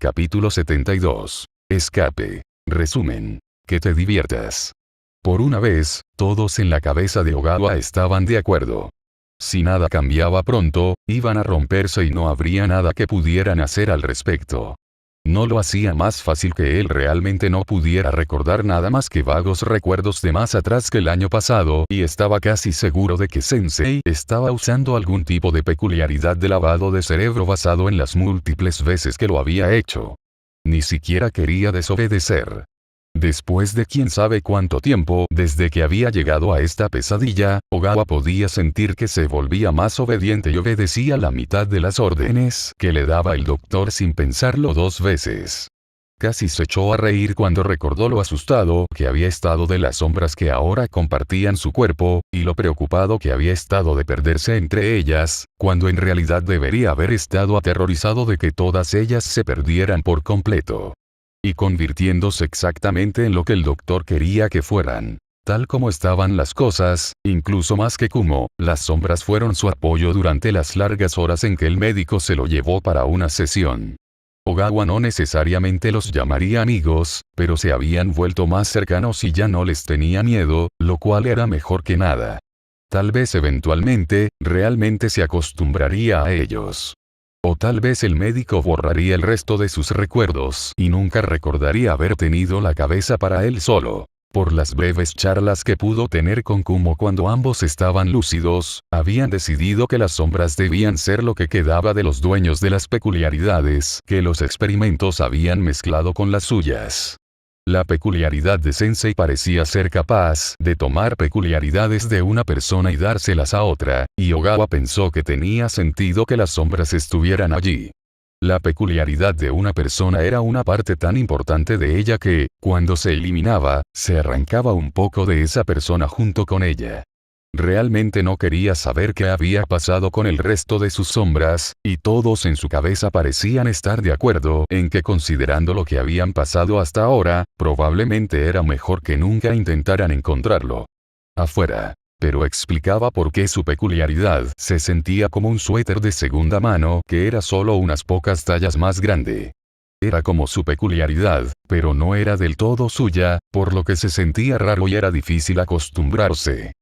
capítulo 72. Escape. Resumen. Que te diviertas. Por una vez, todos en la cabeza de Ogawa estaban de acuerdo. Si nada cambiaba pronto, iban a romperse y no habría nada que pudieran hacer al respecto. No lo hacía más fácil que él realmente no pudiera recordar nada más que vagos recuerdos de más atrás que el año pasado, y estaba casi seguro de que Sensei estaba usando algún tipo de peculiaridad de lavado de cerebro basado en las múltiples veces que lo había hecho. Ni siquiera quería desobedecer. Después de quién sabe cuánto tiempo desde que había llegado a esta pesadilla, Ogawa podía sentir que se volvía más obediente y obedecía la mitad de las órdenes que le daba el doctor sin pensarlo dos veces. Casi se echó a reír cuando recordó lo asustado que había estado de las sombras que ahora compartían su cuerpo, y lo preocupado que había estado de perderse entre ellas, cuando en realidad debería haber estado aterrorizado de que todas ellas se perdieran por completo. Y convirtiéndose exactamente en lo que el doctor quería que fueran. Tal como estaban las cosas, incluso más que Kumo, las sombras fueron su apoyo durante las largas horas en que el médico se lo llevó para una sesión. Ogawa no necesariamente los llamaría amigos, pero se habían vuelto más cercanos y ya no les tenía miedo, lo cual era mejor que nada. Tal vez eventualmente, realmente se acostumbraría a ellos. O tal vez el médico borraría el resto de sus recuerdos y nunca recordaría haber tenido la cabeza para él solo. Por las breves charlas que pudo tener con Kumo cuando ambos estaban lúcidos, habían decidido que las sombras debían ser lo que quedaba de los dueños de las peculiaridades que los experimentos habían mezclado con las suyas. La peculiaridad de Sensei parecía ser capaz de tomar peculiaridades de una persona y dárselas a otra, y Ogawa pensó que tenía sentido que las sombras estuvieran allí. La peculiaridad de una persona era una parte tan importante de ella que, cuando se eliminaba, se arrancaba un poco de esa persona junto con ella. Realmente no quería saber qué había pasado con el resto de sus sombras, y todos en su cabeza parecían estar de acuerdo en que considerando lo que habían pasado hasta ahora, probablemente era mejor que nunca intentaran encontrarlo afuera. Pero explicaba por qué su peculiaridad se sentía como un suéter de segunda mano que era solo unas pocas tallas más grande. Era como su peculiaridad, pero no era del todo suya, por lo que se sentía raro y era difícil acostumbrarse.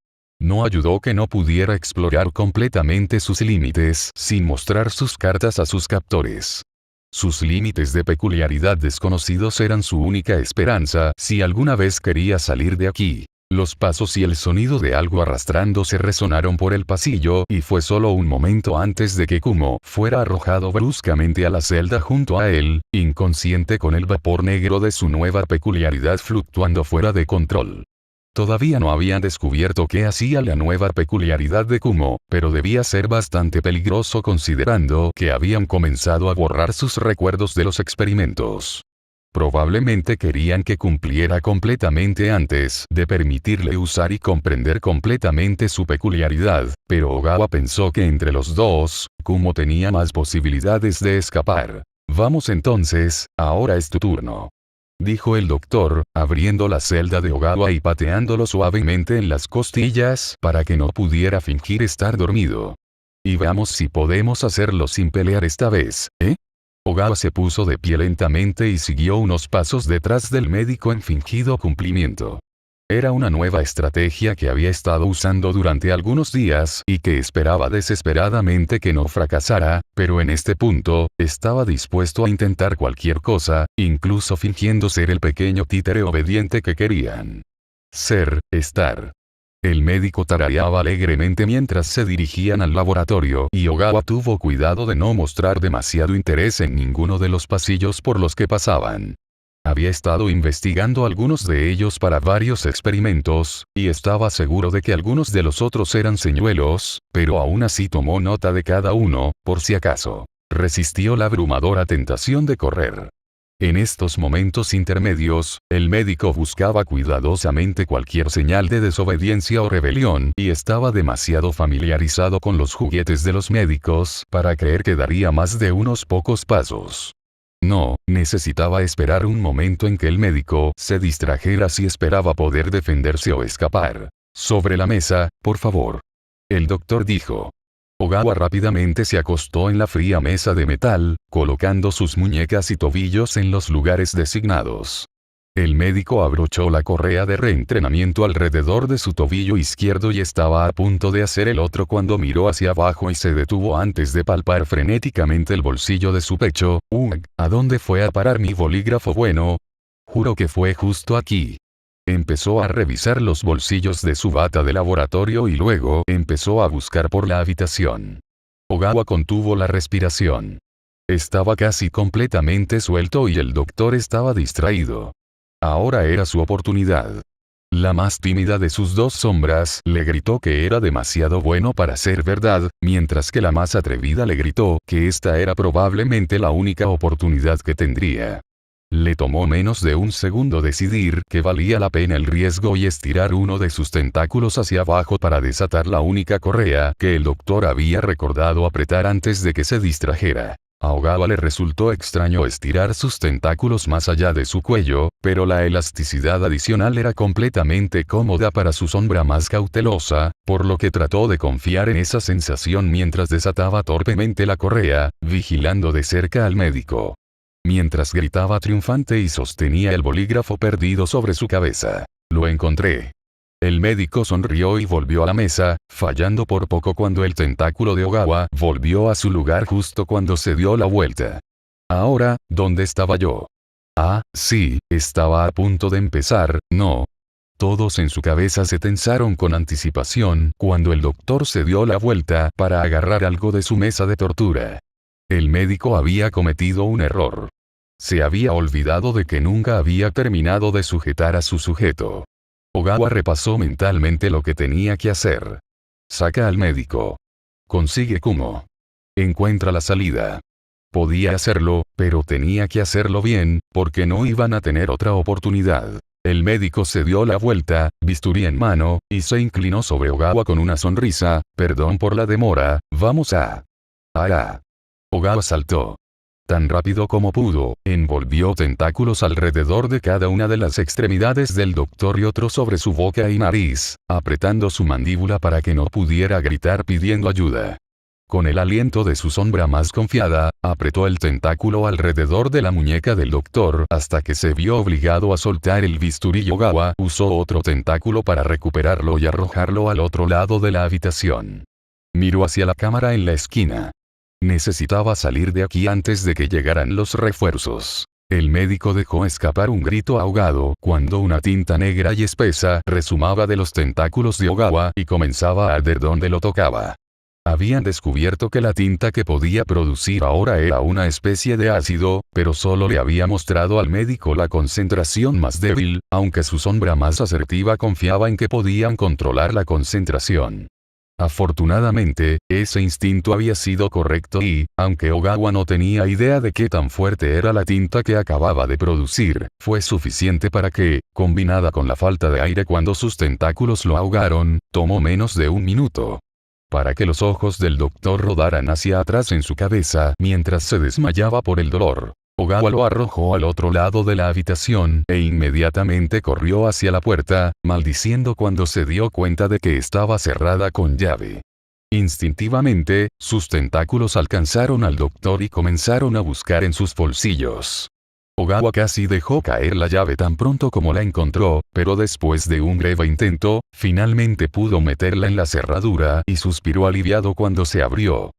No ayudó que no pudiera explorar completamente sus límites sin mostrar sus cartas a sus captores. Sus límites de peculiaridad desconocidos eran su única esperanza si alguna vez quería salir de aquí. Los pasos y el sonido de algo arrastrándose resonaron por el pasillo y fue solo un momento antes de que Kumo fuera arrojado bruscamente a la celda junto a él, inconsciente con el vapor negro de su nueva peculiaridad fluctuando fuera de control. Todavía no habían descubierto qué hacía la nueva peculiaridad de Kumo, pero debía ser bastante peligroso considerando que habían comenzado a borrar sus recuerdos de los experimentos. Probablemente querían que cumpliera completamente antes de permitirle usar y comprender completamente su peculiaridad, pero Ogawa pensó que entre los dos, Kumo tenía más posibilidades de escapar. Vamos entonces, ahora es tu turno, dijo el doctor, abriendo la celda de Ogawa y pateándolo suavemente en las costillas para que no pudiera fingir estar dormido. Y veamos si podemos hacerlo sin pelear esta vez, ¿eh? Ogawa se puso de pie lentamente y siguió unos pasos detrás del médico en fingido cumplimiento. Era una nueva estrategia que había estado usando durante algunos días y que esperaba desesperadamente que no fracasara, pero en este punto, estaba dispuesto a intentar cualquier cosa, incluso fingiendo ser el pequeño títere obediente que querían estar. El médico tarareaba alegremente mientras se dirigían al laboratorio y Ogawa tuvo cuidado de no mostrar demasiado interés en ninguno de los pasillos por los que pasaban. Había estado investigando algunos de ellos para varios experimentos, y estaba seguro de que algunos de los otros eran señuelos, pero aún así tomó nota de cada uno, por si acaso. Resistió la abrumadora tentación de correr. En estos momentos intermedios, el médico buscaba cuidadosamente cualquier señal de desobediencia o rebelión, y estaba demasiado familiarizado con los juguetes de los médicos para creer que daría más de unos pocos pasos. No, necesitaba esperar un momento en que el médico se distrajera si esperaba poder defenderse o escapar. Sobre la mesa, por favor. El doctor dijo. Ogawa rápidamente se acostó en la fría mesa de metal, colocando sus muñecas y tobillos en los lugares designados. El médico abrochó la correa de reentrenamiento alrededor de su tobillo izquierdo y estaba a punto de hacer el otro cuando miró hacia abajo y se detuvo antes de palpar frenéticamente el bolsillo de su pecho. ¿A dónde fue a parar mi bolígrafo bueno? Juro que fue justo aquí. Empezó a revisar los bolsillos de su bata de laboratorio y luego empezó a buscar por la habitación. Ogawa contuvo la respiración. Estaba casi completamente suelto y el doctor estaba distraído. Ahora era su oportunidad. La más tímida de sus dos sombras le gritó que era demasiado bueno para ser verdad, mientras que la más atrevida le gritó que esta era probablemente la única oportunidad que tendría. Le tomó menos de un segundo decidir que valía la pena el riesgo y estirar uno de sus tentáculos hacia abajo para desatar la única correa que el doctor había recordado apretar antes de que se distrajera. A Ogawa le resultó extraño estirar sus tentáculos más allá de su cuello, pero la elasticidad adicional era completamente cómoda para su sombra más cautelosa, por lo que trató de confiar en esa sensación mientras desataba torpemente la correa, vigilando de cerca al médico. Mientras gritaba triunfante y sostenía el bolígrafo perdido sobre su cabeza. Lo encontré. El médico sonrió y volvió a la mesa, fallando por poco cuando el tentáculo de Ogawa volvió a su lugar justo cuando se dio la vuelta. Ahora, ¿dónde estaba yo? Ah, sí, estaba a punto de empezar, ¿no? Todos en su cabeza se tensaron con anticipación cuando el doctor se dio la vuelta para agarrar algo de su mesa de tortura. El médico había cometido un error. Se había olvidado de que nunca había terminado de sujetar a su sujeto. Ogawa repasó mentalmente lo que tenía que hacer. Saca al médico. Consigue Kumo. Encuentra la salida. Podía hacerlo, pero tenía que hacerlo bien, porque no iban a tener otra oportunidad. El médico se dio la vuelta, bisturí en mano, y se inclinó sobre Ogawa con una sonrisa. Perdón por la demora, vamos a... Ogawa saltó. Tan rápido como pudo, envolvió tentáculos alrededor de cada una de las extremidades del doctor y otro sobre su boca y nariz, apretando su mandíbula para que no pudiera gritar pidiendo ayuda. Con el aliento de su sombra más confiada, apretó el tentáculo alrededor de la muñeca del doctor hasta que se vio obligado a soltar el bisturí y Ogawa usó otro tentáculo para recuperarlo y arrojarlo al otro lado de la habitación. Miró hacia la cámara en la esquina. Necesitaba salir de aquí antes de que llegaran los refuerzos. El médico dejó escapar un grito ahogado cuando una tinta negra y espesa resumaba de los tentáculos de Ogawa y comenzaba a arder donde lo tocaba. Habían descubierto que la tinta que podía producir ahora era una especie de ácido, pero solo le había mostrado al médico la concentración más débil, aunque su sombra más asertiva confiaba en que podían controlar la concentración. Afortunadamente, ese instinto había sido correcto y, aunque Ogawa no tenía idea de qué tan fuerte era la tinta que acababa de producir, fue suficiente para que, combinada con la falta de aire cuando sus tentáculos lo ahogaron, tomó menos de un minuto. Para que los ojos del doctor rodaran hacia atrás en su cabeza mientras se desmayaba por el dolor. Ogawa lo arrojó al otro lado de la habitación e inmediatamente corrió hacia la puerta, maldiciendo cuando se dio cuenta de que estaba cerrada con llave. Instintivamente, sus tentáculos alcanzaron al doctor y comenzaron a buscar en sus bolsillos. Ogawa casi dejó caer la llave tan pronto como la encontró, pero después de un breve intento, finalmente pudo meterla en la cerradura y suspiró aliviado cuando se abrió.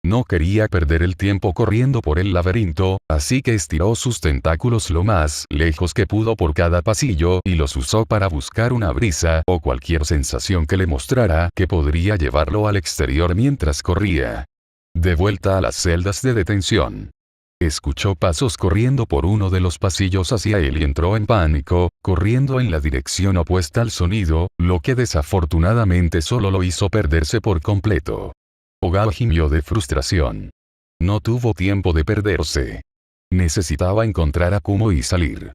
No quería perder el tiempo corriendo por el laberinto, así que estiró sus tentáculos lo más lejos que pudo por cada pasillo y los usó para buscar una brisa o cualquier sensación que le mostrara que podría llevarlo al exterior mientras corría. De vuelta a las celdas de detención. Escuchó pasos corriendo por uno de los pasillos hacia él y entró en pánico, corriendo en la dirección opuesta al sonido, lo que desafortunadamente solo lo hizo perderse por completo. Ogawa gimió de frustración. No tuvo tiempo de perderse. Necesitaba encontrar a Kumo y salir.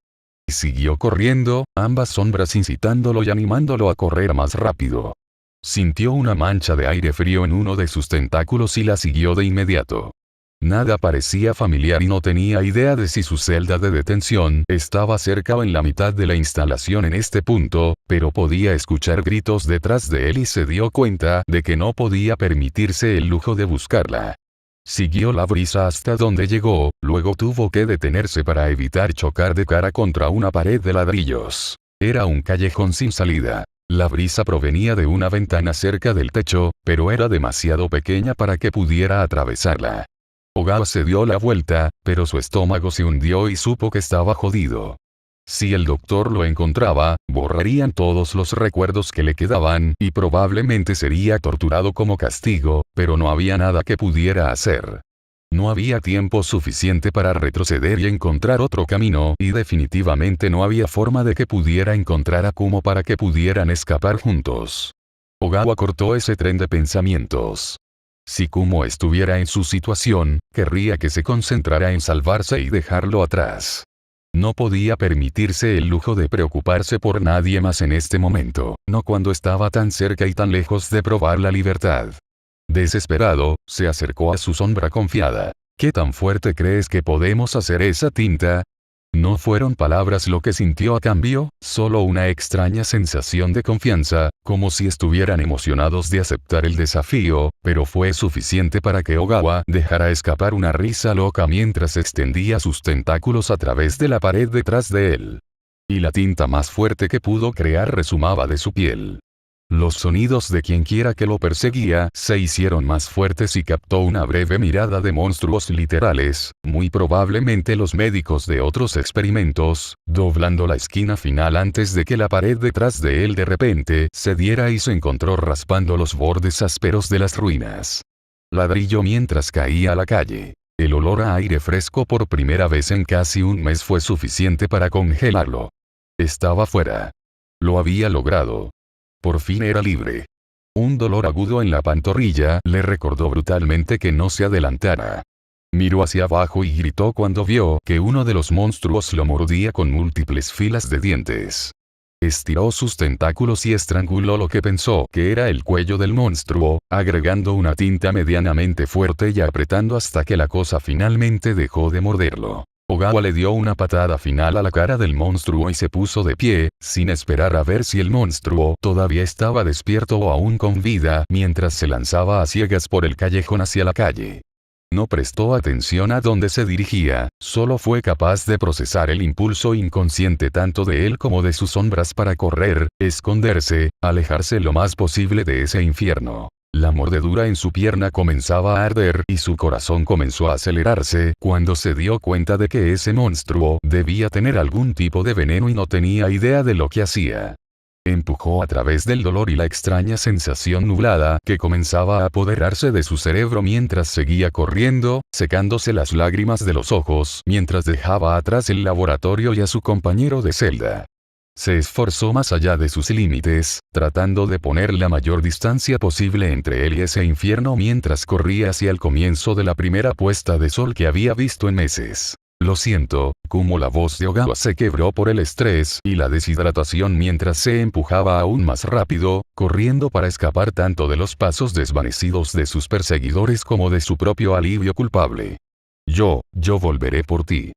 Siguió corriendo, ambas sombras incitándolo y animándolo a correr más rápido. Sintió una mancha de aire frío en uno de sus tentáculos y la siguió de inmediato. Nada parecía familiar y no tenía idea de si su celda de detención estaba cerca o en la mitad de la instalación en este punto, pero podía escuchar gritos detrás de él y se dio cuenta de que no podía permitirse el lujo de buscarla. Siguió la brisa hasta donde llegó, luego tuvo que detenerse para evitar chocar de cara contra una pared de ladrillos. Era un callejón sin salida. La brisa provenía de una ventana cerca del techo, pero era demasiado pequeña para que pudiera atravesarla. Ogawa se dio la vuelta, pero su estómago se hundió y supo que estaba jodido. Si el doctor lo encontraba, borrarían todos los recuerdos que le quedaban y probablemente sería torturado como castigo, pero no había nada que pudiera hacer. No había tiempo suficiente para retroceder y encontrar otro camino, y definitivamente no había forma de que pudiera encontrar a Kumo para que pudieran escapar juntos. Ogawa cortó ese tren de pensamientos. Si Kumo estuviera en su situación, querría que se concentrara en salvarse y dejarlo atrás. No podía permitirse el lujo de preocuparse por nadie más en este momento, no cuando estaba tan cerca y tan lejos de probar la libertad. Desesperado, se acercó a su sombra confiada. ¿Qué tan fuerte crees que podemos hacer esa tinta? No fueron palabras lo que sintió a cambio, solo una extraña sensación de confianza, como si estuvieran emocionados de aceptar el desafío, pero fue suficiente para que Ogawa dejara escapar una risa loca mientras extendía sus tentáculos a través de la pared detrás de él. Y la tinta más fuerte que pudo crear resumaba de su piel. Los sonidos de quienquiera que lo perseguía se hicieron más fuertes y captó una breve mirada de monstruos literales, muy probablemente los médicos de otros experimentos, doblando la esquina final antes de que la pared detrás de él de repente cediera y se encontró raspando los bordes ásperos de las ruinas. Ladrillo mientras caía a la calle. El olor a aire fresco por primera vez en casi un mes fue suficiente para congelarlo. Estaba fuera. Lo había logrado. Por fin era libre. Un dolor agudo en la pantorrilla le recordó brutalmente que no se adelantara. Miró hacia abajo y gritó cuando vio que uno de los monstruos lo mordía con múltiples filas de dientes. Estiró sus tentáculos y estranguló lo que pensó que era el cuello del monstruo, agregando una tinta medianamente fuerte y apretando hasta que la cosa finalmente dejó de morderlo. Ogawa le dio una patada final a la cara del monstruo y se puso de pie, sin esperar a ver si el monstruo todavía estaba despierto o aún con vida mientras se lanzaba a ciegas por el callejón hacia la calle. No prestó atención a dónde se dirigía, solo fue capaz de procesar el impulso inconsciente tanto de él como de sus sombras para correr, esconderse, alejarse lo más posible de ese infierno. La mordedura en su pierna comenzaba a arder y su corazón comenzó a acelerarse cuando se dio cuenta de que ese monstruo debía tener algún tipo de veneno y no tenía idea de lo que hacía. Empujó a través del dolor y la extraña sensación nublada que comenzaba a apoderarse de su cerebro mientras seguía corriendo, secándose las lágrimas de los ojos mientras dejaba atrás el laboratorio y a su compañero de celda. Se esforzó más allá de sus límites, tratando de poner la mayor distancia posible entre él y ese infierno mientras corría hacia el comienzo de la primera puesta de sol que había visto en meses. Lo siento, como la voz de Ogawa se quebró por el estrés y la deshidratación mientras se empujaba aún más rápido, corriendo para escapar tanto de los pasos desvanecidos de sus perseguidores como de su propio alivio culpable. Yo volveré por ti.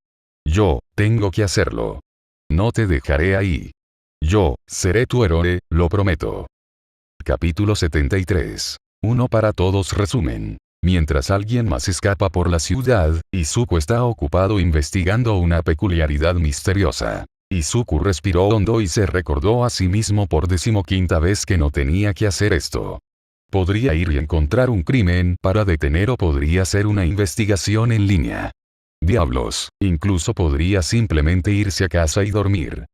Yo, tengo que hacerlo. No te dejaré ahí. Yo, seré tu héroe, lo prometo. Capítulo 73. Uno para todos resumen. Mientras alguien más escapa por la ciudad, Izuku está ocupado investigando una peculiaridad misteriosa. Izuku respiró hondo y se recordó a sí mismo por 15ª vez que no tenía que hacer esto. Podría ir y encontrar un crimen para detener o podría hacer una investigación en línea. Diablos, incluso podría simplemente irse a casa y dormir.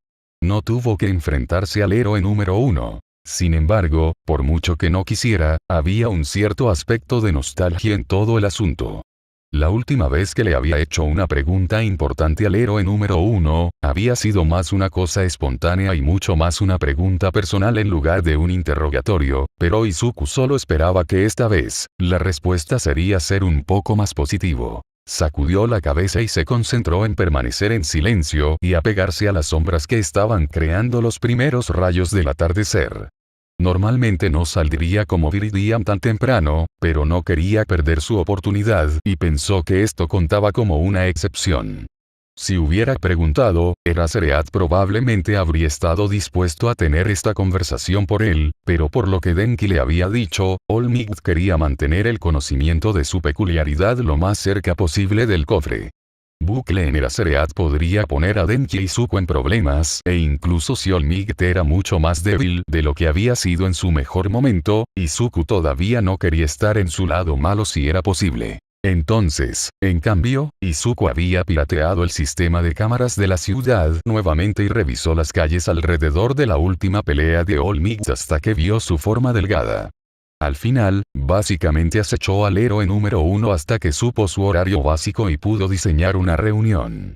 No tuvo que enfrentarse al héroe número 1. Sin embargo, por mucho que no quisiera, había un cierto aspecto de nostalgia en todo el asunto. La última vez que le había hecho una pregunta importante al héroe número 1, había sido más una cosa espontánea y mucho más una pregunta personal en lugar de un interrogatorio, pero Izuku solo esperaba que esta vez, la respuesta sería ser un poco más positivo. Sacudió la cabeza y se concentró en permanecer en silencio y apegarse a las sombras que estaban creando los primeros rayos del atardecer. Normalmente no saldría como Viridian tan temprano, pero no quería perder su oportunidad y pensó que esto contaba como una excepción. Si hubiera preguntado, Eraserhead probablemente habría estado dispuesto a tener esta conversación por él, pero por lo que Denki le había dicho, All-Might quería mantener el conocimiento de su peculiaridad lo más cerca posible del cofre. Bucle en Eraserhead podría poner a Denki y Izuku en problemas, e incluso si All-Might era mucho más débil de lo que había sido en su mejor momento, Izuku todavía no quería estar en su lado malo si era posible. Entonces, en cambio, Izuku había pirateado el sistema de cámaras de la ciudad nuevamente y revisó las calles alrededor de la última pelea de All Might hasta que vio su forma delgada. Al final, básicamente acechó al héroe número 1 hasta que supo su horario básico y pudo diseñar una reunión.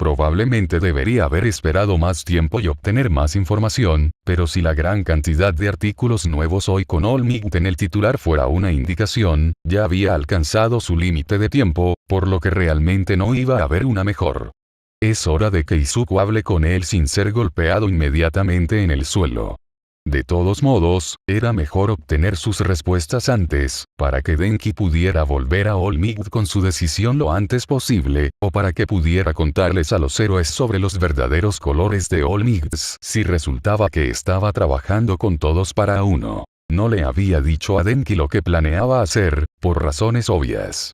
Probablemente debería haber esperado más tiempo y obtener más información, pero si la gran cantidad de artículos nuevos hoy con All Might en el titular fuera una indicación, ya había alcanzado su límite de tiempo, por lo que realmente no iba a haber una mejor. Es hora de que Izuku hable con él sin ser golpeado inmediatamente en el suelo. De todos modos, era mejor obtener sus respuestas antes, para que Denki pudiera volver a All Might con su decisión lo antes posible, o para que pudiera contarles a los héroes sobre los verdaderos colores de All Might si resultaba que estaba trabajando con todos para uno. No le había dicho a Denki lo que planeaba hacer, por razones obvias.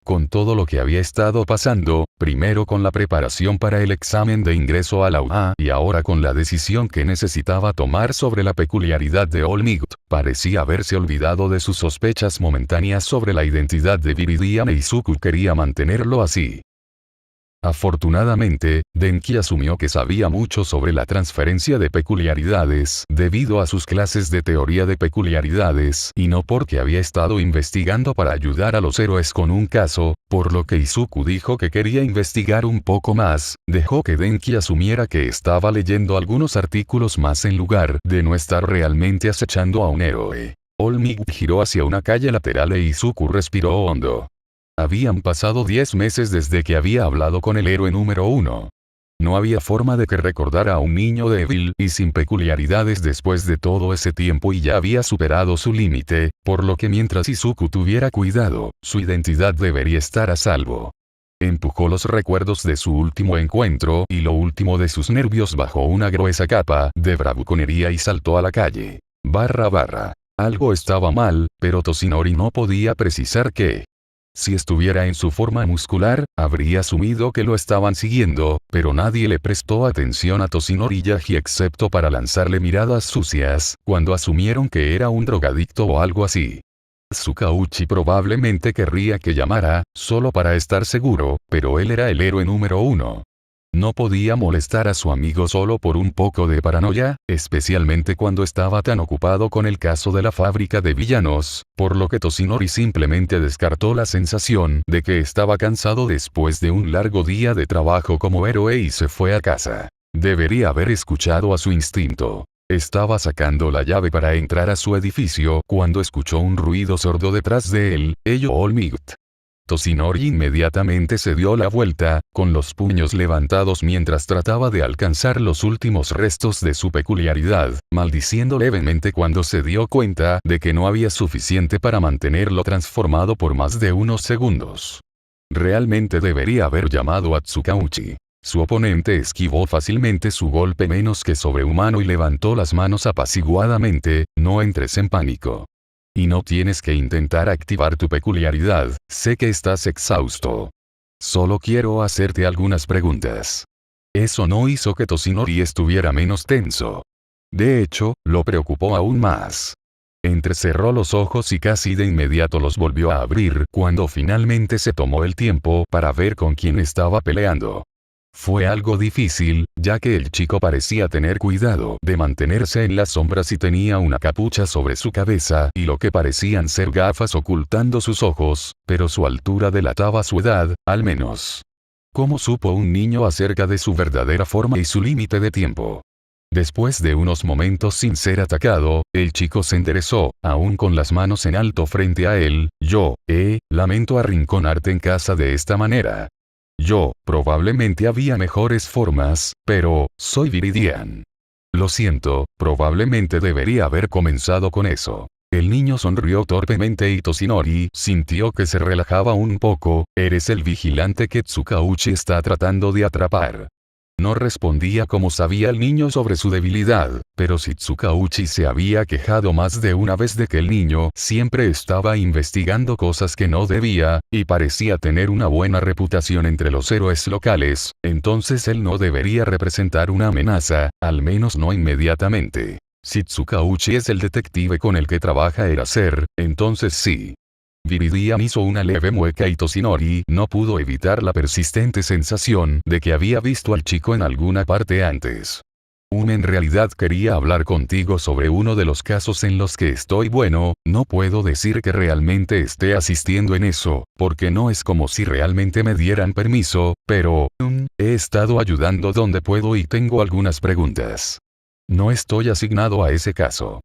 Con todo lo que había estado pasando, primero con la preparación para el examen de ingreso a la UA y ahora con la decisión que necesitaba tomar sobre la peculiaridad de All Might, parecía haberse olvidado de sus sospechas momentáneas sobre la identidad de Viridian e Izuku quería mantenerlo así. Afortunadamente, Denki asumió que sabía mucho sobre la transferencia de peculiaridades debido a sus clases de teoría de peculiaridades y no porque había estado investigando para ayudar a los héroes con un caso, por lo que Izuku dijo que quería investigar un poco más, dejó que Denki asumiera que estaba leyendo algunos artículos más en lugar de no estar realmente acechando a un héroe. All Might giró hacia una calle lateral e Izuku respiró hondo. Habían pasado 10 meses desde que había hablado con el héroe número 1. No había forma de que recordara a un niño débil y sin peculiaridades después de todo ese tiempo y ya había superado su límite, por lo que mientras Izuku tuviera cuidado, su identidad debería estar a salvo. Empujó los recuerdos de su último encuentro y lo último de sus nervios bajo una gruesa capa de bravuconería y saltó a la calle. Algo estaba mal, pero Toshinori no podía precisar qué. Si estuviera en su forma muscular, habría asumido que lo estaban siguiendo, pero nadie le prestó atención a Toshinori Yagi excepto para lanzarle miradas sucias, cuando asumieron que era un drogadicto o algo así. Tsukauchi probablemente querría que llamara, solo para estar seguro, pero él era el héroe número 1. No podía molestar a su amigo solo por un poco de paranoia, especialmente cuando estaba tan ocupado con el caso de la fábrica de villanos, por lo que Toshinori simplemente descartó la sensación de que estaba cansado después de un largo día de trabajo como héroe y se fue a casa. Debería haber escuchado a su instinto. Estaba sacando la llave para entrar a su edificio cuando escuchó un ruido sordo detrás de él, ello All Might. Toshinori inmediatamente se dio la vuelta, con los puños levantados mientras trataba de alcanzar los últimos restos de su peculiaridad, maldiciendo levemente cuando se dio cuenta de que no había suficiente para mantenerlo transformado por más de unos segundos. Realmente debería haber llamado a Tsukauchi. Su oponente esquivó fácilmente su golpe menos que sobrehumano y levantó las manos apaciguadamente, no entres en pánico. Y no tienes que intentar activar tu peculiaridad, sé que estás exhausto. Solo quiero hacerte algunas preguntas. Eso no hizo que Toshinori estuviera menos tenso. De hecho, lo preocupó aún más. Entrecerró los ojos y casi de inmediato los volvió a abrir cuando finalmente se tomó el tiempo para ver con quién estaba peleando. Fue algo difícil, ya que el chico parecía tener cuidado de mantenerse en las sombras y tenía una capucha sobre su cabeza y lo que parecían ser gafas ocultando sus ojos, pero su altura delataba su edad, al menos. ¿Cómo supo un niño acerca de su verdadera forma y su límite de tiempo? Después de unos momentos sin ser atacado, el chico se enderezó, aún con las manos en alto frente a él. Lamento arrinconarte en casa de esta manera. Probablemente había mejores formas, pero, soy Viridian. Lo siento, probablemente debería haber comenzado con eso. El niño sonrió torpemente y Toshinori sintió que se relajaba un poco. Eres el vigilante que Tsukauchi está tratando de atrapar. No respondía como sabía el niño sobre su debilidad, pero si Tsukauchi se había quejado más de una vez de que el niño siempre estaba investigando cosas que no debía, y parecía tener una buena reputación entre los héroes locales, entonces él no debería representar una amenaza, al menos no inmediatamente. Si Tsukauchi es el detective con el que trabaja Eraser, entonces sí. Viridian hizo una leve mueca y Toshinori no pudo evitar la persistente sensación de que había visto al chico en alguna parte antes. En realidad quería hablar contigo sobre uno de los casos en los que estoy bueno, no puedo decir que realmente esté asistiendo en eso, porque no es como si realmente me dieran permiso, pero, he estado ayudando donde puedo y tengo algunas preguntas. No estoy asignado a ese caso.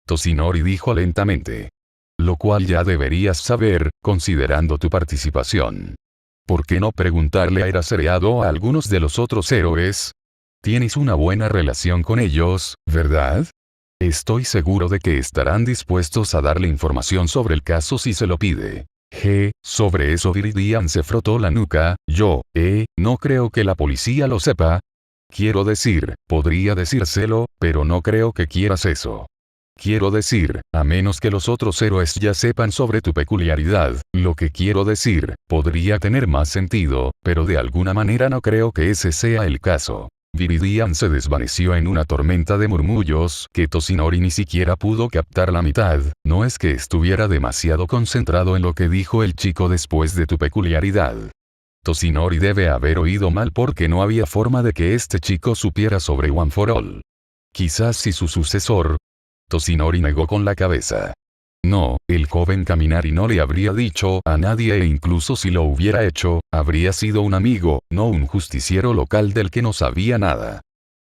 Toshinori dijo lentamente. Lo cual ya deberías saber, considerando tu participación. ¿Por qué no preguntarle a Erasereado a algunos de los otros héroes? Tienes una buena relación con ellos, ¿verdad? Estoy seguro de que estarán dispuestos a darle información sobre el caso si se lo pide. Sobre eso Viridian se frotó la nuca. No creo que la policía lo sepa. Quiero decir, podría decírselo, pero no creo que quieras eso. Quiero decir, a menos que los otros héroes ya sepan sobre tu peculiaridad, lo que quiero decir, podría tener más sentido, pero de alguna manera no creo que ese sea el caso. Viridian se desvaneció en una tormenta de murmullos que Toshinori ni siquiera pudo captar la mitad. No es que estuviera demasiado concentrado en lo que dijo el chico después de tu peculiaridad. Toshinori debe haber oído mal porque no había forma de que este chico supiera sobre One for All. Quizás si su sucesor. Toshinori negó con la cabeza. No, el joven Kaminari no le habría dicho a nadie e incluso si lo hubiera hecho, habría sido un amigo, no un justiciero local del que no sabía nada.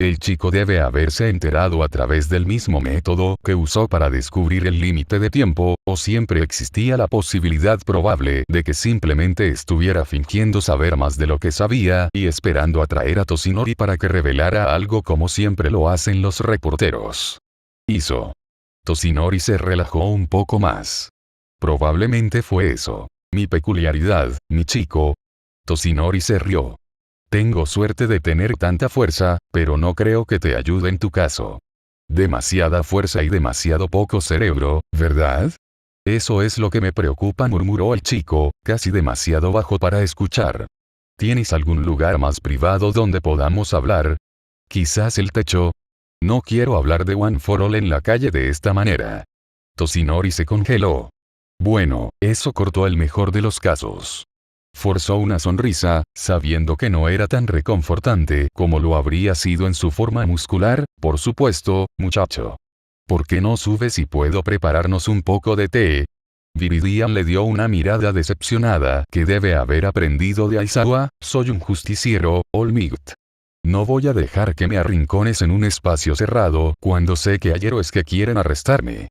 El chico debe haberse enterado a través del mismo método que usó para descubrir el límite de tiempo, o siempre existía la posibilidad probable de que simplemente estuviera fingiendo saber más de lo que sabía y esperando atraer a Toshinori para que revelara algo como siempre lo hacen los reporteros. Toshinori se relajó un poco más. Probablemente fue eso. Mi peculiaridad, mi chico. Toshinori se rió. Tengo suerte de tener tanta fuerza, pero no creo que te ayude en tu caso. Demasiada fuerza y demasiado poco cerebro, ¿verdad? Eso es lo que me preocupa, murmuró el chico, casi demasiado bajo para escuchar. ¿Tienes algún lugar más privado donde podamos hablar? Quizás el techo. No quiero hablar de One for All en la calle de esta manera. Toshinori se congeló. Bueno, eso cortó el mejor de los casos. Forzó una sonrisa, sabiendo que no era tan reconfortante como lo habría sido en su forma muscular. Por supuesto, muchacho. ¿Por qué no subes y puedo prepararnos un poco de té? Viridian le dio una mirada decepcionada que debe haber aprendido de Aizawa. Soy un justiciero, All Might. No voy a dejar que me arrincones en un espacio cerrado cuando sé que hay héroes que quieren arrestarme.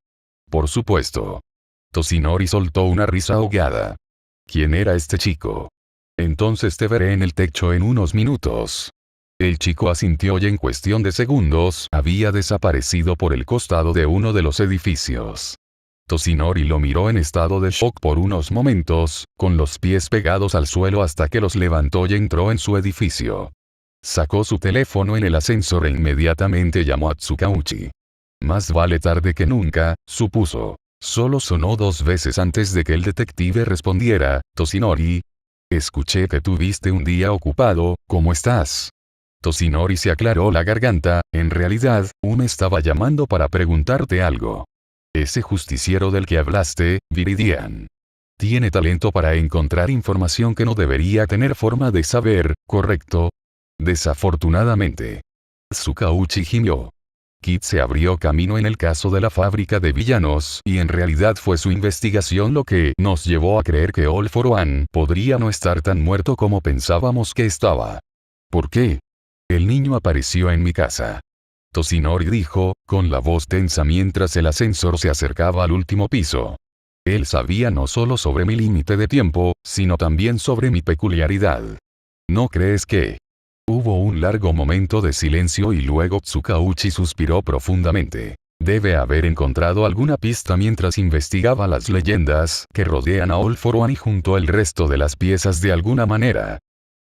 Por supuesto. Toshinori soltó una risa ahogada. ¿Quién era este chico? Entonces te veré en el techo en unos minutos. El chico asintió y en cuestión de segundos había desaparecido por el costado de uno de los edificios. Toshinori lo miró en estado de shock por unos momentos, con los pies pegados al suelo hasta que los levantó y entró en su edificio. Sacó su teléfono en el ascensor e inmediatamente llamó a Tsukauchi. Más vale tarde que nunca, supuso. Solo sonó 2 veces antes de que el detective respondiera. Toshinori. Escuché que tuviste un día ocupado, ¿cómo estás? Toshinori se aclaró la garganta. En realidad, me estaba llamando para preguntarte algo. Ese justiciero del que hablaste, Viridian. Tiene talento para encontrar información que no debería tener forma de saber, ¿correcto? Desafortunadamente. Tsukauchi gimió. Kid se abrió camino en el caso de la fábrica de villanos y en realidad fue su investigación lo que nos llevó a creer que All for One podría no estar tan muerto como pensábamos que estaba. ¿Por qué? El niño apareció en mi casa. Toshinori dijo, con la voz tensa mientras el ascensor se acercaba al último piso. Él sabía no solo sobre mi límite de tiempo, sino también sobre mi peculiaridad. ¿No crees que? Hubo un largo momento de silencio y luego Tsukauchi suspiró profundamente. Debe haber encontrado alguna pista mientras investigaba las leyendas que rodean a All for One y juntó el resto de las piezas de alguna manera.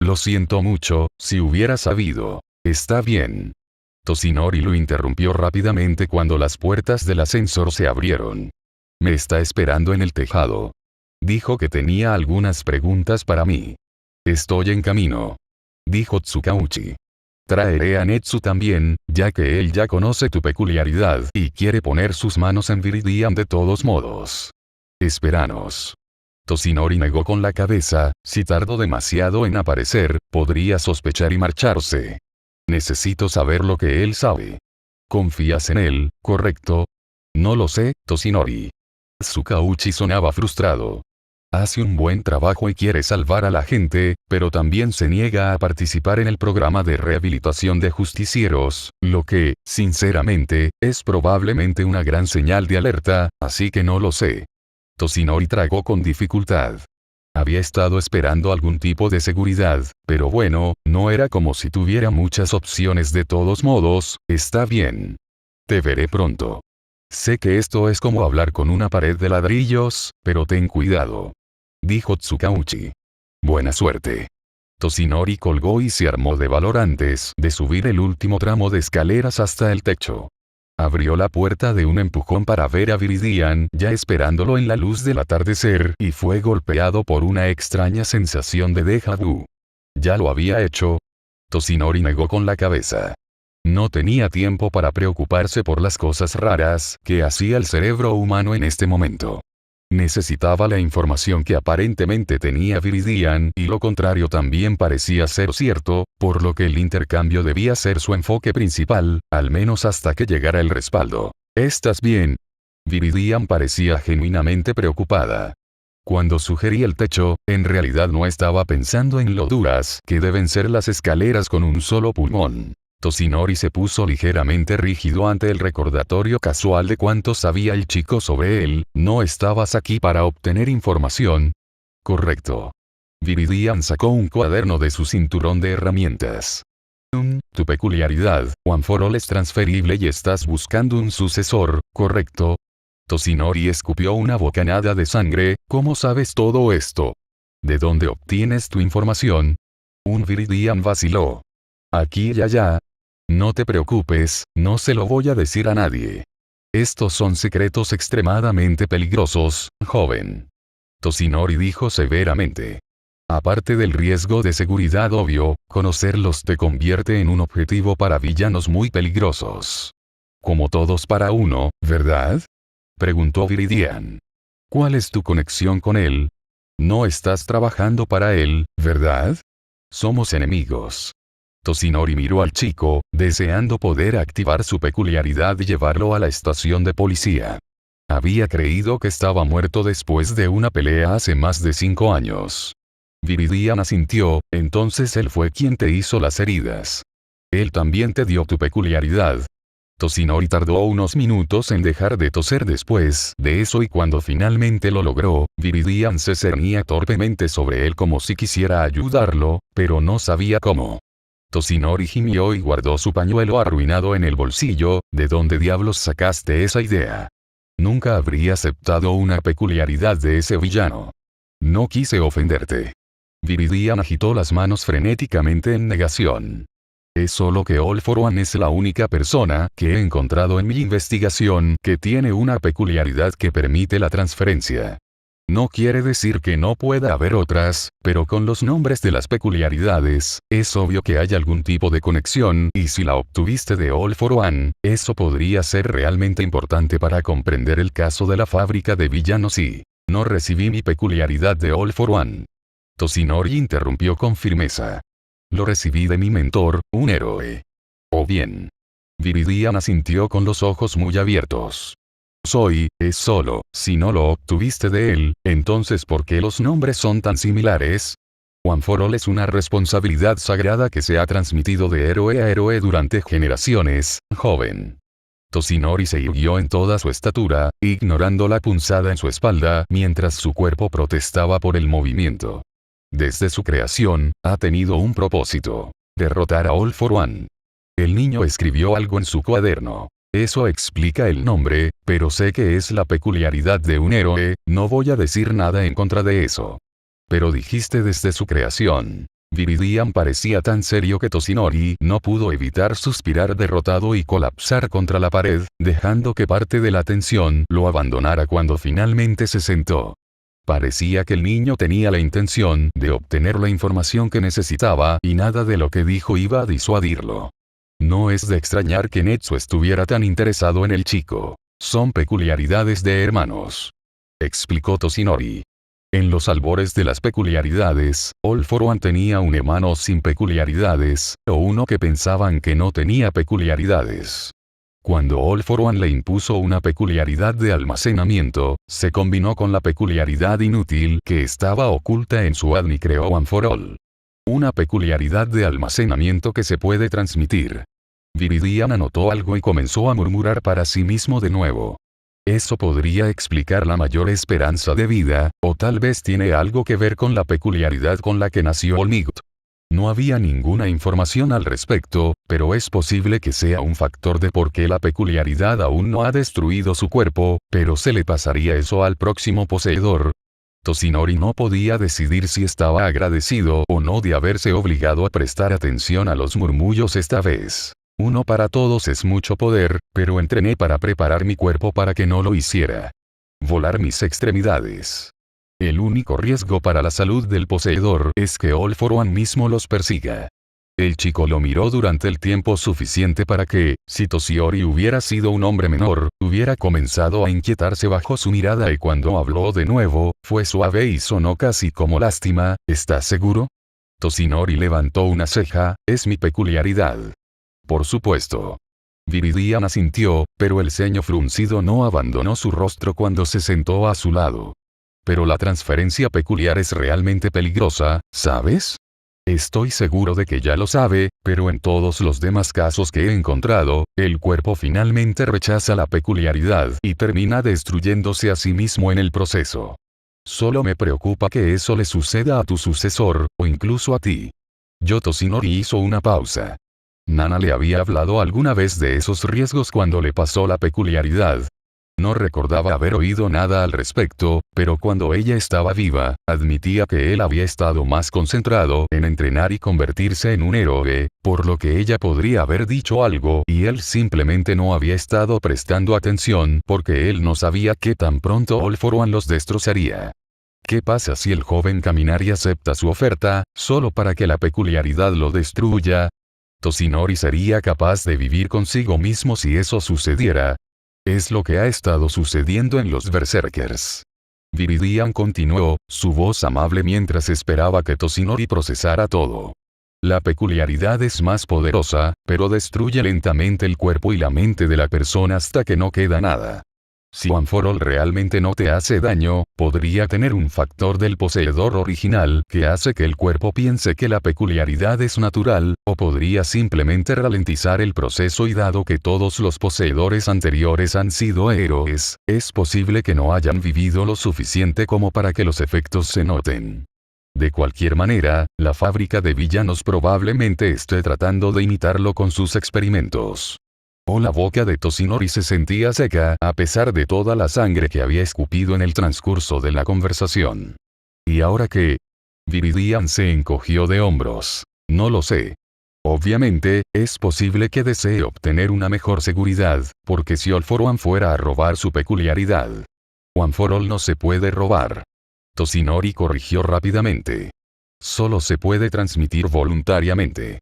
Lo siento mucho, si hubiera sabido. Está bien. Toshinori lo interrumpió rápidamente cuando las puertas del ascensor se abrieron. Me está esperando en el tejado. Dijo que tenía algunas preguntas para mí. Estoy en camino. Dijo Tsukauchi. Traeré a Netsu también, ya que él ya conoce tu peculiaridad y quiere poner sus manos en Viridian de todos modos. Esperanos. Toshinori negó con la cabeza, si tardó demasiado en aparecer, podría sospechar y marcharse. Necesito saber lo que él sabe. ¿Confías en él, correcto? No lo sé, Toshinori. Tsukauchi sonaba frustrado. Hace un buen trabajo y quiere salvar a la gente, pero también se niega a participar en el programa de rehabilitación de justicieros, lo que, sinceramente, es probablemente una gran señal de alerta, así que no lo sé. Toshinori tragó con dificultad. Había estado esperando algún tipo de seguridad, pero bueno, no era como si tuviera muchas opciones de todos modos. Está bien. Te veré pronto. Sé que esto es como hablar con una pared de ladrillos, pero ten cuidado. Dijo Tsukauchi. Buena suerte. Toshinori colgó y se armó de valor antes de subir el último tramo de escaleras hasta el techo. Abrió la puerta de un empujón para ver a Viridian ya esperándolo en la luz del atardecer y fue golpeado por una extraña sensación de déjà vu. ¿Ya lo había hecho? Toshinori negó con la cabeza. No tenía tiempo para preocuparse por las cosas raras que hacía el cerebro humano en este momento. Necesitaba la información que aparentemente tenía Viridian y lo contrario también parecía ser cierto, por lo que el intercambio debía ser su enfoque principal, al menos hasta que llegara el respaldo. ¿Estás bien? Viridian parecía genuinamente preocupada. Cuando sugerí el techo, en realidad no estaba pensando en lo duras que deben ser las escaleras con un solo pulmón. Toshinori se puso ligeramente rígido ante el recordatorio casual de cuánto sabía el chico sobre él. ¿No estabas aquí para obtener información? Correcto. Viridian sacó un cuaderno de su cinturón de herramientas. Tu peculiaridad, One for All es transferible y estás buscando un sucesor, ¿correcto? Toshinori escupió una bocanada de sangre. ¿Cómo sabes todo esto? ¿De dónde obtienes tu información? Viridian vaciló. Aquí y allá. No te preocupes, no se lo voy a decir a nadie. Estos son secretos extremadamente peligrosos, joven. Toshinori dijo severamente. Aparte del riesgo de seguridad obvio, conocerlos te convierte en un objetivo para villanos muy peligrosos. Como todos para uno, ¿verdad? Preguntó Viridian. ¿Cuál es tu conexión con él? No estás trabajando para él, ¿verdad? Somos enemigos. Toshinori miró al chico, deseando poder activar su peculiaridad y llevarlo a la estación de policía. Había creído que estaba muerto después de una pelea hace más de 5 años. Viridian asintió. Entonces él fue quien te hizo las heridas. Él también te dio tu peculiaridad. Toshinori tardó unos minutos en dejar de toser después de eso y cuando finalmente lo logró, Viridian se cernía torpemente sobre él como si quisiera ayudarlo, pero no sabía cómo. Toshinori gimió y guardó su pañuelo arruinado en el bolsillo. ¿De dónde diablos sacaste esa idea? Nunca habría aceptado una peculiaridad de ese villano. No quise ofenderte. Viridian agitó las manos frenéticamente en negación. Es solo que All for One es la única persona que he encontrado en mi investigación que tiene una peculiaridad que permite la transferencia. No quiere decir que no pueda haber otras, pero con los nombres de las peculiaridades, es obvio que hay algún tipo de conexión y si la obtuviste de All for One, eso podría ser realmente importante para comprender el caso de la fábrica de villanos y no recibí mi peculiaridad de All for One. Toshinori interrumpió con firmeza. Lo recibí de mi mentor, un héroe. ¿O bien? Viridian asintió con los ojos muy abiertos. Es solo, si no lo obtuviste de él, entonces ¿por qué los nombres son tan similares? One for All es una responsabilidad sagrada que se ha transmitido de héroe a héroe durante generaciones, joven. Toshinori se irguió en toda su estatura, ignorando la punzada en su espalda mientras su cuerpo protestaba por el movimiento. Desde su creación, ha tenido un propósito. Derrotar a All for One. El niño escribió algo en su cuaderno. Eso explica el nombre, pero sé que es la peculiaridad de un héroe, no voy a decir nada en contra de eso. Pero dijiste desde su creación. Viridian parecía tan serio que Toshinori no pudo evitar suspirar derrotado y colapsar contra la pared, dejando que parte de la tensión lo abandonara cuando finalmente se sentó. Parecía que el niño tenía la intención de obtener la información que necesitaba y nada de lo que dijo iba a disuadirlo. No es de extrañar que Netsu estuviera tan interesado en el chico. Son peculiaridades de hermanos, explicó Toshinori. En los albores de las peculiaridades, All for One tenía un hermano sin peculiaridades, o uno que pensaban que no tenía peculiaridades. Cuando All for One le impuso una peculiaridad de almacenamiento, se combinó con la peculiaridad inútil que estaba oculta en su ADN y creó One for All. Una peculiaridad de almacenamiento que se puede transmitir. Viridian anotó algo y comenzó a murmurar para sí mismo de nuevo. Eso podría explicar la mayor esperanza de vida, o tal vez tiene algo que ver con la peculiaridad con la que nació Olmigot. No había ninguna información al respecto, pero es posible que sea un factor de por qué la peculiaridad aún no ha destruido su cuerpo, pero se le pasaría eso al próximo poseedor. Toshinori no podía decidir si estaba agradecido o no de haberse obligado a prestar atención a los murmullos esta vez. Uno para todos es mucho poder, pero entrené para preparar mi cuerpo para que no lo hiciera. Volar mis extremidades. El único riesgo para la salud del poseedor es que All for One mismo los persiga. El chico lo miró durante el tiempo suficiente para que, si Toshinori hubiera sido un hombre menor, hubiera comenzado a inquietarse bajo su mirada y cuando habló de nuevo, fue suave y sonó casi como lástima. ¿Estás seguro? Toshinori levantó una ceja. Es mi peculiaridad. Por supuesto. Viridian asintió, pero el ceño fruncido no abandonó su rostro cuando se sentó a su lado. Pero la transferencia peculiar es realmente peligrosa, ¿sabes? Estoy seguro de que ya lo sabe, pero en todos los demás casos que he encontrado, el cuerpo finalmente rechaza la peculiaridad y termina destruyéndose a sí mismo en el proceso. Solo me preocupa que eso le suceda a tu sucesor, o incluso a ti. Toshinori hizo una pausa. Nana le había hablado alguna vez de esos riesgos cuando le pasó la peculiaridad. No recordaba haber oído nada al respecto, pero cuando ella estaba viva, admitía que él había estado más concentrado en entrenar y convertirse en un héroe, por lo que ella podría haber dicho algo y él simplemente no había estado prestando atención porque él no sabía que tan pronto All for One los destrozaría. ¿Qué pasa si el joven Kaminari acepta su oferta, solo para que la peculiaridad lo destruya? Toshinori sería capaz de vivir consigo mismo si eso sucediera. Es lo que ha estado sucediendo en los Berserkers. Viridian continuó, su voz amable mientras esperaba que Toshinori procesara todo. La peculiaridad es más poderosa, pero destruye lentamente el cuerpo y la mente de la persona hasta que no queda nada. Si One for All realmente no te hace daño, podría tener un factor del poseedor original que hace que el cuerpo piense que la peculiaridad es natural, o podría simplemente ralentizar el proceso y dado que todos los poseedores anteriores han sido héroes, es posible que no hayan vivido lo suficiente como para que los efectos se noten. De cualquier manera, la fábrica de villanos probablemente esté tratando de imitarlo con sus experimentos. La boca de Toshinori se sentía seca a pesar de toda la sangre que había escupido en el transcurso de la conversación. ¿Y ahora qué? Viridian se encogió de hombros. No lo sé. Obviamente, es posible que desee obtener una mejor seguridad, porque si All for One fuera a robar su peculiaridad. One for All no se puede robar. Toshinori corrigió rápidamente. Solo se puede transmitir voluntariamente.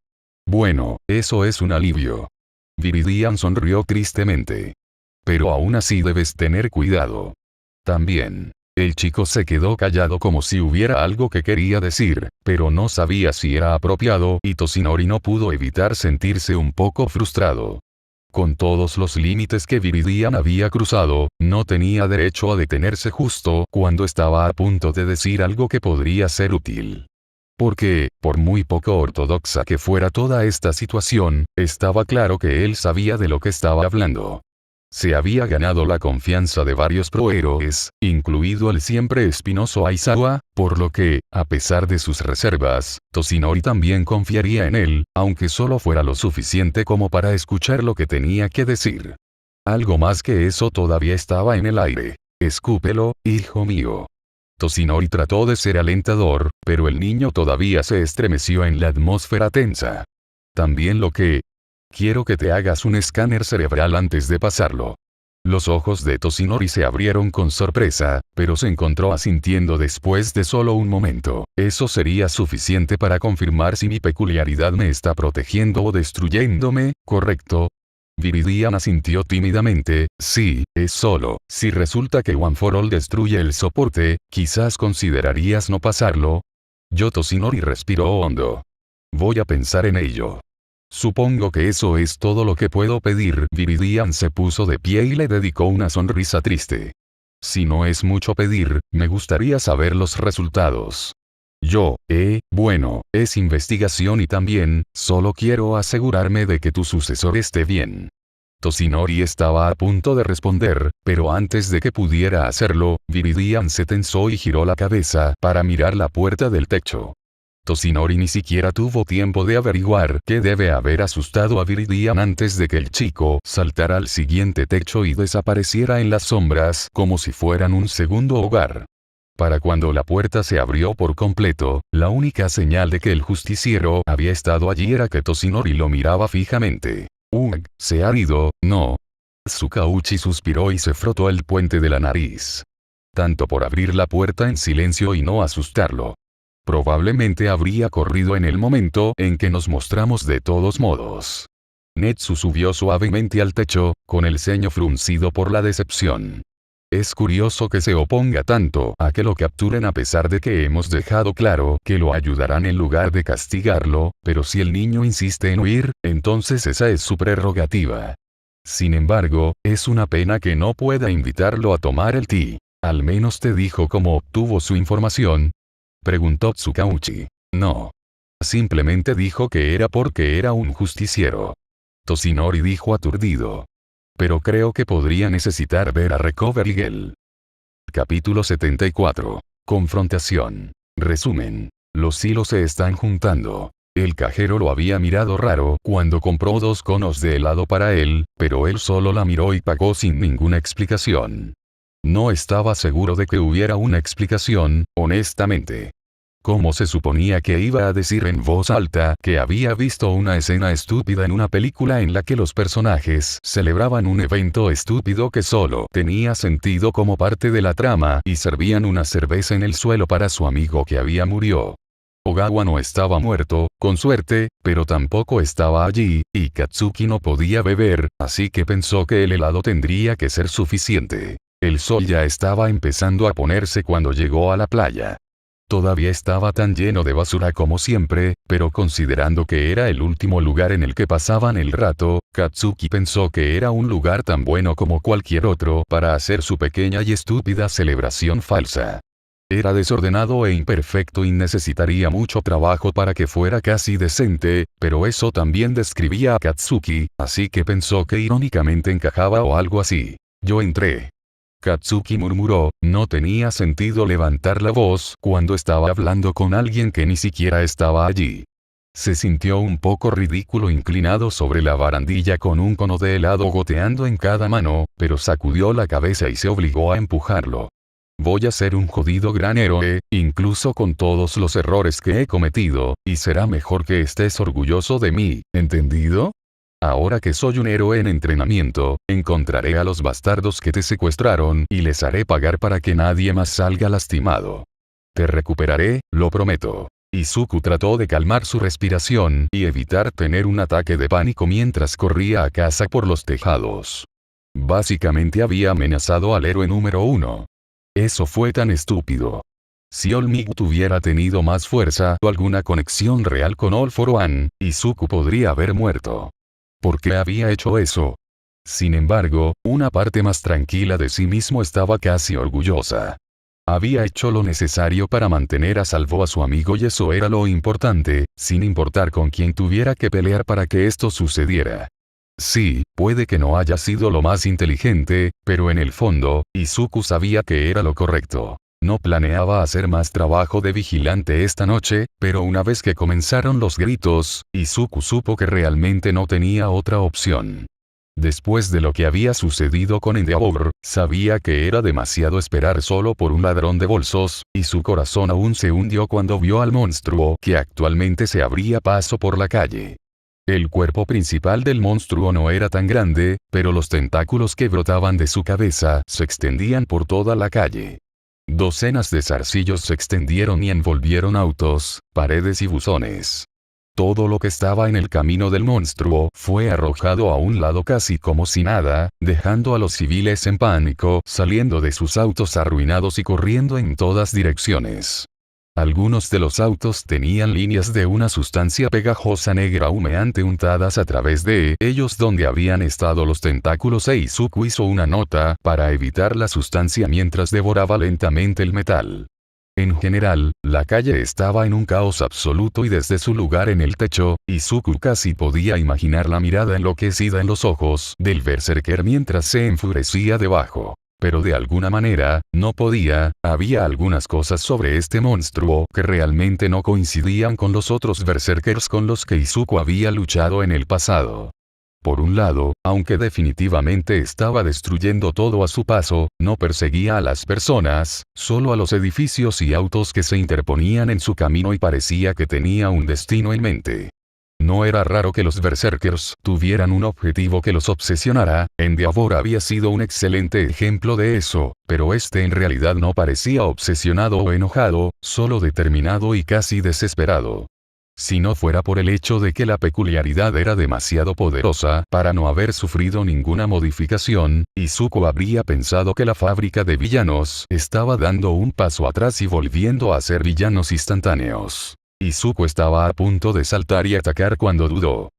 Bueno, eso es un alivio. Viridian sonrió tristemente. Pero aún así debes tener cuidado. También. El chico se quedó callado como si hubiera algo que quería decir, pero no sabía si era apropiado y Toshinori no pudo evitar sentirse un poco frustrado. Con todos los límites que Viridian había cruzado, no tenía derecho a detenerse justo cuando estaba a punto de decir algo que podría ser útil. Porque, por muy poco ortodoxa que fuera toda esta situación, estaba claro que él sabía de lo que estaba hablando. Se había ganado la confianza de varios prohéroes, incluido el siempre espinoso Aizawa, por lo que, a pesar de sus reservas, Toshinori también confiaría en él, aunque solo fuera lo suficiente como para escuchar lo que tenía que decir. Algo más que eso todavía estaba en el aire. Escúpelo, hijo mío. Toshinori trató de ser alentador, pero el niño todavía se estremeció en la atmósfera tensa. También lo que... Quiero que te hagas un escáner cerebral antes de pasarlo. Los ojos de Toshinori se abrieron con sorpresa, pero se encontró asintiendo después de solo un momento. Eso sería suficiente para confirmar si mi peculiaridad me está protegiendo o destruyéndome, ¿correcto? Viridian asintió tímidamente. Sí, es solo. Si resulta que One for All destruye el soporte, quizás considerarías no pasarlo. Toshinori respiró hondo. Voy a pensar en ello. Supongo que eso es todo lo que puedo pedir. Viridian se puso de pie y le dedicó una sonrisa triste. Si no es mucho pedir, me gustaría saber los resultados. Bueno, es investigación y también, solo quiero asegurarme de que tu sucesor esté bien. Toshinori estaba a punto de responder, pero antes de que pudiera hacerlo, Viridian se tensó y giró la cabeza para mirar la puerta del techo. Toshinori ni siquiera tuvo tiempo de averiguar qué debe haber asustado a Viridian antes de que el chico saltara al siguiente techo y desapareciera en las sombras como si fueran un segundo hogar. Para cuando la puerta se abrió por completo, la única señal de que el justiciero había estado allí era que Toshinori lo miraba fijamente. ¿Se ha ido? No. Tsukauchi suspiró y se frotó el puente de la nariz. Tanto por abrir la puerta en silencio y no asustarlo. Probablemente habría corrido en el momento en que nos mostramos de todos modos. Netsu subió suavemente al techo, con el ceño fruncido por la decepción. Es curioso que se oponga tanto a que lo capturen a pesar de que hemos dejado claro que lo ayudarán en lugar de castigarlo, pero si el niño insiste en huir, entonces esa es su prerrogativa. Sin embargo, es una pena que no pueda invitarlo a tomar el té. ¿Al menos te dijo cómo obtuvo su información?, preguntó Tsukauchi. No. Simplemente dijo que era porque era un justiciero. Toshinori dijo aturdido. Pero creo que podría necesitar ver a Recovery Girl. Capítulo 74. Confrontación. Resumen. Los hilos se están juntando. El cajero lo había mirado raro cuando compró 2 conos de helado para él, pero él solo la miró y pagó sin ninguna explicación. No estaba seguro de que hubiera una explicación, honestamente. ¿Cómo se suponía que iba a decir en voz alta que había visto una escena estúpida en una película en la que los personajes celebraban un evento estúpido que solo tenía sentido como parte de la trama y servían una cerveza en el suelo para su amigo que había murió? Ogawa no estaba muerto, con suerte, pero tampoco estaba allí, y Katsuki no podía beber, así que pensó que el helado tendría que ser suficiente. El sol ya estaba empezando a ponerse cuando llegó a la playa. Todavía estaba tan lleno de basura como siempre, pero considerando que era el último lugar en el que pasaban el rato, Katsuki pensó que era un lugar tan bueno como cualquier otro para hacer su pequeña y estúpida celebración falsa. Era desordenado e imperfecto y necesitaría mucho trabajo para que fuera casi decente, pero eso también describía a Katsuki, así que pensó que irónicamente encajaba o algo así. Yo entré. Katsuki murmuró, no tenía sentido levantar la voz cuando estaba hablando con alguien que ni siquiera estaba allí. Se sintió un poco ridículo inclinado sobre la barandilla con un cono de helado goteando en cada mano, pero sacudió la cabeza y se obligó a empujarlo. Voy a ser un jodido gran héroe, incluso con todos los errores que he cometido, y será mejor que estés orgulloso de mí, ¿entendido? Ahora que soy un héroe en entrenamiento, encontraré a los bastardos que te secuestraron y les haré pagar para que nadie más salga lastimado. Te recuperaré, lo prometo. Izuku trató de calmar su respiración y evitar tener un ataque de pánico mientras corría a casa por los tejados. Básicamente había amenazado al héroe número 1. Eso fue tan estúpido. Si All Might hubiera tenido más fuerza o alguna conexión real con All for One, Izuku podría haber muerto. ¿Por qué había hecho eso? Sin embargo, una parte más tranquila de sí mismo estaba casi orgullosa. Había hecho lo necesario para mantener a salvo a su amigo y eso era lo importante, sin importar con quién tuviera que pelear para que esto sucediera. Sí, puede que no haya sido lo más inteligente, pero en el fondo, Izuku sabía que era lo correcto. No planeaba hacer más trabajo de vigilante esta noche, pero una vez que comenzaron los gritos, Izuku supo que realmente no tenía otra opción. Después de lo que había sucedido con Endeavor, sabía que era demasiado esperar solo por un ladrón de bolsos, y su corazón aún se hundió cuando vio al monstruo que actualmente se abría paso por la calle. El cuerpo principal del monstruo no era tan grande, pero los tentáculos que brotaban de su cabeza se extendían por toda la calle. Docenas de zarcillos se extendieron y envolvieron autos, paredes y buzones. Todo lo que estaba en el camino del monstruo fue arrojado a un lado casi como si nada, dejando a los civiles en pánico, saliendo de sus autos arruinados y corriendo en todas direcciones. Algunos de los autos tenían líneas de una sustancia pegajosa negra humeante untadas a través de ellos donde habían estado los tentáculos e Izuku hizo una nota para evitar la sustancia mientras devoraba lentamente el metal. En general, la calle estaba en un caos absoluto y desde su lugar en el techo, Izuku casi podía imaginar la mirada enloquecida en los ojos del berserker mientras se enfurecía debajo. Pero de alguna manera, no podía, había algunas cosas sobre este monstruo que realmente no coincidían con los otros berserkers con los que Izuku había luchado en el pasado. Por un lado, aunque definitivamente estaba destruyendo todo a su paso, no perseguía a las personas, solo a los edificios y autos que se interponían en su camino y parecía que tenía un destino en mente. No era raro que los berserkers tuvieran un objetivo que los obsesionara, Endeavor había sido un excelente ejemplo de eso, pero este en realidad no parecía obsesionado o enojado, solo determinado y casi desesperado. Si no fuera por el hecho de que la peculiaridad era demasiado poderosa para no haber sufrido ninguna modificación, Izuku habría pensado que la fábrica de villanos estaba dando un paso atrás y volviendo a ser villanos instantáneos. Izuku estaba a punto de saltar y atacar cuando dudó.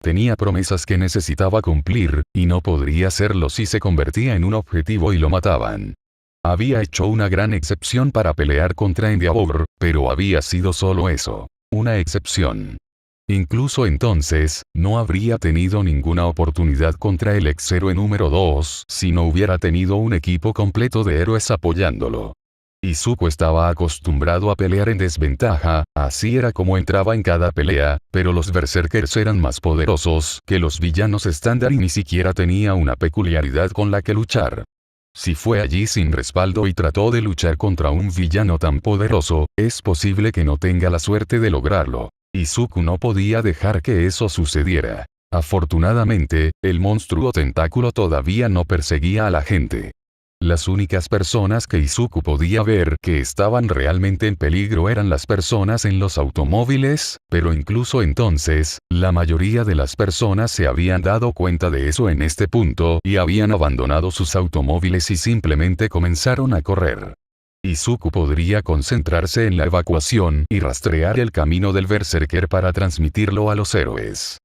Tenía promesas que necesitaba cumplir, y no podría hacerlo si se convertía en un objetivo y lo mataban. Había hecho una gran excepción para pelear contra Endeavor, pero había sido solo eso. Una excepción. Incluso entonces, no habría tenido ninguna oportunidad contra el ex-héroe número 2 si no hubiera tenido un equipo completo de héroes apoyándolo. Izuku estaba acostumbrado a pelear en desventaja, así era como entraba en cada pelea, pero los berserkers eran más poderosos que los villanos estándar y ni siquiera tenía una peculiaridad con la que luchar. Si fue allí sin respaldo y trató de luchar contra un villano tan poderoso, es posible que no tenga la suerte de lograrlo. Izuku no podía dejar que eso sucediera. Afortunadamente, el monstruo tentáculo todavía no perseguía a la gente. Las únicas personas que Izuku podía ver que estaban realmente en peligro eran las personas en los automóviles, pero incluso entonces, la mayoría de las personas se habían dado cuenta de eso en este punto y habían abandonado sus automóviles y simplemente comenzaron a correr. Izuku podría concentrarse en la evacuación y rastrear el camino del berserker para transmitirlo a los héroes.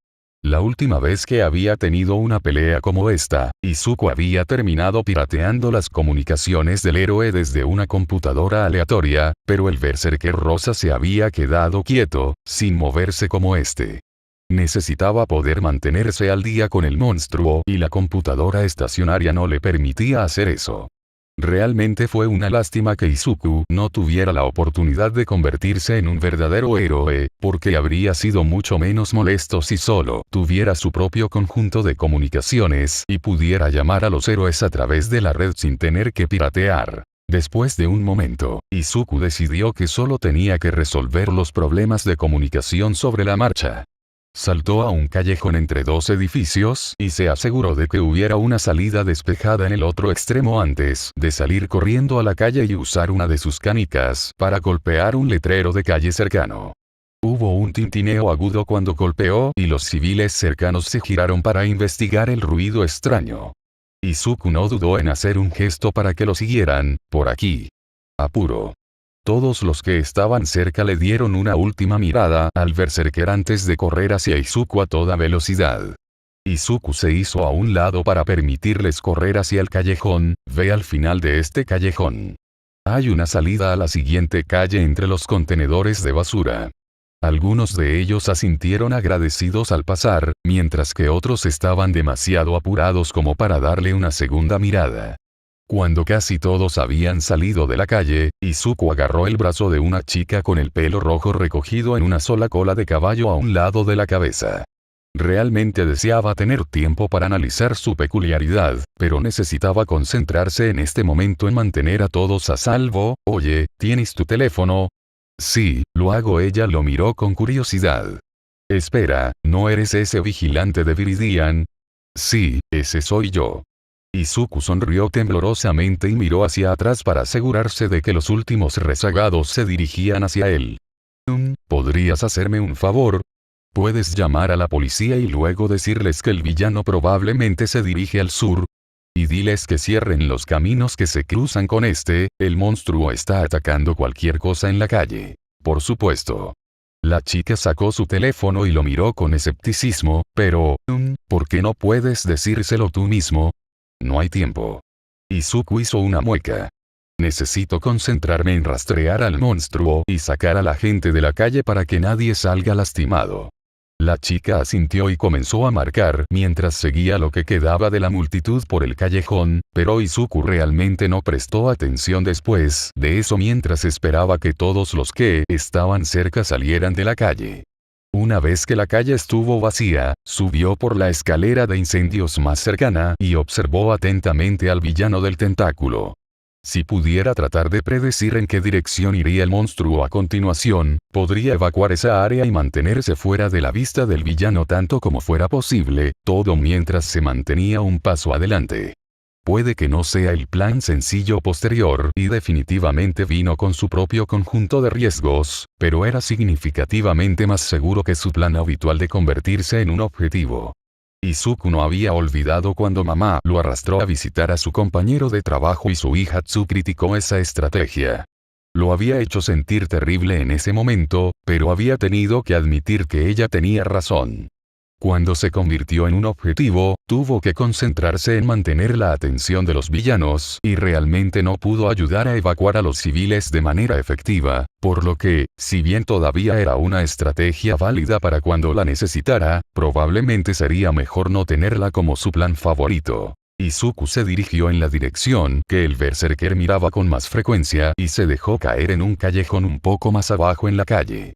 La última vez que había tenido una pelea como esta, Izuku había terminado pirateando las comunicaciones del héroe desde una computadora aleatoria, pero el berserker rosa se había quedado quieto, sin moverse como este. Necesitaba poder mantenerse al día con el monstruo y la computadora estacionaria no le permitía hacer eso. Realmente fue una lástima que Izuku no tuviera la oportunidad de convertirse en un verdadero héroe, porque habría sido mucho menos molesto si solo tuviera su propio conjunto de comunicaciones y pudiera llamar a los héroes a través de la red sin tener que piratear. Después de un momento, Izuku decidió que solo tenía que resolver los problemas de comunicación sobre la marcha. Saltó a un callejón entre dos edificios y se aseguró de que hubiera una salida despejada en el otro extremo antes de salir corriendo a la calle y usar una de sus canicas para golpear un letrero de calle cercano. Hubo un tintineo agudo cuando golpeó y los civiles cercanos se giraron para investigar el ruido extraño. Izuku no dudó en hacer un gesto para que lo siguieran, por aquí. Apuro. Todos los que estaban cerca le dieron una última mirada al berserker antes de correr hacia Izuku a toda velocidad. Izuku se hizo a un lado para permitirles correr hacia el callejón, ve al final de este callejón. Hay una salida a la siguiente calle entre los contenedores de basura. Algunos de ellos asintieron agradecidos al pasar, mientras que otros estaban demasiado apurados como para darle una segunda mirada. Cuando casi todos habían salido de la calle, Izuku agarró el brazo de una chica con el pelo rojo recogido en una sola cola de caballo a un lado de la cabeza. Realmente deseaba tener tiempo para analizar su peculiaridad, pero necesitaba concentrarse en este momento en mantener a todos a salvo. Oye, ¿tienes tu teléfono? Sí, lo hago. Ella lo miró con curiosidad. Espera, ¿no eres ese vigilante de Viridian? Sí, ese soy yo. Izuku sonrió temblorosamente y miró hacia atrás para asegurarse de que los últimos rezagados se dirigían hacia él. ¿Podrías hacerme un favor? Puedes llamar a la policía y luego decirles que el villano probablemente se dirige al sur. Y diles que cierren los caminos que se cruzan con este, el monstruo está atacando cualquier cosa en la calle. Por supuesto. La chica sacó su teléfono y lo miró con escepticismo, pero, ¿por qué no puedes decírselo tú mismo? No hay tiempo. Izuku hizo una mueca. Necesito concentrarme en rastrear al monstruo y sacar a la gente de la calle para que nadie salga lastimado. La chica asintió y comenzó a marcar mientras seguía lo que quedaba de la multitud por el callejón, pero Izuku realmente no prestó atención después de eso mientras esperaba que todos los que estaban cerca salieran de la calle. Una vez que la calle estuvo vacía, subió por la escalera de incendios más cercana y observó atentamente al villano del tentáculo. Si pudiera tratar de predecir en qué dirección iría el monstruo a continuación, podría evacuar esa área y mantenerse fuera de la vista del villano tanto como fuera posible, todo mientras se mantenía un paso adelante. Puede que no sea el plan sencillo posterior y definitivamente vino con su propio conjunto de riesgos, pero era significativamente más seguro que su plan habitual de convertirse en un objetivo. Izuku no había olvidado cuando mamá lo arrastró a visitar a su compañero de trabajo y su hija Tsu criticó esa estrategia. Lo había hecho sentir terrible en ese momento, pero había tenido que admitir que ella tenía razón. Cuando se convirtió en un objetivo, tuvo que concentrarse en mantener la atención de los villanos y realmente no pudo ayudar a evacuar a los civiles de manera efectiva, por lo que, si bien todavía era una estrategia válida para cuando la necesitara, probablemente sería mejor no tenerla como su plan favorito. Izuku se dirigió en la dirección que el berserker miraba con más frecuencia y se dejó caer en un callejón un poco más abajo en la calle.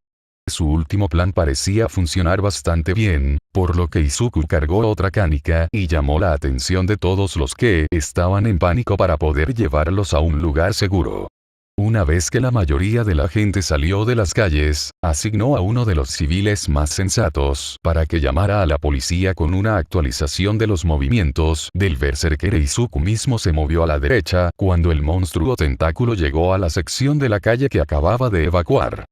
Su último plan parecía funcionar bastante bien, por lo que Izuku cargó otra canica y llamó la atención de todos los que estaban en pánico para poder llevarlos a un lugar seguro. Una vez que la mayoría de la gente salió de las calles, asignó a uno de los civiles más sensatos para que llamara a la policía con una actualización de los movimientos del berserker. Izuku mismo se movió a la derecha cuando el monstruo tentáculo llegó a la sección de la calle que acababa de evacuar.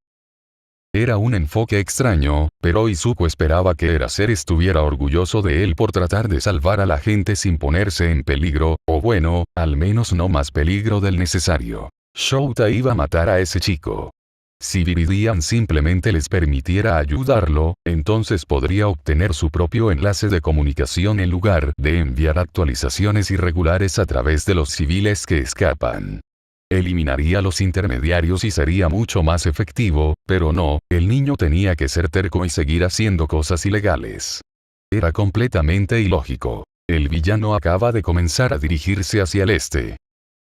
Era un enfoque extraño, pero Izuku esperaba que Eraser estuviera orgulloso de él por tratar de salvar a la gente sin ponerse en peligro, o bueno, al menos no más peligro del necesario. Shouta iba a matar a ese chico. Si Viridian simplemente les permitiera ayudarlo, entonces podría obtener su propio enlace de comunicación en lugar de enviar actualizaciones irregulares a través de los civiles que escapan. Eliminaría los intermediarios y sería mucho más efectivo, pero no, el niño tenía que ser terco y seguir haciendo cosas ilegales. Era completamente ilógico. El villano acaba de comenzar a dirigirse hacia el este.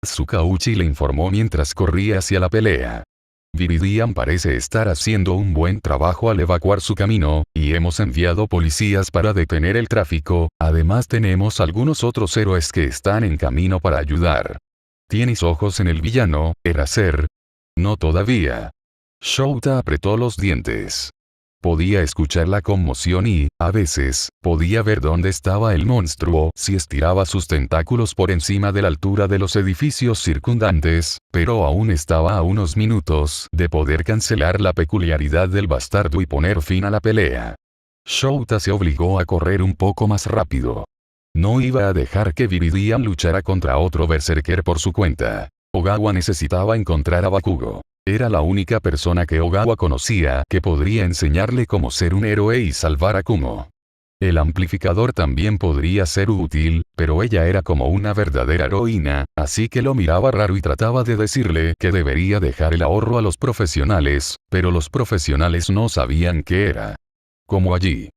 Tsukauchi le informó mientras corría hacia la pelea. Viridian parece estar haciendo un buen trabajo al evacuar su camino, y hemos enviado policías para detener el tráfico, además tenemos algunos otros héroes que están en camino para ayudar. ¿Tienes ojos en el villano, Eraser? No todavía. Shouta apretó los dientes. Podía escuchar la conmoción y, a veces, podía ver dónde estaba el monstruo si estiraba sus tentáculos por encima de la altura de los edificios circundantes, pero aún estaba a unos minutos de poder cancelar la peculiaridad del bastardo y poner fin a la pelea. Shouta se obligó a correr un poco más rápido. No iba a dejar que Viridian luchara contra otro berserker por su cuenta. Ogawa necesitaba encontrar a Bakugo. Era la única persona que Ogawa conocía que podría enseñarle cómo ser un héroe y salvar a Kumo. El amplificador también podría ser útil, pero ella era como una verdadera heroína, así que lo miraba raro y trataba de decirle que debería dejar el ahorro a los profesionales, pero los profesionales no sabían qué era. Como allí.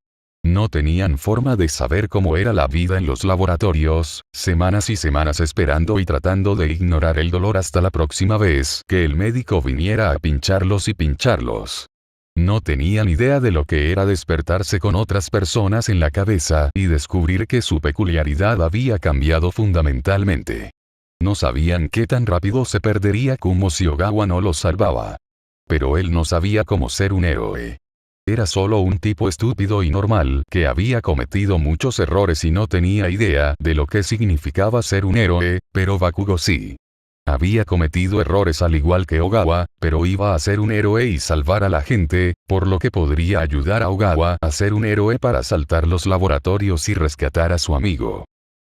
No tenían forma de saber cómo era la vida en los laboratorios, semanas y semanas esperando y tratando de ignorar el dolor hasta la próxima vez que el médico viniera a pincharlos y pincharlos. No tenían idea de lo que era despertarse con otras personas en la cabeza y descubrir que su peculiaridad había cambiado fundamentalmente. No sabían qué tan rápido se perdería Kumo si Ogawa no los salvaba. Pero él no sabía cómo ser un héroe. Era solo un tipo estúpido y normal que había cometido muchos errores y no tenía idea de lo que significaba ser un héroe, pero Bakugo sí. Había cometido errores al igual que Ogawa, pero iba a ser un héroe y salvar a la gente, por lo que podría ayudar a Ogawa a ser un héroe para asaltar los laboratorios y rescatar a su amigo.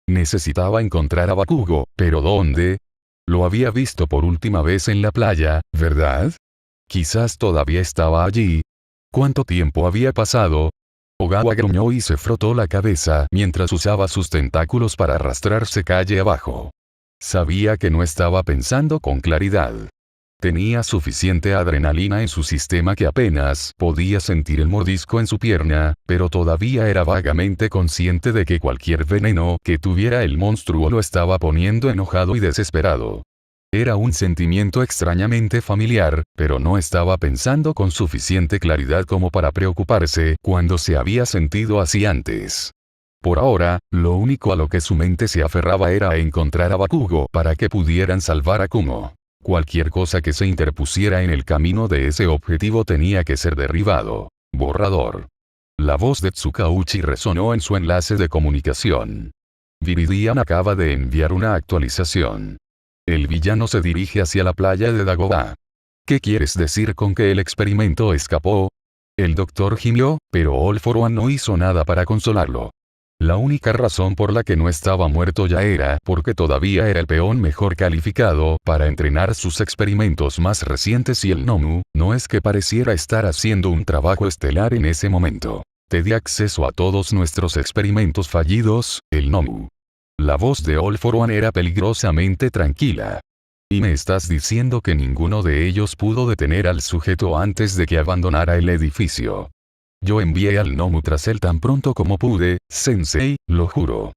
Necesitaba encontrar a Bakugo, pero ¿dónde? Lo había visto por última vez en la playa, ¿verdad? Quizás todavía estaba allí. ¿Cuánto tiempo había pasado? Ogawa gruñó y se frotó la cabeza mientras usaba sus tentáculos para arrastrarse calle abajo. Sabía que no estaba pensando con claridad. Tenía suficiente adrenalina en su sistema que apenas podía sentir el mordisco en su pierna, pero todavía era vagamente consciente de que cualquier veneno que tuviera el monstruo lo estaba poniendo enojado y desesperado. Era un sentimiento extrañamente familiar, pero no estaba pensando con suficiente claridad como para preocuparse cuando se había sentido así antes. Por ahora, lo único a lo que su mente se aferraba era a encontrar a Bakugo para que pudieran salvar a Kumo. Cualquier cosa que se interpusiera en el camino de ese objetivo tenía que ser derribado. Borrador. La voz de Tsukauchi resonó en su enlace de comunicación. Viridian acaba de enviar una actualización. El villano se dirige hacia la playa de Dagoba. ¿Qué quieres decir con que el experimento escapó? El doctor gimió, pero All for One no hizo nada para consolarlo. La única razón por la que no estaba muerto ya era porque todavía era el peón mejor calificado para entrenar sus experimentos más recientes y el Nomu, no es que pareciera estar haciendo un trabajo estelar en ese momento. Te di acceso a todos nuestros experimentos fallidos, el Nomu. La voz de All for One era peligrosamente tranquila. ¿Y me estás diciendo que ninguno de ellos pudo detener al sujeto antes de que abandonara el edificio? Yo envié al Nomu tras él tan pronto como pude, Sensei, lo juro.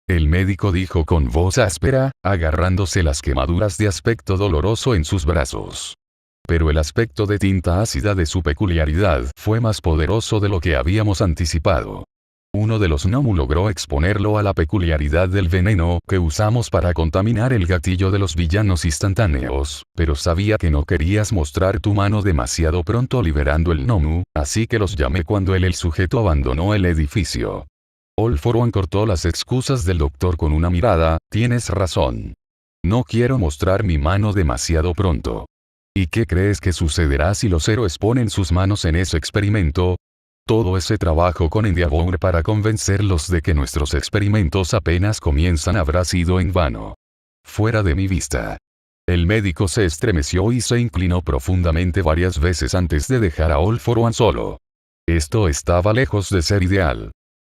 El médico dijo con voz áspera, agarrándose las quemaduras de aspecto doloroso en sus brazos. Pero el aspecto de tinta ácida de su peculiaridad fue más poderoso de lo que habíamos anticipado. Uno de los Nomu logró exponerlo a la peculiaridad del veneno que usamos para contaminar el gatillo de los villanos instantáneos, pero sabía que no querías mostrar tu mano demasiado pronto liberando el Nomu, así que los llamé cuando el sujeto abandonó el edificio. All for One cortó las excusas del doctor con una mirada, tienes razón. No quiero mostrar mi mano demasiado pronto. ¿Y qué crees que sucederá si los héroes ponen sus manos en ese experimento? Todo ese trabajo con Endeavor para convencerlos de que nuestros experimentos apenas comienzan habrá sido en vano. Fuera de mi vista. El médico se estremeció y se inclinó profundamente varias veces antes de dejar a All for One solo. Esto estaba lejos de ser ideal.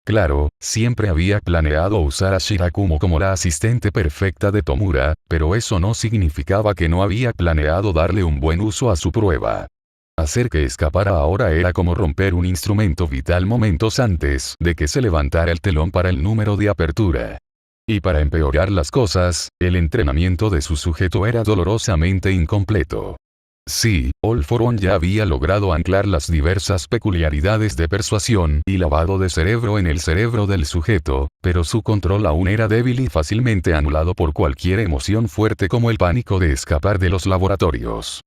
Claro, siempre había planeado usar a Shirakumo como la asistente perfecta de Tomura, pero eso no significaba que no había planeado darle un buen uso a su prueba. Hacer que escapara ahora era como romper un instrumento vital momentos antes de que se levantara el telón para el número de apertura. Y para empeorar las cosas, el entrenamiento de su sujeto era dolorosamente incompleto. Sí, All for One ya había logrado anclar las diversas peculiaridades de persuasión y lavado de cerebro en el cerebro del sujeto, pero su control aún era débil y fácilmente anulado por cualquier emoción fuerte como el pánico de escapar de los laboratorios.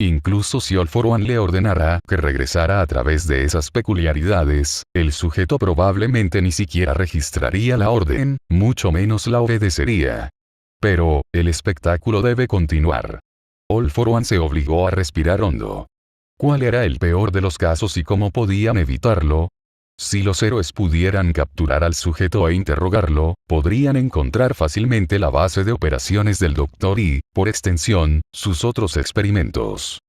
Incluso si All for One le ordenara que regresara a través de esas peculiaridades, el sujeto probablemente ni siquiera registraría la orden, mucho menos la obedecería. Pero, el espectáculo debe continuar. All for One se obligó a respirar hondo. ¿Cuál era el peor de los casos y cómo podían evitarlo? Si los héroes pudieran capturar al sujeto e interrogarlo, podrían encontrar fácilmente la base de operaciones del doctor y, por extensión, sus otros experimentos.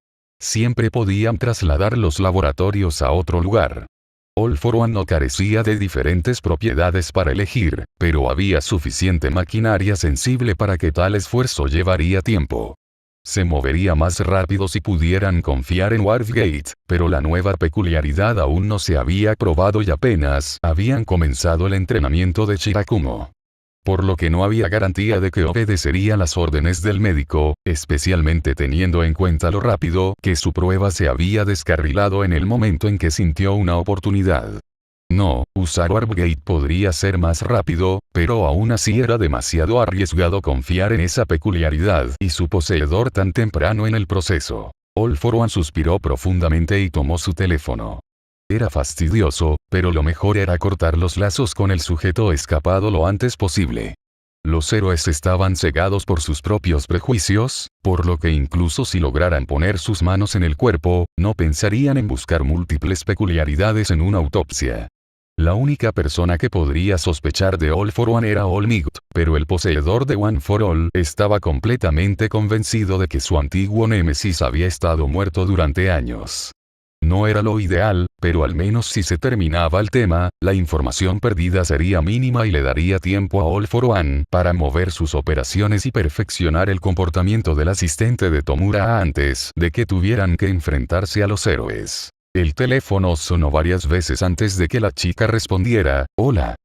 Siempre podían trasladar los laboratorios a otro lugar. All for One no carecía de diferentes propiedades para elegir, pero había suficiente maquinaria sensible para que tal esfuerzo llevaría tiempo. Se movería más rápido si pudieran confiar en Wharfgate, pero la nueva peculiaridad aún no se había probado y apenas habían comenzado el entrenamiento de Shirakumo. Por lo que no había garantía de que obedecería las órdenes del médico, especialmente teniendo en cuenta lo rápido que su prueba se había descarrilado en el momento en que sintió una oportunidad. No, usar Wharfgate podría ser más rápido, pero aún así era demasiado arriesgado confiar en esa peculiaridad y su poseedor tan temprano en el proceso. All for One suspiró profundamente y tomó su teléfono. Era fastidioso, pero lo mejor era cortar los lazos con el sujeto escapado lo antes posible. Los héroes estaban cegados por sus propios prejuicios, por lo que incluso si lograran poner sus manos en el cuerpo, no pensarían en buscar múltiples peculiaridades en una autopsia. La única persona que podría sospechar de All for One era All Might, pero el poseedor de One for All estaba completamente convencido de que su antiguo némesis había estado muerto durante años. No era lo ideal, pero al menos si se terminaba el tema, la información perdida sería mínima y le daría tiempo a All for One para mover sus operaciones y perfeccionar el comportamiento del asistente de Tomura antes de que tuvieran que enfrentarse a los héroes. El teléfono sonó varias veces antes de que la chica respondiera. Hola.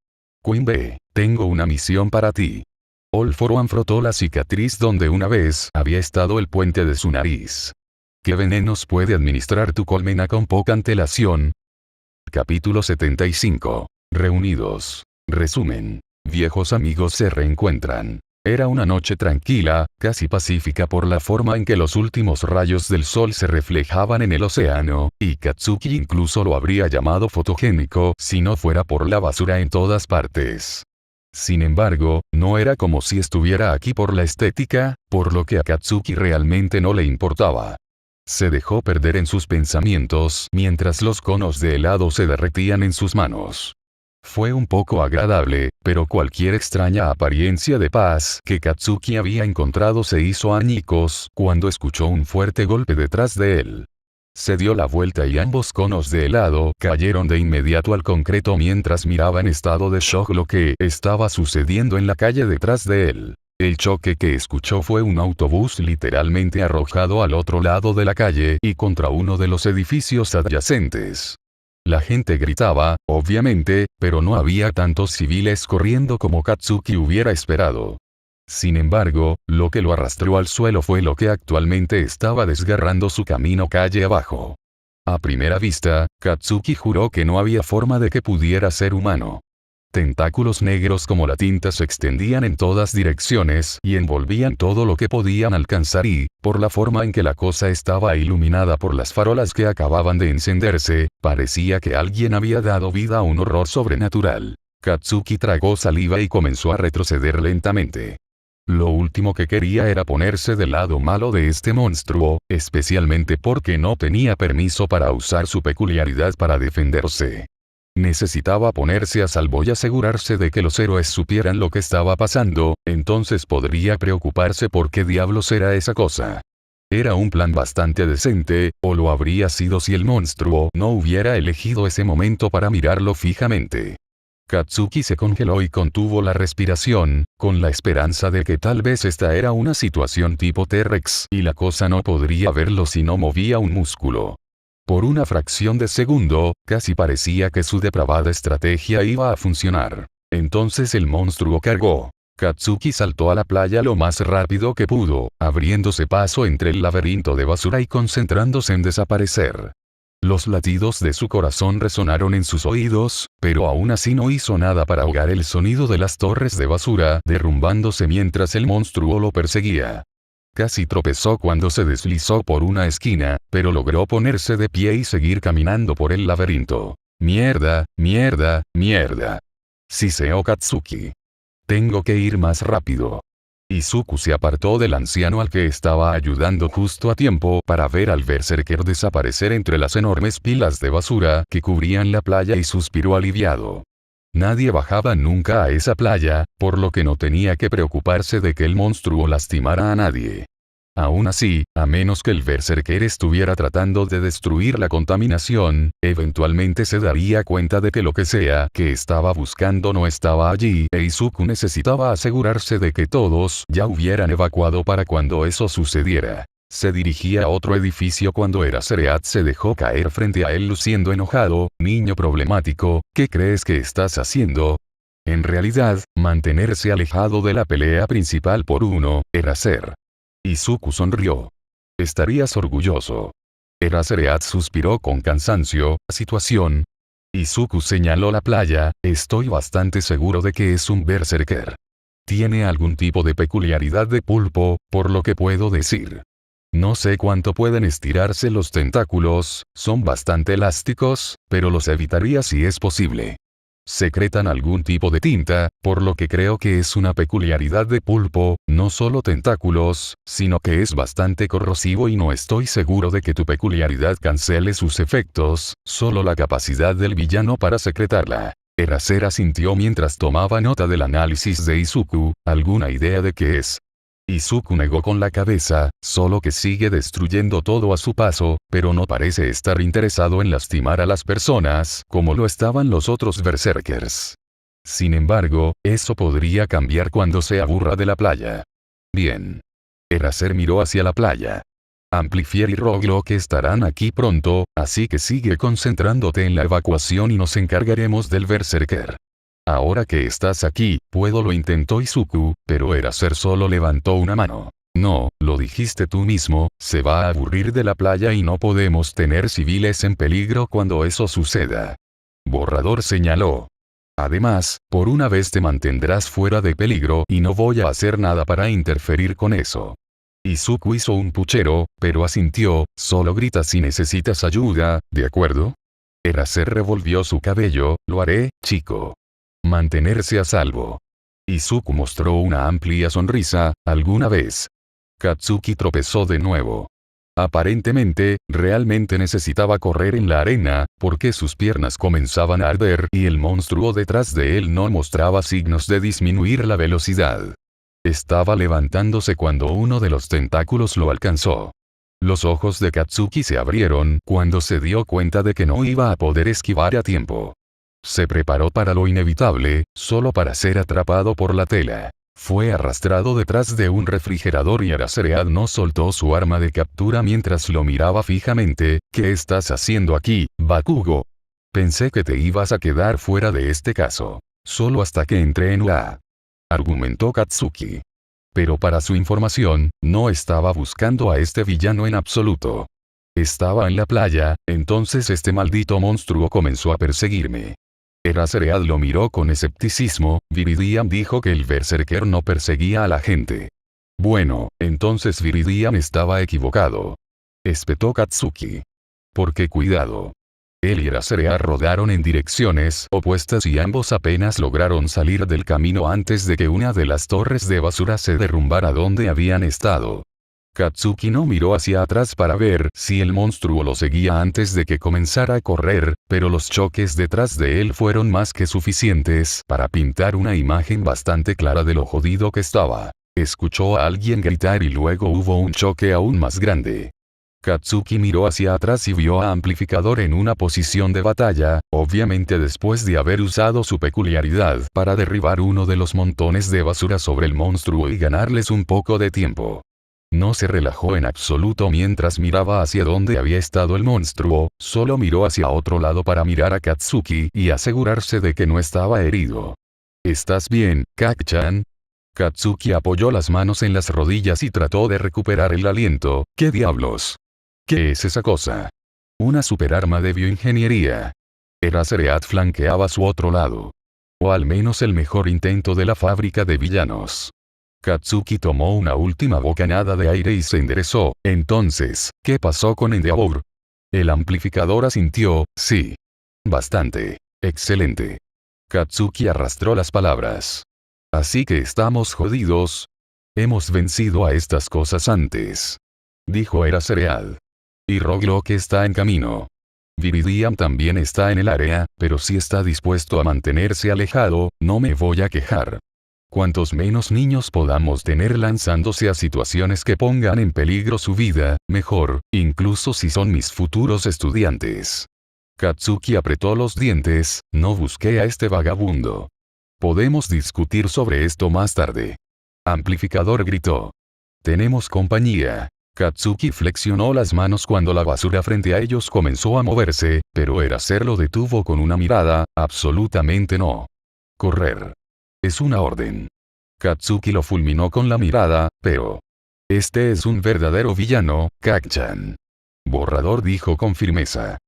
Queen B, tengo una misión para ti. All for One frotó la cicatriz donde una vez había estado el puente de su nariz. ¿Qué venenos puede administrar tu colmena con poca antelación? Capítulo 75. Reunidos. Resumen. Viejos amigos se reencuentran. Era una noche tranquila, casi pacífica por la forma en que los últimos rayos del sol se reflejaban en el océano, y Katsuki incluso lo habría llamado fotogénico si no fuera por la basura en todas partes. Sin embargo, no era como si estuviera aquí por la estética, por lo que a Katsuki realmente no le importaba. Se dejó perder en sus pensamientos mientras los conos de helado se derretían en sus manos. Fue un poco agradable, pero cualquier extraña apariencia de paz que Katsuki había encontrado se hizo añicos cuando escuchó un fuerte golpe detrás de él. Se dio la vuelta y ambos conos de helado cayeron de inmediato al concreto mientras miraba en estado de shock lo que estaba sucediendo en la calle detrás de él. El choque que escuchó fue un autobús literalmente arrojado al otro lado de la calle y contra uno de los edificios adyacentes. La gente gritaba, obviamente, pero no había tantos civiles corriendo como Katsuki hubiera esperado. Sin embargo, lo que lo arrastró al suelo fue lo que actualmente estaba desgarrando su camino calle abajo. A primera vista, Katsuki juró que no había forma de que pudiera ser humano. Tentáculos negros como la tinta se extendían en todas direcciones y envolvían todo lo que podían alcanzar y, por la forma en que la cosa estaba iluminada por las farolas que acababan de encenderse, parecía que alguien había dado vida a un horror sobrenatural. Katsuki tragó saliva y comenzó a retroceder lentamente. Lo último que quería era ponerse del lado malo de este monstruo, especialmente porque no tenía permiso para usar su peculiaridad para defenderse. Necesitaba ponerse a salvo y asegurarse de que los héroes supieran lo que estaba pasando, entonces podría preocuparse por qué diablos era esa cosa. Era un plan bastante decente, o lo habría sido si el monstruo no hubiera elegido ese momento para mirarlo fijamente. Katsuki se congeló y contuvo la respiración, con la esperanza de que tal vez esta era una situación tipo T-Rex y la cosa no podría verlo si no movía un músculo. Por una fracción de segundo, casi parecía que su depravada estrategia iba a funcionar. Entonces el monstruo cargó. Katsuki saltó a la playa lo más rápido que pudo, abriéndose paso entre el laberinto de basura y concentrándose en desaparecer. Los latidos de su corazón resonaron en sus oídos, pero aún así no hizo nada para ahogar el sonido de las torres de basura derrumbándose mientras el monstruo lo perseguía. Casi tropezó cuando se deslizó por una esquina, pero logró ponerse de pie y seguir caminando por el laberinto. Mierda, mierda, mierda. Siseó Katsuki. Tengo que ir más rápido. Izuku se apartó del anciano al que estaba ayudando justo a tiempo para ver al berserker desaparecer entre las enormes pilas de basura que cubrían la playa y suspiró aliviado. Nadie bajaba nunca a esa playa, por lo que no tenía que preocuparse de que el monstruo lastimara a nadie. Aún así, a menos que el Berserker estuviera tratando de destruir la contaminación, eventualmente se daría cuenta de que lo que sea que estaba buscando no estaba allí, e Izuku necesitaba asegurarse de que todos ya hubieran evacuado para cuando eso sucediera. Se dirigía a otro edificio cuando Eraserhead se dejó caer frente a él luciendo enojado. Niño problemático, ¿qué crees que estás haciendo? En realidad, mantenerse alejado de la pelea principal por uno, Eraser. Izuku sonrió. Estarías orgulloso. Eraserhead suspiró con cansancio. Situación. Izuku señaló la playa. Estoy bastante seguro de que es un berserker. Tiene algún tipo de peculiaridad de pulpo, por lo que puedo decir. No sé cuánto pueden estirarse los tentáculos, son bastante elásticos, pero los evitaría si es posible. Secretan algún tipo de tinta, por lo que creo que es una peculiaridad de pulpo, no solo tentáculos, sino que es bastante corrosivo y no estoy seguro de que tu peculiaridad cancele sus efectos, solo la capacidad del villano para secretarla. Eraser asintió mientras tomaba nota del análisis de Izuku. ¿Alguna idea de qué es? Izuku negó con la cabeza, solo que sigue destruyendo todo a su paso, pero no parece estar interesado en lastimar a las personas, como lo estaban los otros berserkers. Sin embargo, eso podría cambiar cuando se aburra de la playa. Bien. Eraser miró hacia la playa. Amplifier y Roglok estarán aquí pronto, así que sigue concentrándote en la evacuación y nos encargaremos del berserker. Ahora que estás aquí, puedo, lo intentó Izuku, pero Eraser solo levantó una mano. No, lo dijiste tú mismo, se va a aburrir de la playa y no podemos tener civiles en peligro cuando eso suceda. Borrador señaló. Además, por una vez te mantendrás fuera de peligro y no voy a hacer nada para interferir con eso. Izuku hizo un puchero, pero asintió. Solo grita si necesitas ayuda, ¿de acuerdo? Eraser revolvió su cabello. Lo haré, chico. Mantenerse a salvo. Izuku mostró una amplia sonrisa. ¿Alguna vez? Katsuki tropezó de nuevo. Aparentemente, realmente necesitaba correr en la arena, porque sus piernas comenzaban a arder y el monstruo detrás de él no mostraba signos de disminuir la velocidad. Estaba levantándose cuando uno de los tentáculos lo alcanzó. Los ojos de Katsuki se abrieron cuando se dio cuenta de que no iba a poder esquivar a tiempo. Se preparó para lo inevitable, solo para ser atrapado por la tela. Fue arrastrado detrás de un refrigerador y Eraserhead no soltó su arma de captura mientras lo miraba fijamente. ¿Qué estás haciendo aquí, Bakugo? Pensé que te ibas a quedar fuera de este caso. Solo hasta que entré en la... argumentó Katsuki. Pero para su información, no estaba buscando a este villano en absoluto. Estaba en la playa, entonces este maldito monstruo comenzó a perseguirme. Eraserhead lo miró con escepticismo. Viridian dijo que el berserker no perseguía a la gente. Bueno, entonces Viridian estaba equivocado. Espetó Katsuki. Porque cuidado. Él y Eraserhead rodaron en direcciones opuestas y ambos apenas lograron salir del camino antes de que una de las torres de basura se derrumbara donde habían estado. Katsuki no miró hacia atrás para ver si el monstruo lo seguía antes de que comenzara a correr, pero los choques detrás de él fueron más que suficientes para pintar una imagen bastante clara de lo jodido que estaba. Escuchó a alguien gritar y luego hubo un choque aún más grande. Katsuki miró hacia atrás y vio a Amplificador en una posición de batalla, obviamente después de haber usado su peculiaridad para derribar uno de los montones de basura sobre el monstruo y ganarles un poco de tiempo. No se relajó en absoluto mientras miraba hacia donde había estado el monstruo, solo miró hacia otro lado para mirar a Katsuki y asegurarse de que no estaba herido. ¿Estás bien, Kak-chan? Katsuki apoyó las manos en las rodillas y trató de recuperar el aliento. ¿Qué diablos? ¿Qué es esa cosa? Una superarma de bioingeniería. Eraserhead flanqueaba su otro lado. O al menos el mejor intento de la fábrica de villanos. Katsuki tomó una última bocanada de aire y se enderezó. Entonces, ¿qué pasó con Endeavor? El amplificador asintió. Sí. Bastante. Excelente. Katsuki arrastró las palabras. Así que estamos jodidos. Hemos vencido a estas cosas antes. Dijo Eraserhead. Y Roglok está en camino. Viridian también está en el área, pero si está dispuesto a mantenerse alejado, no me voy a quejar. Cuantos menos niños podamos tener lanzándose a situaciones que pongan en peligro su vida, mejor, incluso si son mis futuros estudiantes. Katsuki apretó los dientes, no busqué a este vagabundo. Podemos discutir sobre esto más tarde. Amplificador gritó. Tenemos compañía. Katsuki flexionó las manos cuando la basura frente a ellos comenzó a moverse, pero Eraser lo detuvo con una mirada, absolutamente no. Correr. Es una orden. Katsuki lo fulminó con la mirada, pero... Este es un verdadero villano, Kak-chan. Borrador dijo con firmeza.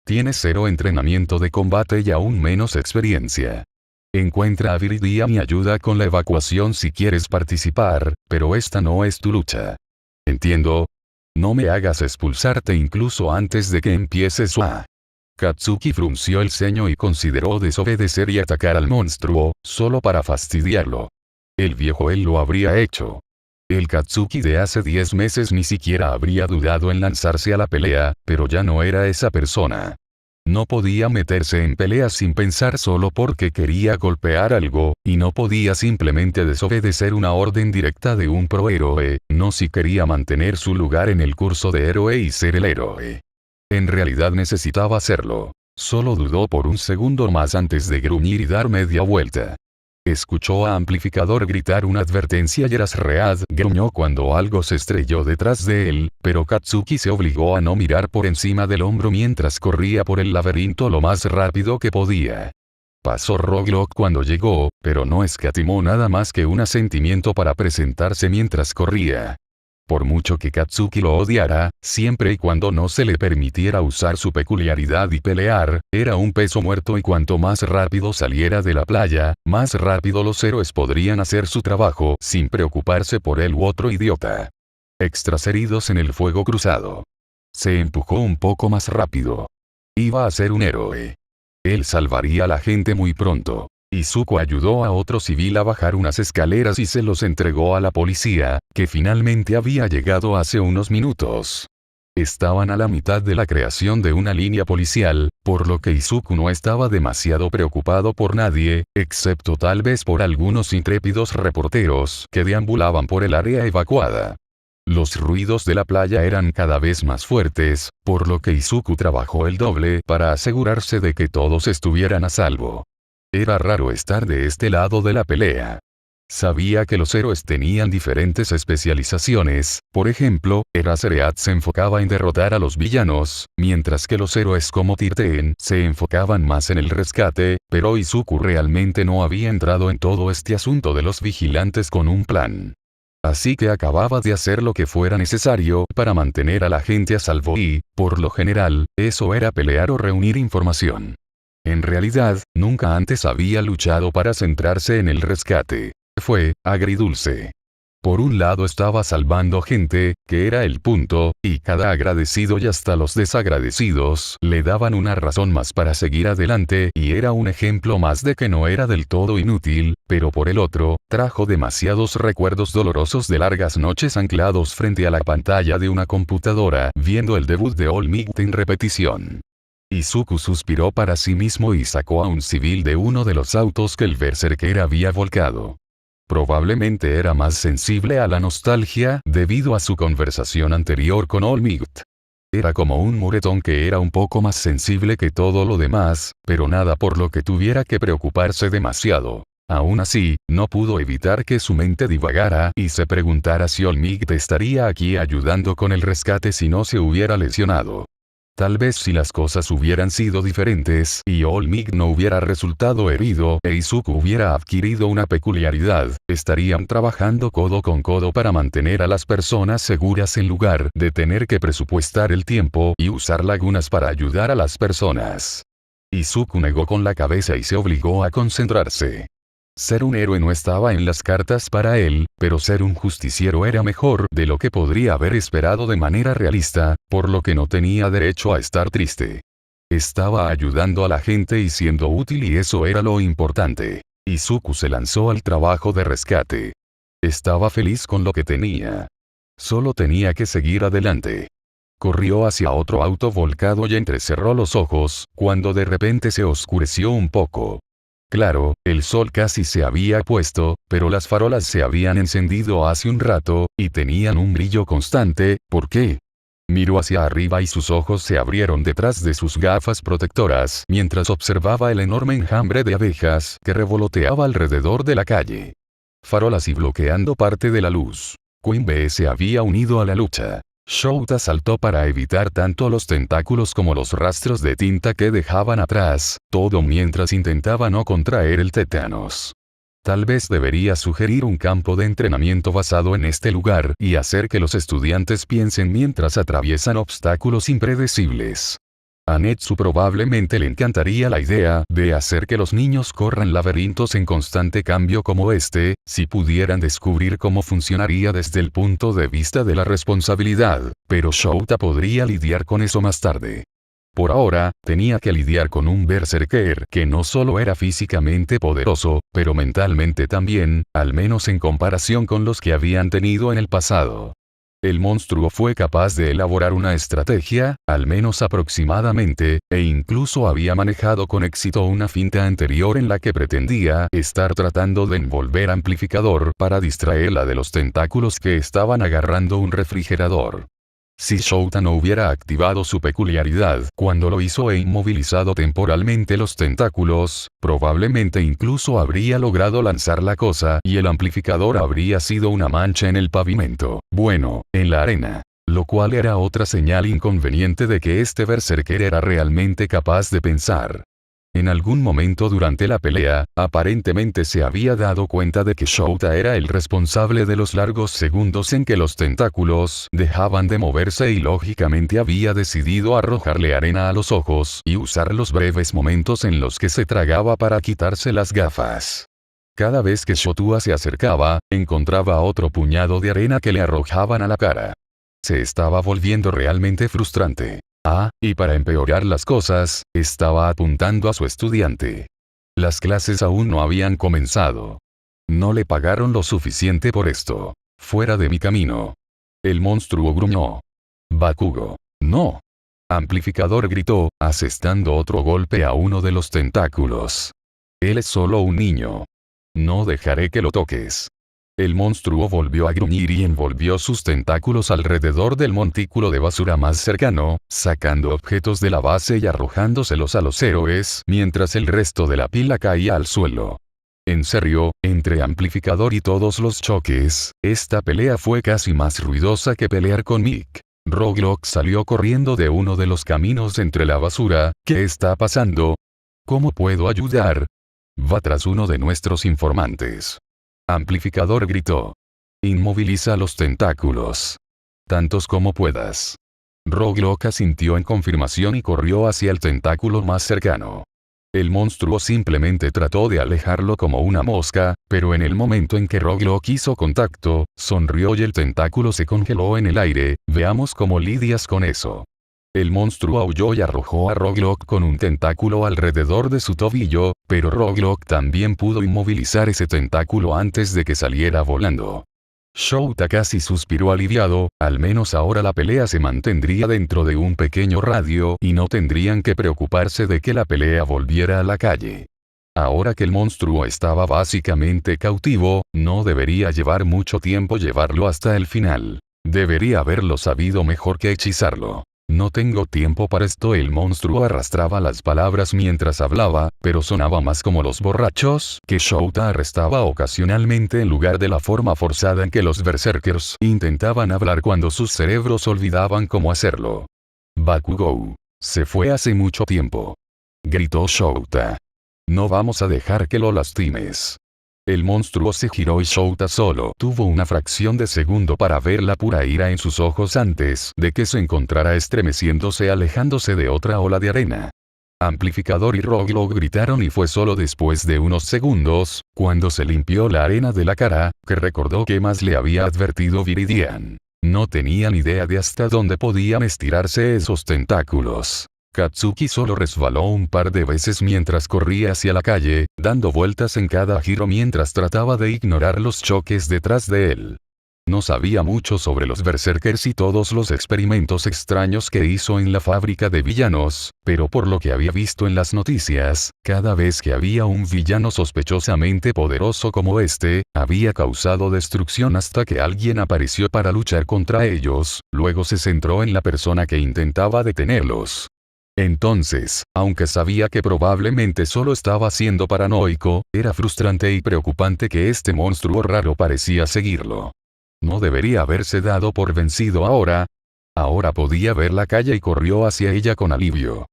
Tiene 0 entrenamiento de combate y aún menos experiencia. Encuentra a Viridian y ayuda con la evacuación si quieres participar, pero esta no es tu lucha. ¿Entiendo? No me hagas expulsarte incluso antes de que empieces a... Katsuki frunció el ceño y consideró desobedecer y atacar al monstruo, solo para fastidiarlo. El viejo él lo habría hecho. El Katsuki de hace 10 meses ni siquiera habría dudado en lanzarse a la pelea, pero ya no era esa persona. No podía meterse en peleas sin pensar solo porque quería golpear algo, y no podía simplemente desobedecer una orden directa de un prohéroe, no si quería mantener su lugar en el curso de héroe y ser el héroe. En realidad necesitaba hacerlo. Solo dudó por un segundo más antes de gruñir y dar media vuelta. Escuchó a Amplificador gritar una advertencia y Erasread gruñó cuando algo se estrelló detrás de él, pero Katsuki se obligó a no mirar por encima del hombro mientras corría por el laberinto lo más rápido que podía. Pasó Roglok cuando llegó, pero no escatimó nada más que un asentimiento para presentarse mientras corría. Por mucho que Katsuki lo odiara, siempre y cuando no se le permitiera usar su peculiaridad y pelear, era un peso muerto y cuanto más rápido saliera de la playa, más rápido los héroes podrían hacer su trabajo sin preocuparse por él u otro idiota. Extras heridos en el fuego cruzado. Se empujó un poco más rápido. Iba a ser un héroe. Él salvaría a la gente muy pronto. Izuku ayudó a otro civil a bajar unas escaleras y se los entregó a la policía, que finalmente había llegado hace unos minutos. Estaban a la mitad de la creación de una línea policial, por lo que Izuku no estaba demasiado preocupado por nadie, excepto tal vez por algunos intrépidos reporteros que deambulaban por el área evacuada. Los ruidos de la playa eran cada vez más fuertes, por lo que Izuku trabajó el doble para asegurarse de que todos estuvieran a salvo. Era raro estar de este lado de la pelea. Sabía que los héroes tenían diferentes especializaciones, por ejemplo, Eraserhead se enfocaba en derrotar a los villanos, mientras que los héroes como Tirten se enfocaban más en el rescate, pero Izuku realmente no había entrado en todo este asunto de los vigilantes con un plan. Así que acababa de hacer lo que fuera necesario para mantener a la gente a salvo y, por lo general, eso era pelear o reunir información. En realidad, nunca antes había luchado para centrarse en el rescate. Fue agridulce. Por un lado estaba salvando gente, que era el punto, y cada agradecido y hasta los desagradecidos le daban una razón más para seguir adelante y era un ejemplo más de que no era del todo inútil, pero por el otro, trajo demasiados recuerdos dolorosos de largas noches anclados frente a la pantalla de una computadora, viendo el debut de All Might en repetición. Izuku suspiró para sí mismo y sacó a un civil de uno de los autos que el berserker había volcado. Probablemente era más sensible a la nostalgia debido a su conversación anterior con All Might. Era como un moretón que era un poco más sensible que todo lo demás, pero nada por lo que tuviera que preocuparse demasiado. Aún así, no pudo evitar que su mente divagara y se preguntara si All Might estaría aquí ayudando con el rescate si no se hubiera lesionado. Tal vez si las cosas hubieran sido diferentes y All Might no hubiera resultado herido e Izuku hubiera adquirido una peculiaridad, estarían trabajando codo con codo para mantener a las personas seguras en lugar de tener que presupuestar el tiempo y usar lagunas para ayudar a las personas. Izuku negó con la cabeza y se obligó a concentrarse. Ser un héroe no estaba en las cartas para él, pero ser un justiciero era mejor de lo que podría haber esperado de manera realista, por lo que no tenía derecho a estar triste. Estaba ayudando a la gente y siendo útil y eso era lo importante. Izuku se lanzó al trabajo de rescate. Estaba feliz con lo que tenía. Solo tenía que seguir adelante. Corrió hacia otro auto volcado y entrecerró los ojos, cuando de repente se oscureció un poco. Claro, el sol casi se había puesto, pero las farolas se habían encendido hace un rato, y tenían un brillo constante. ¿Por qué? Miró hacia arriba y sus ojos se abrieron detrás de sus gafas protectoras mientras observaba el enorme enjambre de abejas que revoloteaba alrededor de la calle. Farolas y bloqueando parte de la luz. Queen Bee se había unido a la lucha. Shouta saltó para evitar tanto los tentáculos como los rastros de tinta que dejaban atrás, todo mientras intentaba no contraer el tétanos. Tal vez debería sugerir un campo de entrenamiento basado en este lugar y hacer que los estudiantes piensen mientras atraviesan obstáculos impredecibles. A Netsu probablemente le encantaría la idea de hacer que los niños corran laberintos en constante cambio como este, si pudieran descubrir cómo funcionaría desde el punto de vista de la responsabilidad, pero Shouta podría lidiar con eso más tarde. Por ahora, tenía que lidiar con un berserker que no solo era físicamente poderoso, pero mentalmente también, al menos en comparación con los que habían tenido en el pasado. El monstruo fue capaz de elaborar una estrategia, al menos aproximadamente, e incluso había manejado con éxito una finta anterior en la que pretendía estar tratando de envolver amplificador para distraerla de los tentáculos que estaban agarrando un refrigerador. Si Shouta no hubiera activado su peculiaridad cuando lo hizo e inmovilizado temporalmente los tentáculos, probablemente incluso habría logrado lanzar la cosa y el amplificador habría sido una mancha en el pavimento, bueno, en la arena. Lo cual era otra señal inconveniente de que este berserker era realmente capaz de pensar. En algún momento durante la pelea, aparentemente se había dado cuenta de que Shouta era el responsable de los largos segundos en que los tentáculos dejaban de moverse y lógicamente había decidido arrojarle arena a los ojos y usar los breves momentos en los que se tragaba para quitarse las gafas. Cada vez que Shotua se acercaba, encontraba otro puñado de arena que le arrojaban a la cara. Se estaba volviendo realmente frustrante. Y para empeorar las cosas, estaba apuntando a su estudiante. Las clases aún no habían comenzado. No le pagaron lo suficiente por esto. Fuera de mi camino. El monstruo gruñó. Bakugo. No. Amplificador gritó, asestando otro golpe a uno de los tentáculos. Él es solo un niño. No dejaré que lo toques. El monstruo volvió a gruñir y envolvió sus tentáculos alrededor del montículo de basura más cercano, sacando objetos de la base y arrojándoselos a los héroes, mientras el resto de la pila caía al suelo. En serio, entre amplificador y todos los choques, esta pelea fue casi más ruidosa que pelear con Mick. Roglic salió corriendo de uno de los caminos entre la basura. ¿Qué está pasando? ¿Cómo puedo ayudar? Va tras uno de nuestros informantes. Amplificador gritó. Inmoviliza los tentáculos. Tantos como puedas. Roglic asintió en confirmación y corrió hacia el tentáculo más cercano. El monstruo simplemente trató de alejarlo como una mosca, pero en el momento en que Roglic hizo contacto, sonrió y el tentáculo se congeló en el aire. Veamos cómo lidias con eso. El monstruo aulló y arrojó a Roglic con un tentáculo alrededor de su tobillo, pero Roglic también pudo inmovilizar ese tentáculo antes de que saliera volando. Shouta casi suspiró aliviado, al menos ahora la pelea se mantendría dentro de un pequeño radio y no tendrían que preocuparse de que la pelea volviera a la calle. Ahora que el monstruo estaba básicamente cautivo, no debería llevar mucho tiempo llevarlo hasta el final. Debería haberlo sabido mejor que hechizarlo. No tengo tiempo para esto. El monstruo arrastraba las palabras mientras hablaba, pero sonaba más como los borrachos que Shouta arrestaba ocasionalmente en lugar de la forma forzada en que los berserkers intentaban hablar cuando sus cerebros olvidaban cómo hacerlo. Bakugo. Se fue hace mucho tiempo. Gritó Shouta. No vamos a dejar que lo lastimes. El monstruo se giró y Shouta solo tuvo una fracción de segundo para ver la pura ira en sus ojos antes de que se encontrara estremeciéndose alejándose de otra ola de arena. Amplificador y Roglic gritaron y fue solo después de unos segundos, cuando se limpió la arena de la cara, que recordó que más le había advertido Viridian. No tenían idea de hasta dónde podían estirarse esos tentáculos. Katsuki solo resbaló un par de veces mientras corría hacia la calle, dando vueltas en cada giro mientras trataba de ignorar los choques detrás de él. No sabía mucho sobre los berserkers y todos los experimentos extraños que hizo en la fábrica de villanos, pero por lo que había visto en las noticias, cada vez que había un villano sospechosamente poderoso como este, había causado destrucción hasta que alguien apareció para luchar contra ellos, luego se centró en la persona que intentaba detenerlos. Entonces, aunque sabía que probablemente solo estaba siendo paranoico, era frustrante y preocupante que este monstruo raro parecía seguirlo. No debería haberse dado por vencido ahora. Ahora podía ver la calle y corrió hacia ella con alivio.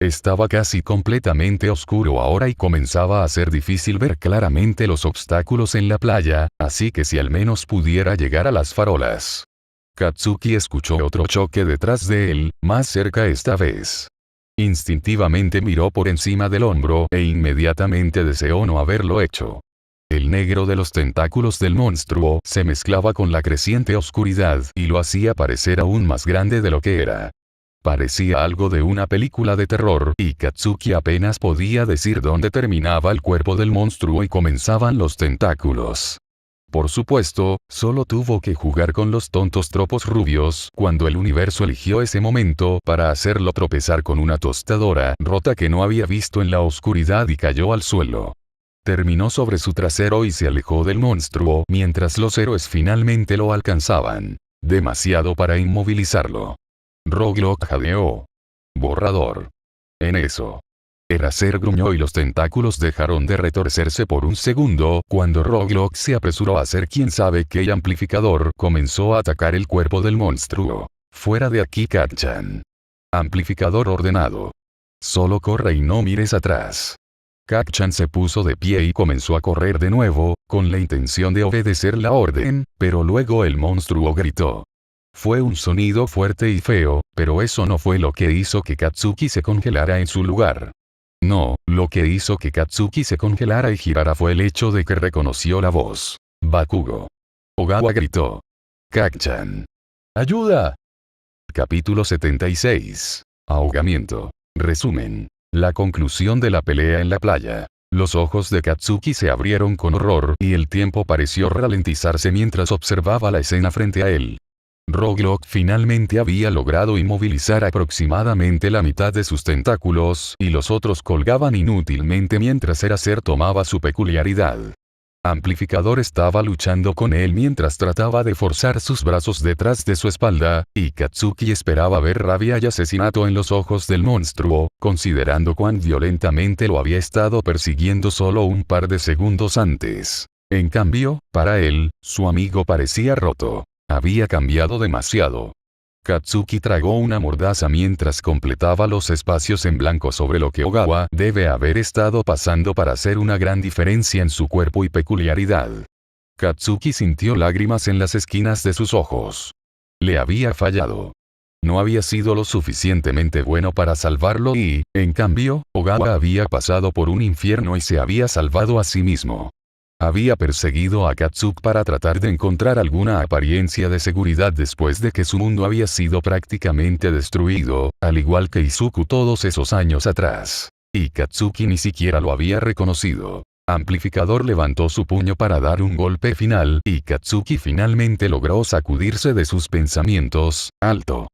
Estaba casi completamente oscuro ahora y comenzaba a ser difícil ver claramente los obstáculos en la playa, así que si al menos pudiera llegar a las farolas. Katsuki escuchó otro choque detrás de él, más cerca esta vez. Instintivamente miró por encima del hombro e inmediatamente deseó no haberlo hecho. El negro de los tentáculos del monstruo se mezclaba con la creciente oscuridad y lo hacía parecer aún más grande de lo que era. Parecía algo de una película de terror y Katsuki apenas podía decir dónde terminaba el cuerpo del monstruo y comenzaban los tentáculos. Por supuesto, solo tuvo que jugar con los tontos tropos rubios cuando el universo eligió ese momento para hacerlo tropezar con una tostadora rota que no había visto en la oscuridad y cayó al suelo. Terminó sobre su trasero y se alejó del monstruo mientras los héroes finalmente lo alcanzaban. Demasiado para inmovilizarlo. Roguelok jadeó. Borrador. En eso. Eraser gruñó y los tentáculos dejaron de retorcerse por un segundo cuando Roguelok se apresuró a hacer quién sabe qué y amplificador comenzó a atacar el cuerpo del monstruo. Fuera de aquí, Kacchan. Amplificador ordenado. Solo corre y no mires atrás. Kacchan se puso de pie y comenzó a correr de nuevo, con la intención de obedecer la orden, pero luego el monstruo gritó. Fue un sonido fuerte y feo, pero eso no fue lo que hizo que Katsuki se congelara en su lugar. No, lo que hizo que Katsuki se congelara y girara fue el hecho de que reconoció la voz. Bakugo. Ogawa gritó. Kacchan. ¡Ayuda! Capítulo 76. Ahogamiento. Resumen. La conclusión de la pelea en la playa. Los ojos de Katsuki se abrieron con horror y el tiempo pareció ralentizarse mientras observaba la escena frente a él. Roguelok finalmente había logrado inmovilizar aproximadamente la mitad de sus tentáculos y los otros colgaban inútilmente mientras Eraser tomaba su peculiaridad. Amplificador estaba luchando con él mientras trataba de forzar sus brazos detrás de su espalda, y Katsuki esperaba ver rabia y asesinato en los ojos del monstruo, considerando cuán violentamente lo había estado persiguiendo solo un par de segundos antes. En cambio, para él, su amigo parecía roto. Había cambiado demasiado. Katsuki tragó una mordaza mientras completaba los espacios en blanco sobre lo que Ogawa debe haber estado pasando para hacer una gran diferencia en su cuerpo y peculiaridad. Katsuki sintió lágrimas en las esquinas de sus ojos. Le había fallado. No había sido lo suficientemente bueno para salvarlo y, en cambio, Ogawa había pasado por un infierno y se había salvado a sí mismo. Había perseguido a Katsuki para tratar de encontrar alguna apariencia de seguridad después de que su mundo había sido prácticamente destruido, al igual que Izuku todos esos años atrás. Y Katsuki ni siquiera lo había reconocido. Amplificador levantó su puño para dar un golpe final y Katsuki finalmente logró sacudirse de sus pensamientos. ¡Alto!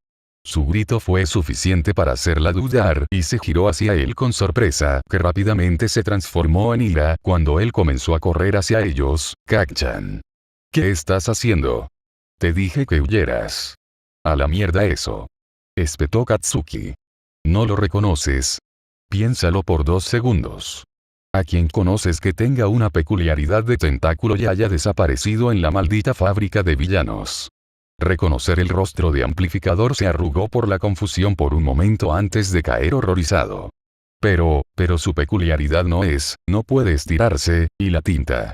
Su grito fue suficiente para hacerla dudar y se giró hacia él con sorpresa, que rápidamente se transformó en ira cuando él comenzó a correr hacia ellos. Kacchan. ¿Qué estás haciendo? Te dije que huyeras. A la mierda eso. Espetó Katsuki. ¿No lo reconoces? Piénsalo por 2 segundos. ¿A quién conoces que tenga una peculiaridad de tentáculo y haya desaparecido en la maldita fábrica de villanos? Reconocer el rostro de Amplificador se arrugó por la confusión por un momento antes de caer horrorizado. Pero su peculiaridad no puede estirarse, y la tinta.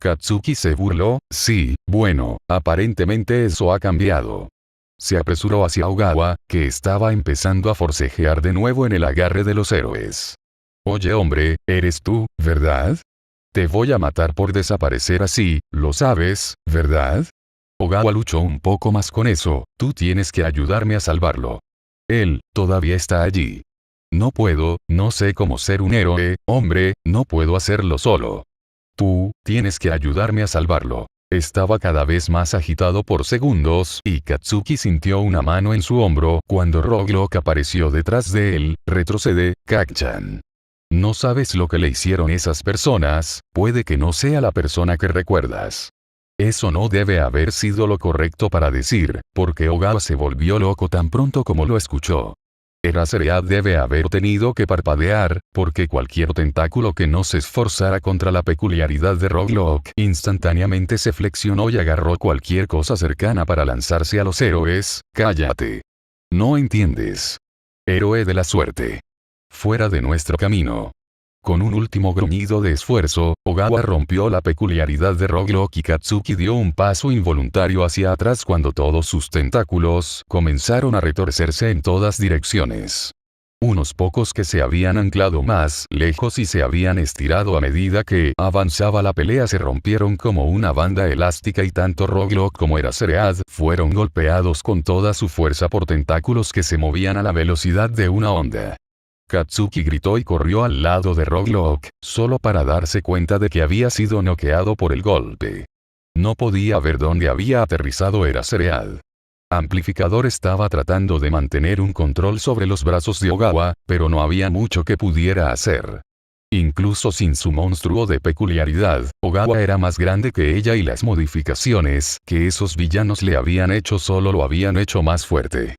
Katsuki se burló, sí, bueno, aparentemente eso ha cambiado. Se apresuró hacia Ogawa, que estaba empezando a forcejear de nuevo en el agarre de los héroes. Oye hombre, eres tú, ¿verdad? Te voy a matar por desaparecer así, lo sabes, ¿verdad? Ogawa luchó un poco más con eso, tú tienes que ayudarme a salvarlo. Él, todavía está allí. No puedo, no sé cómo ser un héroe, hombre, no puedo hacerlo solo. Tú, tienes que ayudarme a salvarlo. Estaba cada vez más agitado por segundos y Katsuki sintió una mano en su hombro cuando Roglok apareció detrás de él. Retrocede, Kak-chan. No sabes lo que le hicieron esas personas, puede que no sea la persona que recuerdas. Eso no debe haber sido lo correcto para decir, porque Ogawa se volvió loco tan pronto como lo escuchó. Eraserhead debe haber tenido que parpadear, porque cualquier tentáculo que no se esforzara contra la peculiaridad de Roglok instantáneamente se flexionó y agarró cualquier cosa cercana para lanzarse a los héroes. Cállate. No entiendes. Héroe de la suerte. Fuera de nuestro camino. Con un último gruñido de esfuerzo, Ogawa rompió la peculiaridad de Roglok y Katsuki dio un paso involuntario hacia atrás cuando todos sus tentáculos comenzaron a retorcerse en todas direcciones. Unos pocos que se habían anclado más lejos y se habían estirado a medida que avanzaba la pelea se rompieron como una banda elástica y tanto Roglok como Eraserhead fueron golpeados con toda su fuerza por tentáculos que se movían a la velocidad de una onda. Katsuki gritó y corrió al lado de Roglok, solo para darse cuenta de que había sido noqueado por el golpe. No podía ver dónde había aterrizado Eraserhead. Amplificador estaba tratando de mantener un control sobre los brazos de Ogawa, pero no había mucho que pudiera hacer. Incluso sin su monstruo de peculiaridad, Ogawa era más grande que ella y las modificaciones que esos villanos le habían hecho solo lo habían hecho más fuerte.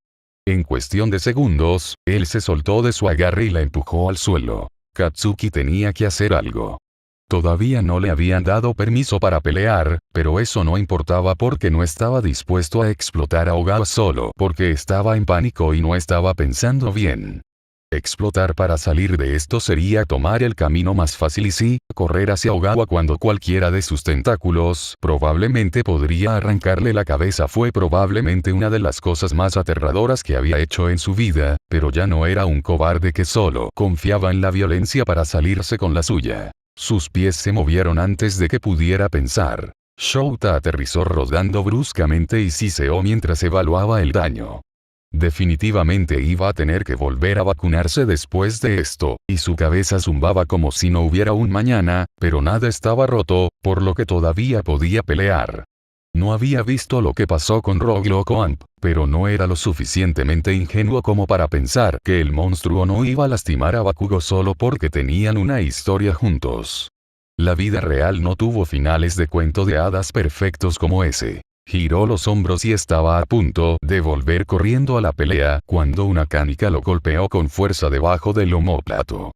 En cuestión de segundos, él se soltó de su agarre y la empujó al suelo. Katsuki tenía que hacer algo. Todavía no le habían dado permiso para pelear, pero eso no importaba porque no estaba dispuesto a explotar a Ogawa solo porque estaba en pánico y no estaba pensando bien. Explotar para salir de esto sería tomar el camino más fácil y sí, correr hacia Ogawa cuando cualquiera de sus tentáculos probablemente podría arrancarle la cabeza fue probablemente una de las cosas más aterradoras que había hecho en su vida, pero ya no era un cobarde que solo confiaba en la violencia para salirse con la suya. Sus pies se movieron antes de que pudiera pensar. Shouta aterrizó rodando bruscamente y siseó mientras evaluaba el daño. Definitivamente iba a tener que volver a vacunarse después de esto, y su cabeza zumbaba como si no hubiera un mañana, pero nada estaba roto, por lo que todavía podía pelear. No había visto lo que pasó con Roglok o Amp, pero no era lo suficientemente ingenuo como para pensar que el monstruo no iba a lastimar a Bakugo solo porque tenían una historia juntos. La vida real no tuvo finales de cuento de hadas perfectos como ese. Giró los hombros y estaba a punto de volver corriendo a la pelea cuando una canica lo golpeó con fuerza debajo del omóplato.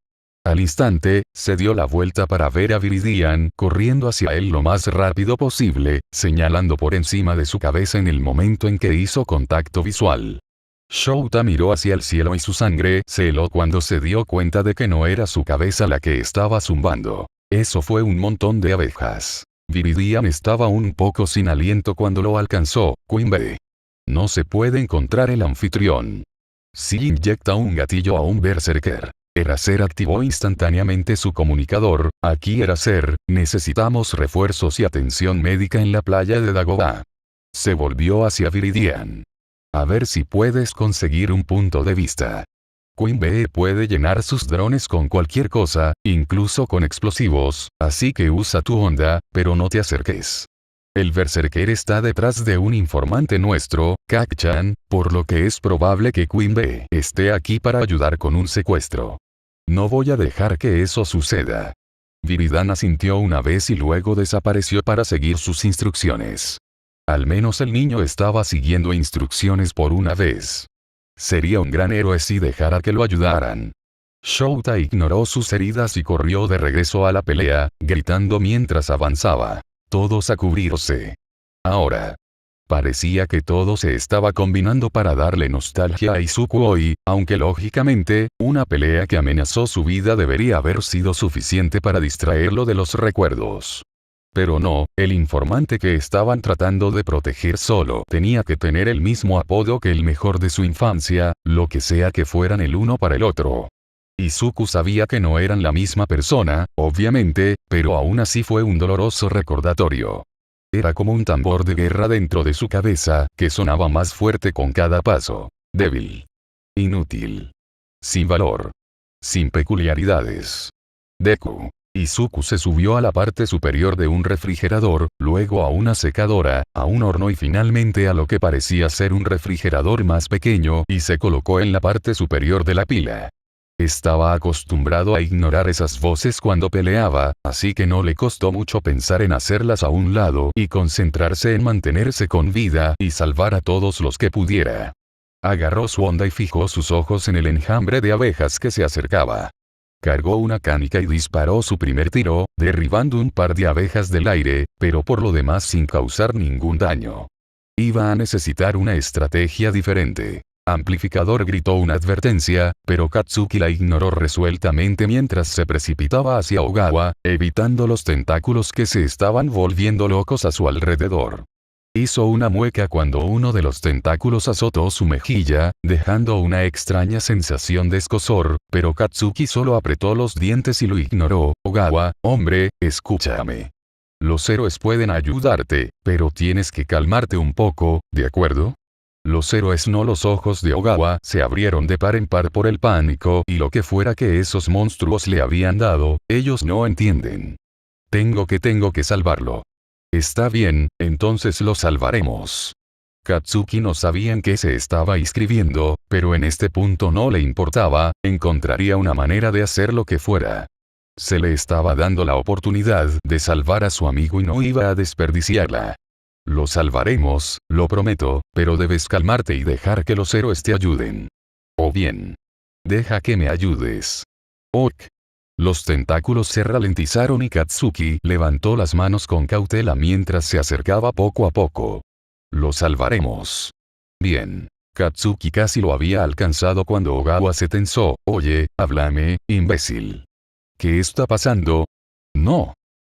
Al instante, se dio la vuelta para ver a Viridian corriendo hacia él lo más rápido posible, señalando por encima de su cabeza en el momento en que hizo contacto visual. Shouta miró hacia el cielo y su sangre se heló cuando se dio cuenta de que no era su cabeza la que estaba zumbando. Eso fue un montón de abejas. Viridian estaba un poco sin aliento cuando lo alcanzó. Queen. No se puede encontrar el anfitrión. Si inyecta un gatillo a un berserker. Eraser activó instantáneamente su comunicador. Aquí Eraser, necesitamos refuerzos y atención médica en la playa de Dagobah. Se volvió hacia Viridian. A ver si puedes conseguir un punto de vista. Queen Bee puede llenar sus drones con cualquier cosa, incluso con explosivos, así que usa tu onda, pero no te acerques. El berserker está detrás de un informante nuestro, Kak-chan, por lo que es probable que Queen Bee esté aquí para ayudar con un secuestro. No voy a dejar que eso suceda. Viridian asintió una vez y luego desapareció para seguir sus instrucciones. Al menos el niño estaba siguiendo instrucciones por una vez. Sería un gran héroe si dejara que lo ayudaran. Shouta ignoró sus heridas y corrió de regreso a la pelea, gritando mientras avanzaba. Todos a cubrirse. Ahora. Parecía que todo se estaba combinando para darle nostalgia a Izuku hoy, aunque lógicamente, una pelea que amenazó su vida debería haber sido suficiente para distraerlo de los recuerdos. Pero no, el informante que estaban tratando de proteger solo tenía que tener el mismo apodo que el mejor de su infancia, lo que sea que fueran el uno para el otro. Izuku sabía que no eran la misma persona, obviamente, pero aún así fue un doloroso recordatorio. Era como un tambor de guerra dentro de su cabeza, que sonaba más fuerte con cada paso. Débil. Inútil. Sin valor. Sin peculiaridades. Deku. Izuku se subió a la parte superior de un refrigerador, luego a una secadora, a un horno y finalmente a lo que parecía ser un refrigerador más pequeño y se colocó en la parte superior de la pila. Estaba acostumbrado a ignorar esas voces cuando peleaba, así que no le costó mucho pensar en hacerlas a un lado y concentrarse en mantenerse con vida y salvar a todos los que pudiera. Agarró su onda y fijó sus ojos en el enjambre de abejas que se acercaba. Cargó una canica y disparó su primer tiro, derribando un par de abejas del aire, pero por lo demás sin causar ningún daño. Iba a necesitar una estrategia diferente. Amplificador gritó una advertencia, pero Katsuki la ignoró resueltamente mientras se precipitaba hacia Ogawa, evitando los tentáculos que se estaban volviendo locos a su alrededor. Hizo una mueca cuando uno de los tentáculos azotó su mejilla, dejando una extraña sensación de escozor, pero Katsuki solo apretó los dientes y lo ignoró. Ogawa, hombre, escúchame. Los héroes pueden ayudarte, pero tienes que calmarte un poco, ¿de acuerdo? Los héroes no. Los ojos de Ogawa se abrieron de par en par por el pánico y lo que fuera que esos monstruos le habían dado, ellos no entienden. Tengo que salvarlo. Está bien, entonces lo salvaremos. Katsuki no sabía en qué se estaba inscribiendo, pero en este punto no le importaba, encontraría una manera de hacer lo que fuera. Se le estaba dando la oportunidad de salvar a su amigo y no iba a desperdiciarla. Lo salvaremos, lo prometo, pero debes calmarte y dejar que los héroes te ayuden. O bien, deja que me ayudes. Ok. Los tentáculos se ralentizaron y Katsuki levantó las manos con cautela mientras se acercaba poco a poco. Lo salvaremos. Bien. Katsuki casi lo había alcanzado cuando Ogawa se tensó. Oye, háblame, imbécil. ¿Qué está pasando? No.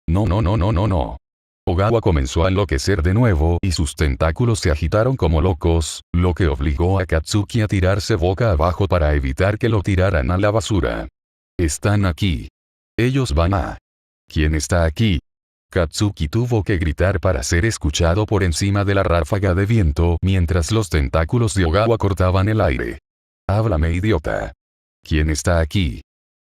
No. Ogawa comenzó a enloquecer de nuevo y sus tentáculos se agitaron como locos, lo que obligó a Katsuki a tirarse boca abajo para evitar que lo tiraran a la basura. Están aquí. Ellos van a... ¿Quién está aquí? Katsuki tuvo que gritar para ser escuchado por encima de la ráfaga de viento mientras los tentáculos de Ogawa cortaban el aire. Háblame, idiota. ¿Quién está aquí?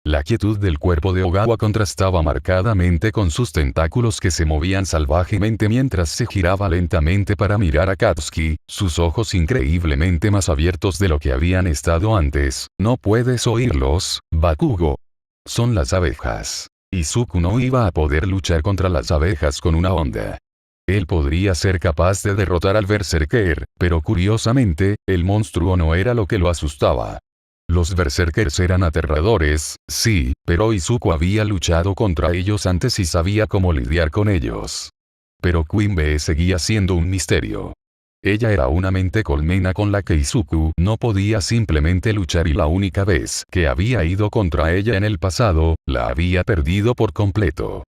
La quietud del cuerpo de Ogawa contrastaba marcadamente con sus tentáculos que se movían salvajemente mientras se giraba lentamente para mirar a Katsuki, sus ojos increíblemente más abiertos de lo que habían estado antes. ¿No puedes oírlos, Bakugo? Son las abejas. Izuku no iba a poder luchar contra las abejas con una onda. Él podría ser capaz de derrotar al Berserker, pero curiosamente, el monstruo no era lo que lo asustaba. Los Berserkers eran aterradores, sí, pero Izuku había luchado contra ellos antes y sabía cómo lidiar con ellos. Pero Queen Bee seguía siendo un misterio. Ella era una mente colmena con la que Izuku no podía simplemente luchar y la única vez que había ido contra ella en el pasado, la había perdido por completo.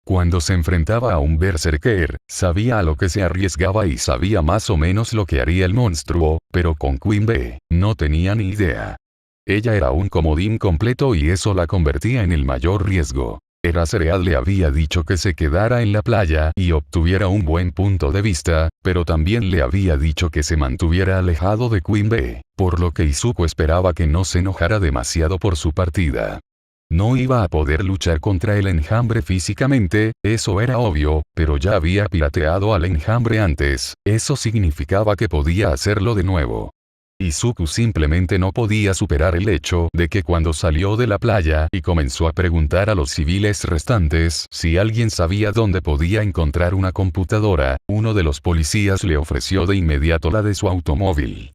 Cuando se enfrentaba a un Berserker, sabía a lo que se arriesgaba y sabía más o menos lo que haría el monstruo, pero con Queen Bee, no tenía ni idea. Ella era un comodín completo y eso la convertía en el mayor riesgo. Eraserhead le había dicho que se quedara en la playa y obtuviera un buen punto de vista, pero también le había dicho que se mantuviera alejado de Queen Bee, por lo que Izuku esperaba que no se enojara demasiado por su partida. No iba a poder luchar contra el enjambre físicamente, eso era obvio, pero ya había pirateado al enjambre antes, eso significaba que podía hacerlo de nuevo. Izuku simplemente no podía superar el hecho de que cuando salió de la playa y comenzó a preguntar a los civiles restantes si alguien sabía dónde podía encontrar una computadora, uno de los policías le ofreció de inmediato la de su automóvil.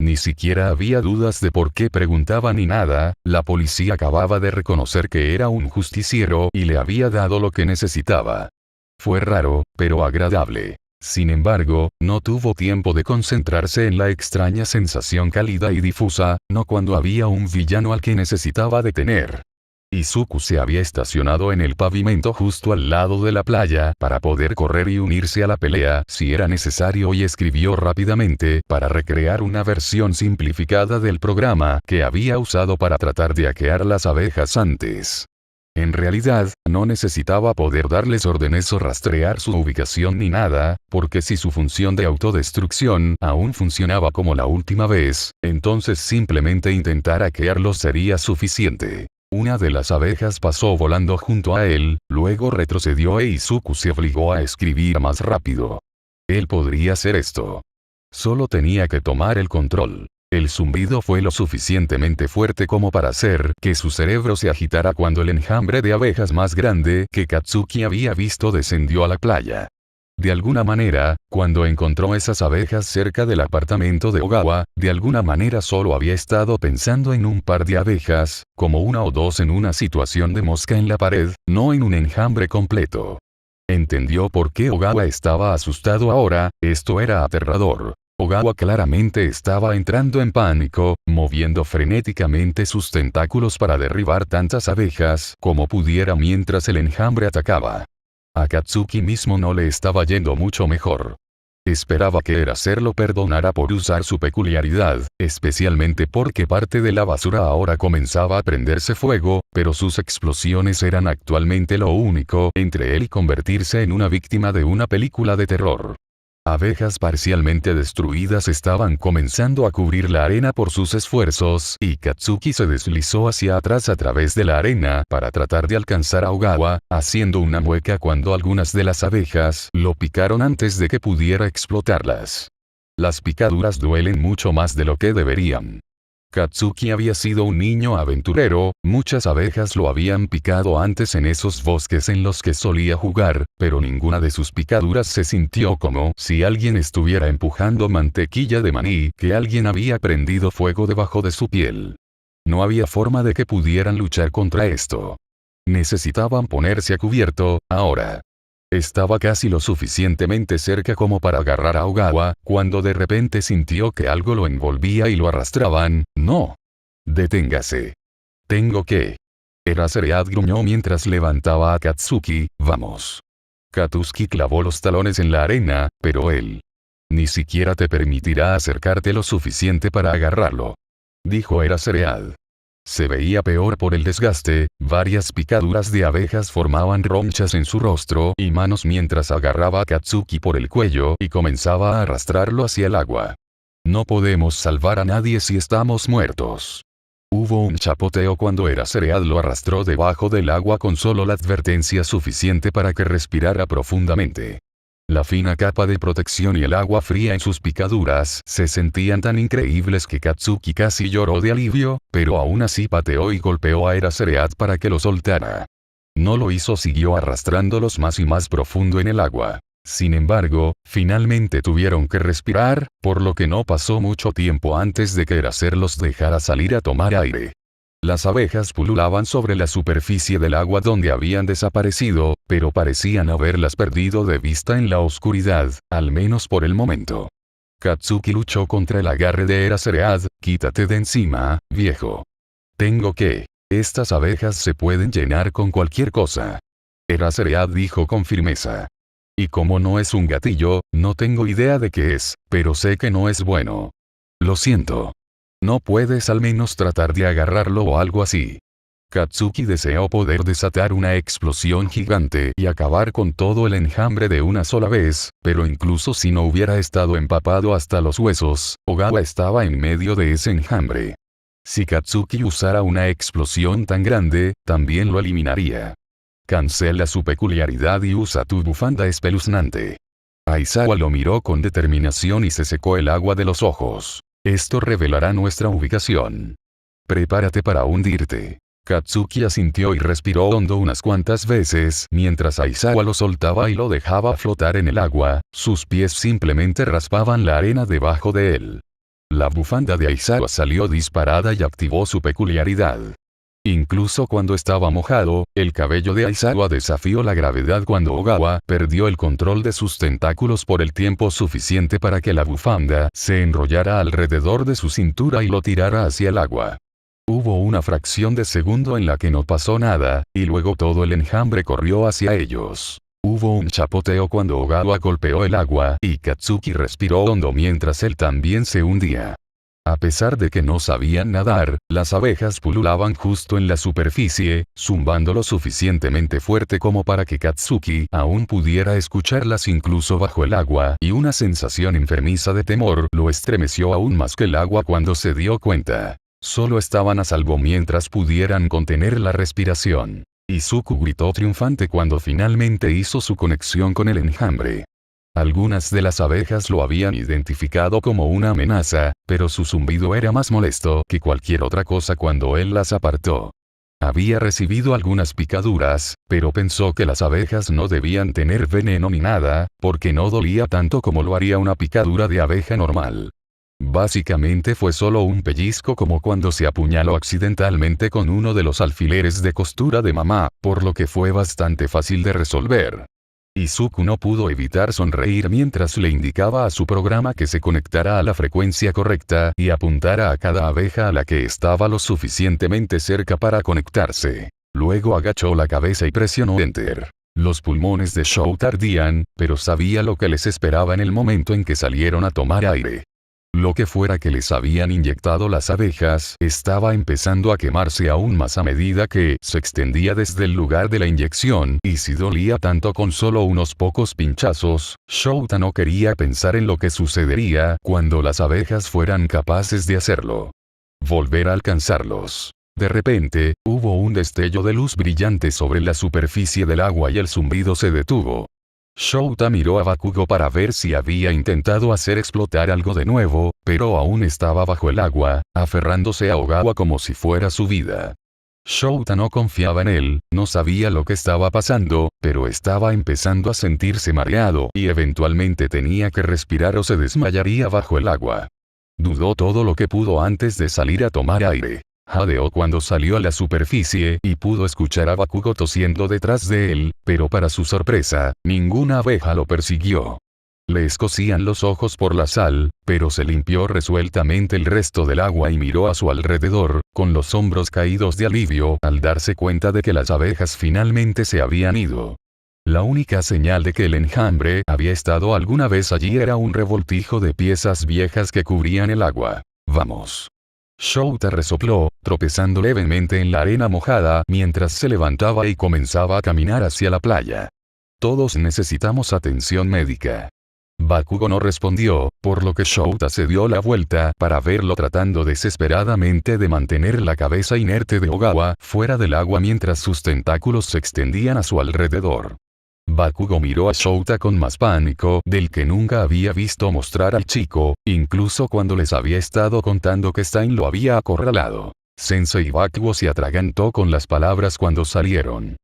Ni siquiera había dudas de por qué preguntaba ni nada, la policía acababa de reconocer que era un justiciero y le había dado lo que necesitaba. Fue raro, pero agradable. Sin embargo, no tuvo tiempo de concentrarse en la extraña sensación cálida y difusa, no cuando había un villano al que necesitaba detener. Izuku se había estacionado en el pavimento justo al lado de la playa para poder correr y unirse a la pelea si era necesario y escribió rápidamente para recrear una versión simplificada del programa que había usado para tratar de hackear las abejas antes. En realidad, no necesitaba poder darles órdenes o rastrear su ubicación ni nada, porque si su función de autodestrucción aún funcionaba como la última vez, entonces simplemente intentar hackearlos sería suficiente. Una de las abejas pasó volando junto a él, luego retrocedió e Izuku se obligó a escribir más rápido. Él podría hacer esto. Solo tenía que tomar el control. El zumbido fue lo suficientemente fuerte como para hacer que su cerebro se agitara cuando el enjambre de abejas más grande que Katsuki había visto descendió a la playa. De alguna manera, cuando encontró esas abejas cerca del apartamento de Ogawa, de alguna manera solo había estado pensando en un par de abejas, como una o dos en una situación de mosca en la pared, no en un enjambre completo. Entendió por qué Ogawa estaba asustado ahora, esto era aterrador. Ogawa claramente estaba entrando en pánico, moviendo frenéticamente sus tentáculos para derribar tantas abejas como pudiera mientras el enjambre atacaba. A Katsuki mismo no le estaba yendo mucho mejor. Esperaba que Eraser lo perdonara por usar su peculiaridad, especialmente porque parte de la basura ahora comenzaba a prenderse fuego, pero sus explosiones eran actualmente lo único entre él y convertirse en una víctima de una película de terror. Abejas parcialmente destruidas estaban comenzando a cubrir la arena por sus esfuerzos, y Katsuki se deslizó hacia atrás a través de la arena para tratar de alcanzar a Ogawa, haciendo una mueca cuando algunas de las abejas lo picaron antes de que pudiera explotarlas. Las picaduras duelen mucho más de lo que deberían. Katsuki había sido un niño aventurero, muchas abejas lo habían picado antes en esos bosques en los que solía jugar, pero ninguna de sus picaduras se sintió como si alguien estuviera empujando mantequilla de maní, que alguien había prendido fuego debajo de su piel. No había forma de que pudieran luchar contra esto. Necesitaban ponerse a cubierto, ahora. Estaba casi lo suficientemente cerca como para agarrar a Ogawa, cuando de repente sintió que algo lo envolvía y lo arrastraban. ¡No! ¡Deténgase! Tengo que... Eraseread gruñó mientras levantaba a Katsuki. ¡Vamos! Katsuki clavó los talones en la arena, pero él... ni siquiera te permitirá acercarte lo suficiente para agarrarlo. Dijo Eraseread. Se veía peor por el desgaste, varias picaduras de abejas formaban ronchas en su rostro y manos mientras agarraba a Katsuki por el cuello y comenzaba a arrastrarlo hacia el agua. No podemos salvar a nadie si estamos muertos. Hubo un chapoteo cuando Eraseread lo arrastró debajo del agua con solo la advertencia suficiente para que respirara profundamente. La fina capa de protección y el agua fría en sus picaduras se sentían tan increíbles que Katsuki casi lloró de alivio, pero aún así pateó y golpeó a Eraseread para que lo soltara. No lo hizo, siguió arrastrándolos más y más profundo en el agua. Sin embargo, finalmente tuvieron que respirar, por lo que no pasó mucho tiempo antes de que Eraser los dejara salir a tomar aire. Las abejas pululaban sobre la superficie del agua donde habían desaparecido, pero parecían haberlas perdido de vista en la oscuridad, al menos por el momento. Katsuki luchó contra el agarre de Eraseread. Quítate de encima, viejo. Tengo que... estas abejas se pueden llenar con cualquier cosa. Eraseread dijo con firmeza. Y como no es un gatillo, no tengo idea de qué es, pero sé que no es bueno. Lo siento. ¿No puedes al menos tratar de agarrarlo o algo así? Katsuki deseó poder desatar una explosión gigante y acabar con todo el enjambre de una sola vez, pero incluso si no hubiera estado empapado hasta los huesos, Ogawa estaba en medio de ese enjambre. Si Katsuki usara una explosión tan grande, también lo eliminaría. Cancela su peculiaridad y usa tu bufanda espeluznante. Aizawa lo miró con determinación y se secó el agua de los ojos. Esto revelará nuestra ubicación. Prepárate para hundirte. Katsuki asintió y respiró hondo unas cuantas veces mientras Aizawa lo soltaba y lo dejaba flotar en el agua, sus pies simplemente raspaban la arena debajo de él. La bufanda de Aizawa salió disparada y activó su peculiaridad. Incluso cuando estaba mojado, el cabello de Aizawa desafió la gravedad cuando Ogawa perdió el control de sus tentáculos por el tiempo suficiente para que la bufanda se enrollara alrededor de su cintura y lo tirara hacia el agua. Hubo una fracción de segundo en la que no pasó nada, y luego todo el enjambre corrió hacia ellos. Hubo un chapoteo cuando Ogawa golpeó el agua y Katsuki respiró hondo mientras él también se hundía. A pesar de que no sabían nadar, las abejas pululaban justo en la superficie, zumbando lo suficientemente fuerte como para que Katsuki aún pudiera escucharlas incluso bajo el agua, y una sensación enfermiza de temor lo estremeció aún más que el agua cuando se dio cuenta. Solo estaban a salvo mientras pudieran contener la respiración. Izuku gritó triunfante cuando finalmente hizo su conexión con el enjambre. Algunas de las abejas lo habían identificado como una amenaza, pero su zumbido era más molesto que cualquier otra cosa cuando él las apartó. Había recibido algunas picaduras, pero pensó que las abejas no debían tener veneno ni nada, porque no dolía tanto como lo haría una picadura de abeja normal. Básicamente fue solo un pellizco como cuando se apuñaló accidentalmente con uno de los alfileres de costura de mamá, por lo que fue bastante fácil de resolver. Izuku no pudo evitar sonreír mientras le indicaba a su programa que se conectara a la frecuencia correcta y apuntara a cada abeja a la que estaba lo suficientemente cerca para conectarse. Luego agachó la cabeza y presionó Enter. Los pulmones de Shouta ardían, pero sabía lo que les esperaba en el momento en que salieron a tomar aire. Lo que fuera que les habían inyectado las abejas, estaba empezando a quemarse aún más a medida que se extendía desde el lugar de la inyección, y si dolía tanto con solo unos pocos pinchazos, Shouta no quería pensar en lo que sucedería cuando las abejas fueran capaces de hacerlo. Volver a alcanzarlos. De repente, hubo un destello de luz brillante sobre la superficie del agua y el zumbido se detuvo. Shouta miró a Bakugo para ver si había intentado hacer explotar algo de nuevo, pero aún estaba bajo el agua, aferrándose a Ogawa como si fuera su vida. Shouta no confiaba en él, no sabía lo que estaba pasando, pero estaba empezando a sentirse mareado y eventualmente tenía que respirar o se desmayaría bajo el agua. Dudó todo lo que pudo antes de salir a tomar aire. Jadeó cuando salió a la superficie y pudo escuchar a Bakugo tosiendo detrás de él, pero para su sorpresa, ninguna abeja lo persiguió. Le escocían los ojos por la sal, pero se limpió resueltamente el resto del agua y miró a su alrededor, con los hombros caídos de alivio al darse cuenta de que las abejas finalmente se habían ido. La única señal de que el enjambre había estado alguna vez allí era un revoltijo de piezas viejas que cubrían el agua. Vamos. Shouta resopló, tropezando levemente en la arena mojada mientras se levantaba y comenzaba a caminar hacia la playa. Todos necesitamos atención médica. Bakugo no respondió, por lo que Shouta se dio la vuelta para verlo tratando desesperadamente de mantener la cabeza inerte de Ogawa fuera del agua mientras sus tentáculos se extendían a su alrededor. Bakugo miró a Shouta con más pánico del que nunca había visto mostrar al chico, incluso cuando les había estado contando que Stein lo había acorralado. Sensei Bakugo se atragantó con las palabras cuando salieron.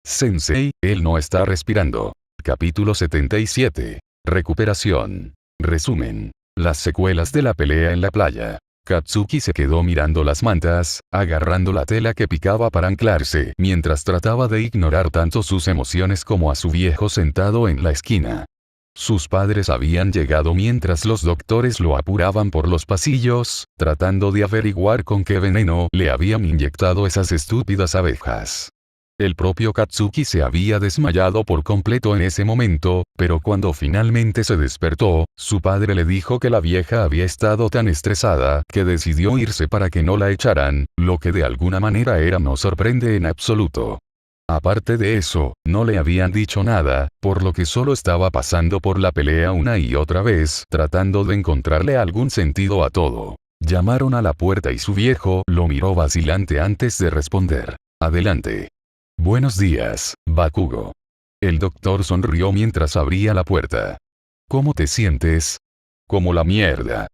Sensei, él no está respirando. Capítulo 77. Recuperación. Resumen. Las secuelas de la pelea en la playa. Katsuki se quedó mirando las mantas, agarrando la tela que picaba para anclarse, mientras trataba de ignorar tanto sus emociones como a su viejo sentado en la esquina. Sus padres habían llegado mientras los doctores lo apuraban por los pasillos, tratando de averiguar con qué veneno le habían inyectado esas estúpidas abejas. El propio Katsuki se había desmayado por completo en ese momento, pero cuando finalmente se despertó, su padre le dijo que la vieja había estado tan estresada que decidió irse para que no la echaran, lo que de alguna manera no sorprende en absoluto. Aparte de eso, no le habían dicho nada, por lo que solo estaba pasando por la pelea una y otra vez, tratando de encontrarle algún sentido a todo. Llamaron a la puerta y su viejo lo miró vacilante antes de responder. Adelante. Buenos días, Bakugo. El doctor sonrió mientras abría la puerta. ¿Cómo te sientes? Como la mierda.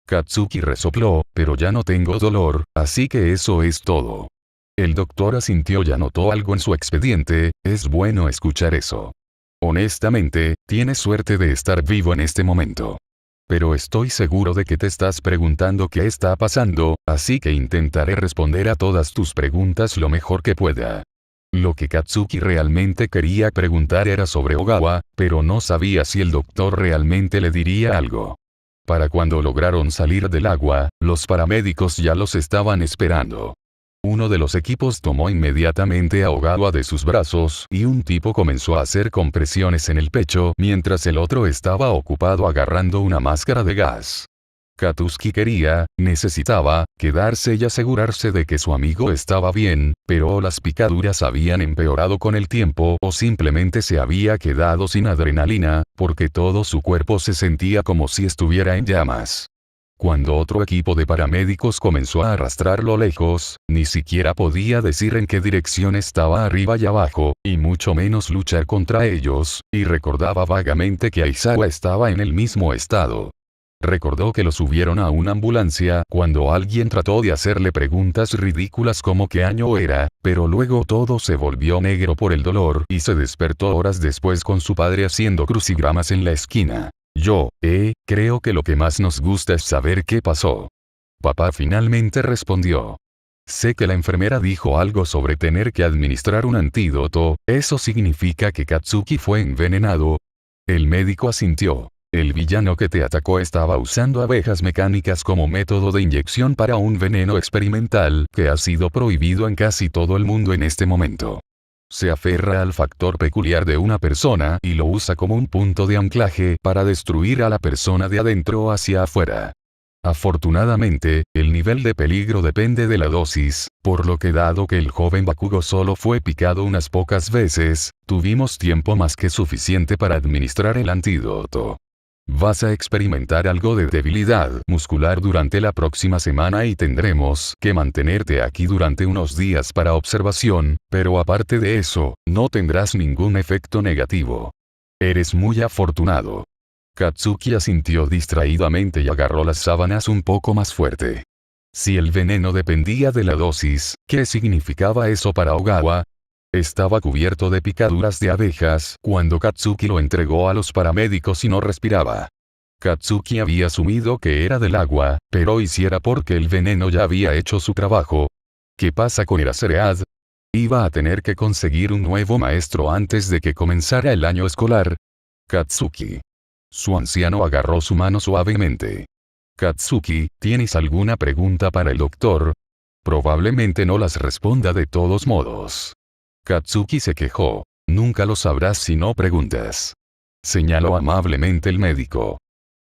Katsuki resopló, pero ya no tengo dolor, así que eso es todo. El doctor asintió y anotó algo en su expediente, es bueno escuchar eso. Honestamente, tienes suerte de estar vivo en este momento. Pero estoy seguro de que te estás preguntando qué está pasando, así que intentaré responder a todas tus preguntas lo mejor que pueda. Lo que Katsuki realmente quería preguntar era sobre Ogawa, pero no sabía si el doctor realmente le diría algo. Para cuando lograron salir del agua, los paramédicos ya los estaban esperando. Uno de los equipos tomó inmediatamente a Ogawa de sus brazos y un tipo comenzó a hacer compresiones en el pecho mientras el otro estaba ocupado agarrando una máscara de gas. Katsuki necesitaba, quedarse y asegurarse de que su amigo estaba bien, pero las picaduras habían empeorado con el tiempo o simplemente se había quedado sin adrenalina, porque todo su cuerpo se sentía como si estuviera en llamas. Cuando otro equipo de paramédicos comenzó a arrastrarlo lejos, ni siquiera podía decir en qué dirección estaba arriba y abajo, y mucho menos luchar contra ellos, y recordaba vagamente que Aizawa estaba en el mismo estado. Recordó que lo subieron a una ambulancia cuando alguien trató de hacerle preguntas ridículas como qué año era, pero luego todo se volvió negro por el dolor y se despertó horas después con su padre haciendo crucigramas en la esquina. Creo que lo que más nos gusta es saber qué pasó. Papá finalmente respondió. Sé que la enfermera dijo algo sobre tener que administrar un antídoto, ¿eso significa que Katsuki fue envenenado? El médico asintió. El villano que te atacó estaba usando abejas mecánicas como método de inyección para un veneno experimental que ha sido prohibido en casi todo el mundo en este momento. Se aferra al factor peculiar de una persona y lo usa como un punto de anclaje para destruir a la persona de adentro hacia afuera. Afortunadamente, el nivel de peligro depende de la dosis, por lo que dado que el joven Bakugo solo fue picado unas pocas veces, tuvimos tiempo más que suficiente para administrar el antídoto. Vas a experimentar algo de debilidad muscular durante la próxima semana y tendremos que mantenerte aquí durante unos días para observación, pero aparte de eso, no tendrás ningún efecto negativo. Eres muy afortunado. Katsuki asintió distraídamente y agarró las sábanas un poco más fuerte. Si el veneno dependía de la dosis, ¿qué significaba eso para Ogawa? Estaba cubierto de picaduras de abejas cuando Katsuki lo entregó a los paramédicos y no respiraba. Katsuki había asumido que era del agua, pero hiciera porque el veneno ya había hecho su trabajo. ¿Qué pasa con Eraserhead? Iba a tener que conseguir un nuevo maestro antes de que comenzara el año escolar. Katsuki. Su anciano agarró su mano suavemente. Katsuki, ¿tienes alguna pregunta para el doctor? Probablemente no las responda de todos modos. Katsuki se quejó. Nunca lo sabrás si no preguntas. Señaló amablemente el médico.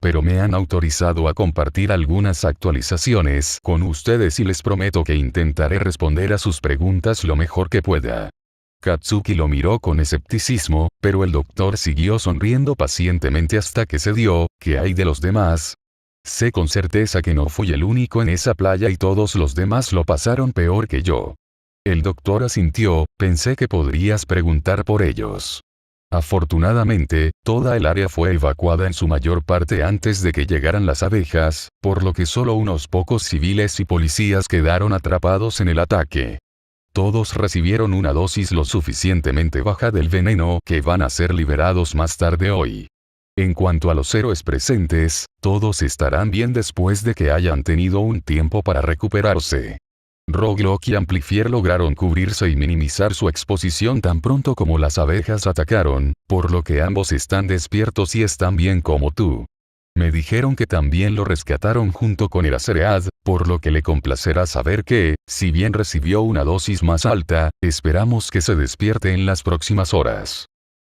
Pero me han autorizado a compartir algunas actualizaciones con ustedes y les prometo que intentaré responder a sus preguntas lo mejor que pueda. Katsuki lo miró con escepticismo, pero el doctor siguió sonriendo pacientemente hasta que se dio. ¿Qué hay de los demás? Sé con certeza que no fui el único en esa playa y todos los demás lo pasaron peor que yo. El doctor asintió, pensé que podrías preguntar por ellos. Afortunadamente, toda el área fue evacuada en su mayor parte antes de que llegaran las abejas, por lo que solo unos pocos civiles y policías quedaron atrapados en el ataque. Todos recibieron una dosis lo suficientemente baja del veneno que van a ser liberados más tarde hoy. En cuanto a los héroes presentes, todos estarán bien después de que hayan tenido un tiempo para recuperarse. Roguelock y Amplifier lograron cubrirse y minimizar su exposición tan pronto como las abejas atacaron, por lo que ambos están despiertos y están bien como tú. Me dijeron que también lo rescataron junto con Eraserhead, por lo que le complacerá saber que, si bien recibió una dosis más alta, esperamos que se despierte en las próximas horas.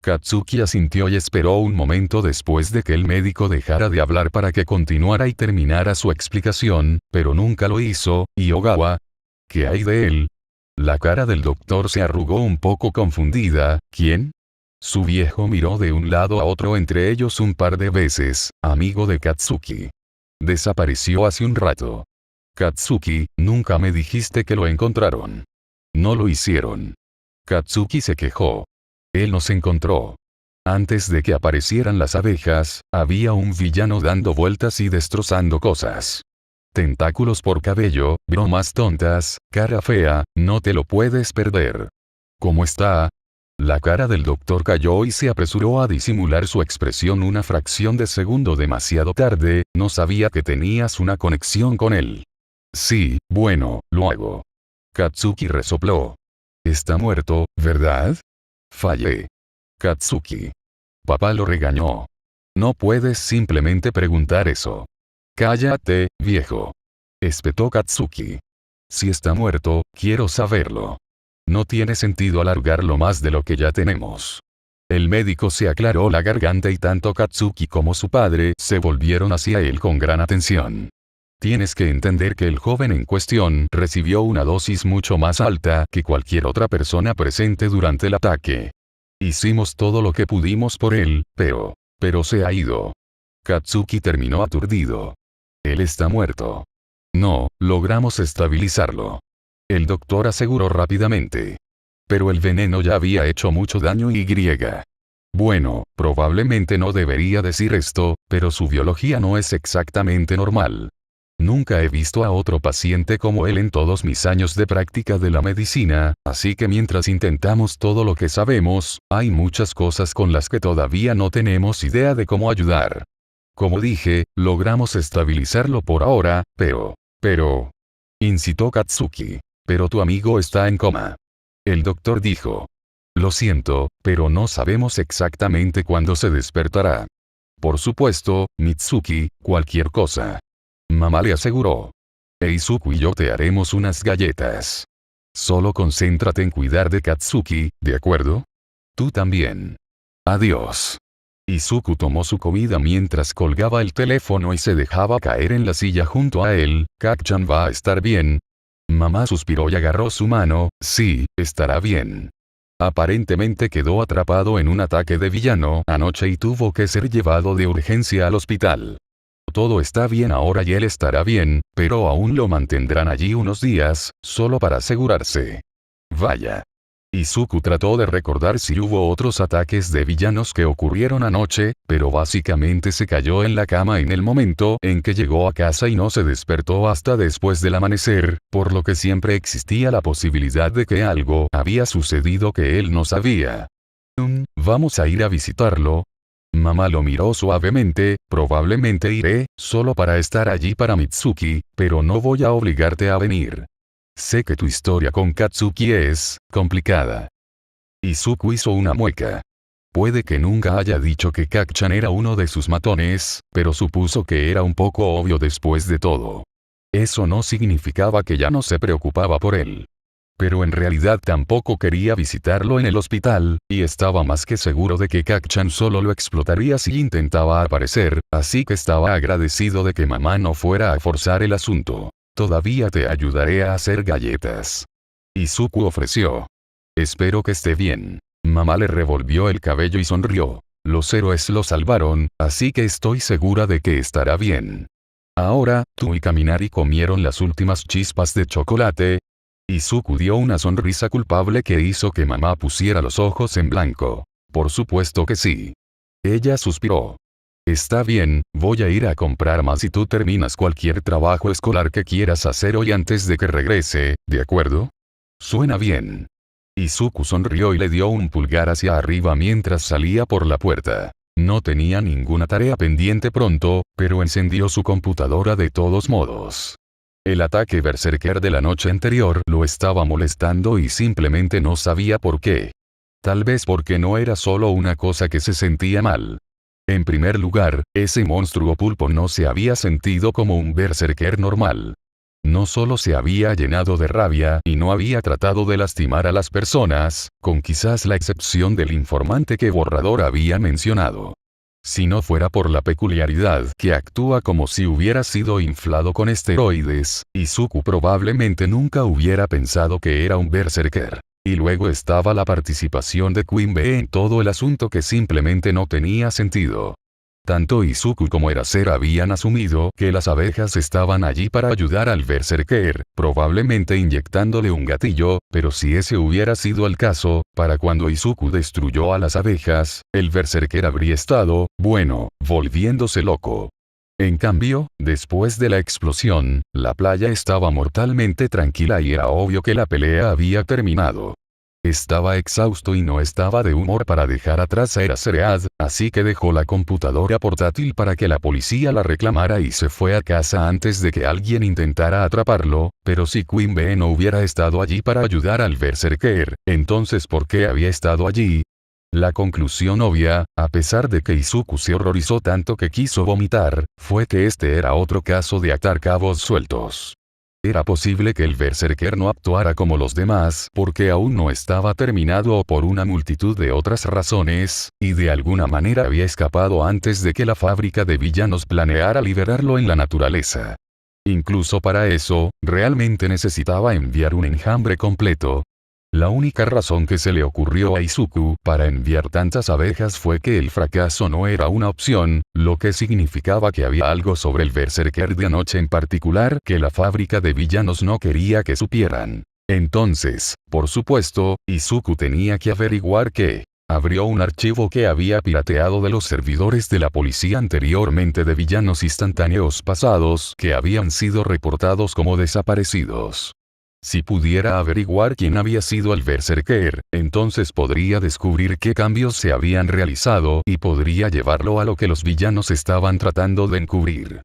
Katsuki asintió y esperó un momento después de que el médico dejara de hablar para que continuara y terminara su explicación, pero nunca lo hizo. ¿Y Ogawa? ¿Qué hay de él? La cara del doctor se arrugó un poco confundida. ¿Quién? Su viejo miró de un lado a otro entre ellos un par de veces. Amigo de Katsuki. Desapareció hace un rato. Katsuki, nunca me dijiste que lo encontraron. No lo hicieron. Katsuki se quejó. Él nos encontró. Antes de que aparecieran las abejas, había un villano dando vueltas y destrozando cosas. Tentáculos por cabello, bromas tontas, cara fea, no te lo puedes perder. ¿Cómo está? La cara del doctor cayó y se apresuró a disimular su expresión una fracción de segundo demasiado tarde. No sabía que tenías una conexión con él. Sí, bueno, lo hago. Katsuki resopló. Está muerto, ¿verdad? Fallé. Katsuki. Papá lo regañó. No puedes simplemente preguntar eso. Cállate, viejo. Espetó Katsuki. Si está muerto, quiero saberlo. No tiene sentido alargarlo más de lo que ya tenemos. El médico se aclaró la garganta y tanto Katsuki como su padre se volvieron hacia él con gran atención. Tienes que entender que el joven en cuestión recibió una dosis mucho más alta que cualquier otra persona presente durante el ataque. Hicimos todo lo que pudimos por él, pero se ha ido. Katsuki terminó aturdido. Él está muerto. No, logramos estabilizarlo. El doctor aseguró rápidamente. Pero el veneno ya había hecho mucho daño y griega. Bueno, probablemente no debería decir esto, pero su biología no es exactamente normal. Nunca he visto a otro paciente como él en todos mis años de práctica de la medicina, así que mientras intentamos todo lo que sabemos, hay muchas cosas con las que todavía no tenemos idea de cómo ayudar. Como dije, logramos estabilizarlo por ahora, pero, incitó Katsuki. Pero tu amigo está en coma. El doctor dijo. Lo siento, pero no sabemos exactamente cuándo se despertará. Por supuesto, Mitsuki, cualquier cosa. Mamá le aseguró. Eizuku y yo te haremos unas galletas. Solo concéntrate en cuidar de Katsuki, ¿de acuerdo? Tú también. Adiós. Izuku tomó su comida mientras colgaba el teléfono y se dejaba caer en la silla junto a él. Kak-chan va a estar bien. Mamá suspiró y agarró su mano. Sí, estará bien. Aparentemente quedó atrapado en un ataque de villano anoche y tuvo que ser llevado de urgencia al hospital. Todo está bien ahora y él estará bien, pero aún lo mantendrán allí unos días, solo para asegurarse. Vaya. Izuku trató de recordar si hubo otros ataques de villanos que ocurrieron anoche, pero básicamente se cayó en la cama en el momento en que llegó a casa y no se despertó hasta después del amanecer, por lo que siempre existía la posibilidad de que algo había sucedido que él no sabía. ¿Vamos a ir a visitarlo? Mamá lo miró suavemente. Probablemente iré, solo para estar allí para Mitsuki, pero no voy a obligarte a venir. Sé que tu historia con Katsuki es complicada. Izuku hizo una mueca. Puede que nunca haya dicho que Kak-chan era uno de sus matones, pero supuso que era un poco obvio después de todo. Eso no significaba que ya no se preocupaba por él. Pero en realidad tampoco quería visitarlo en el hospital, y estaba más que seguro de que Kak-chan solo lo explotaría si intentaba aparecer, así que estaba agradecido de que mamá no fuera a forzar el asunto. Todavía te ayudaré a hacer galletas. Izuku ofreció. Espero que esté bien. Mamá le revolvió el cabello y sonrió. Los héroes lo salvaron, así que estoy segura de que estará bien. Ahora, tú y Kaminari comieron las últimas chispas de chocolate. Izuku dio una sonrisa culpable que hizo que mamá pusiera los ojos en blanco. Por supuesto que sí. Ella suspiró. Está bien, voy a ir a comprar más y tú terminas cualquier trabajo escolar que quieras hacer hoy antes de que regrese, ¿de acuerdo? Suena bien. Izuku sonrió y le dio un pulgar hacia arriba mientras salía por la puerta. No tenía ninguna tarea pendiente pronto, pero encendió su computadora de todos modos. El ataque berserker de la noche anterior lo estaba molestando y simplemente no sabía por qué. Tal vez porque no era solo una cosa que se sentía mal. En primer lugar, ese monstruo pulpo no se había sentido como un berserker normal. No solo se había llenado de rabia y no había tratado de lastimar a las personas, con quizás la excepción del informante que Borrador había mencionado. Si no fuera por la peculiaridad que actúa como si hubiera sido inflado con esteroides, Izuku probablemente nunca hubiera pensado que era un berserker. Y luego estaba la participación de Queen Bee en todo el asunto que simplemente no tenía sentido. Tanto Izuku como Eraser habían asumido que las abejas estaban allí para ayudar al berserker, probablemente inyectándole un gatillo, pero si ese hubiera sido el caso, para cuando Izuku destruyó a las abejas, el berserker habría estado, bueno, volviéndose loco. En cambio, después de la explosión, la playa estaba mortalmente tranquila y era obvio que la pelea había terminado. Estaba exhausto y no estaba de humor para dejar atrás a Eraserhead, así que dejó la computadora portátil para que la policía la reclamara y se fue a casa antes de que alguien intentara atraparlo, pero si Queen Bee no hubiera estado allí para ayudar al berserker, entonces ¿por qué había estado allí? La conclusión obvia, a pesar de que Izuku se horrorizó tanto que quiso vomitar, fue que este era otro caso de atar cabos sueltos. Era posible que el berserker no actuara como los demás porque aún no estaba terminado o por una multitud de otras razones, y de alguna manera había escapado antes de que la fábrica de villanos planeara liberarlo en la naturaleza. Incluso para eso, realmente necesitaba enviar un enjambre completo. La única razón que se le ocurrió a Izuku para enviar tantas abejas fue que el fracaso no era una opción, lo que significaba que había algo sobre el Berserker de anoche en particular que la fábrica de villanos no quería que supieran. Entonces, por supuesto, Izuku tenía que averiguar qué. Abrió un archivo que había pirateado de los servidores de la policía anteriormente de villanos instantáneos pasados que habían sido reportados como desaparecidos. Si pudiera averiguar quién había sido el Berserker, entonces podría descubrir qué cambios se habían realizado y podría llevarlo a lo que los villanos estaban tratando de encubrir.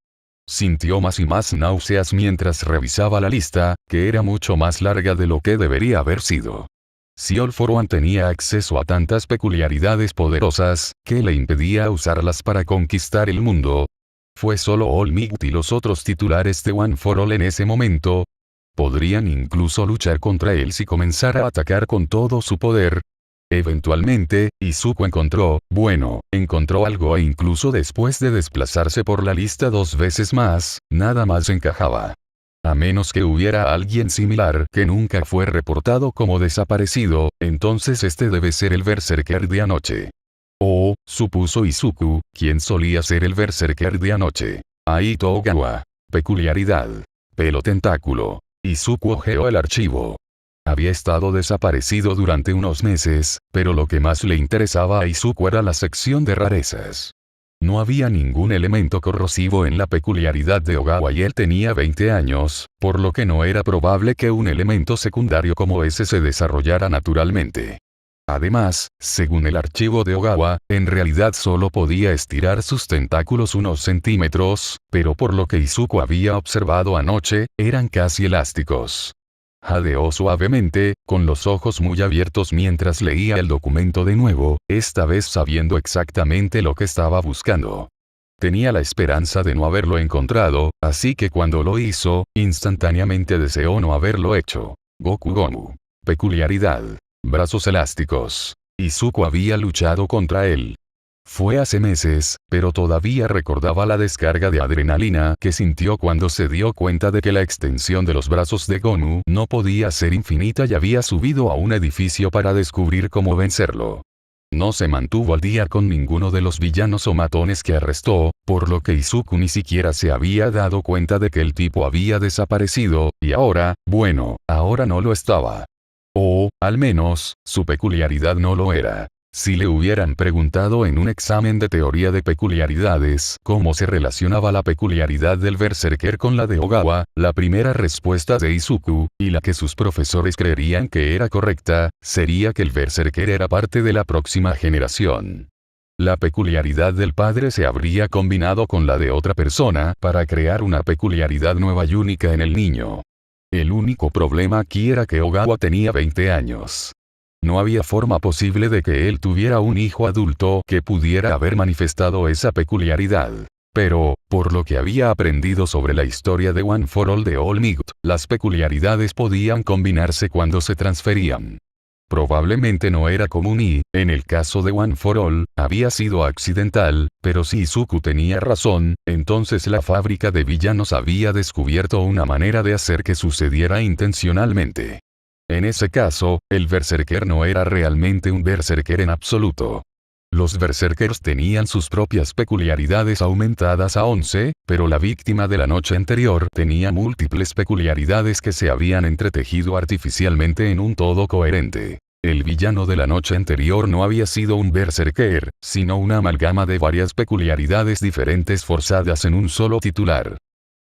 Sintió más y más náuseas mientras revisaba la lista, que era mucho más larga de lo que debería haber sido. Si All For One tenía acceso a tantas peculiaridades poderosas, ¿qué le impedía usarlas para conquistar el mundo? ¿Fue solo All Might y los otros titulares de One For All en ese momento? ¿Podrían incluso luchar contra él si comenzara a atacar con todo su poder? Eventualmente, Izuku encontró algo e incluso después de desplazarse por la lista 2 veces más, nada más encajaba. A menos que hubiera alguien similar que nunca fue reportado como desaparecido, entonces este debe ser el Berserker de anoche. Oh, supuso Izuku, ¿quién solía ser el Berserker de anoche? Aito Ogawa. Peculiaridad. Pelo tentáculo. Izuku hojeó el archivo. Había estado desaparecido durante unos meses, pero lo que más le interesaba a Izuku era la sección de rarezas. No había ningún elemento corrosivo en la peculiaridad de Ogawa y él tenía 20 años, por lo que no era probable que un elemento secundario como ese se desarrollara naturalmente. Además, según el archivo de Ogawa, en realidad solo podía estirar sus tentáculos unos centímetros, pero por lo que Izuku había observado anoche, eran casi elásticos. Jadeó suavemente, con los ojos muy abiertos mientras leía el documento de nuevo, esta vez sabiendo exactamente lo que estaba buscando. Tenía la esperanza de no haberlo encontrado, así que cuando lo hizo, instantáneamente deseó no haberlo hecho. Goku Gomu. Peculiaridad. Brazos elásticos. Izuku había luchado contra él. Fue hace meses, pero todavía recordaba la descarga de adrenalina que sintió cuando se dio cuenta de que la extensión de los brazos de Gomu no podía ser infinita y había subido a un edificio para descubrir cómo vencerlo. No se mantuvo al día con ninguno de los villanos o matones que arrestó, por lo que Izuku ni siquiera se había dado cuenta de que el tipo había desaparecido, y ahora no lo estaba. O, al menos, su peculiaridad no lo era. Si le hubieran preguntado en un examen de teoría de peculiaridades cómo se relacionaba la peculiaridad del Berserker con la de Ogawa, la primera respuesta de Izuku, y la que sus profesores creerían que era correcta, sería que el Berserker era parte de la próxima generación. La peculiaridad del padre se habría combinado con la de otra persona para crear una peculiaridad nueva y única en el niño. El único problema aquí era que Ogawa tenía 20 años. No había forma posible de que él tuviera un hijo adulto que pudiera haber manifestado esa peculiaridad. Pero, por lo que había aprendido sobre la historia de One For All de All Might, las peculiaridades podían combinarse cuando se transferían. Probablemente no era común y, en el caso de One For All, había sido accidental, pero si Izuku tenía razón, entonces la fábrica de villanos había descubierto una manera de hacer que sucediera intencionalmente. En ese caso, el Berserker no era realmente un Berserker en absoluto. Los Berserkers tenían sus propias peculiaridades aumentadas a 11, pero la víctima de la noche anterior tenía múltiples peculiaridades que se habían entretejido artificialmente en un todo coherente. El villano de la noche anterior no había sido un Berserker, sino una amalgama de varias peculiaridades diferentes forzadas en un solo titular.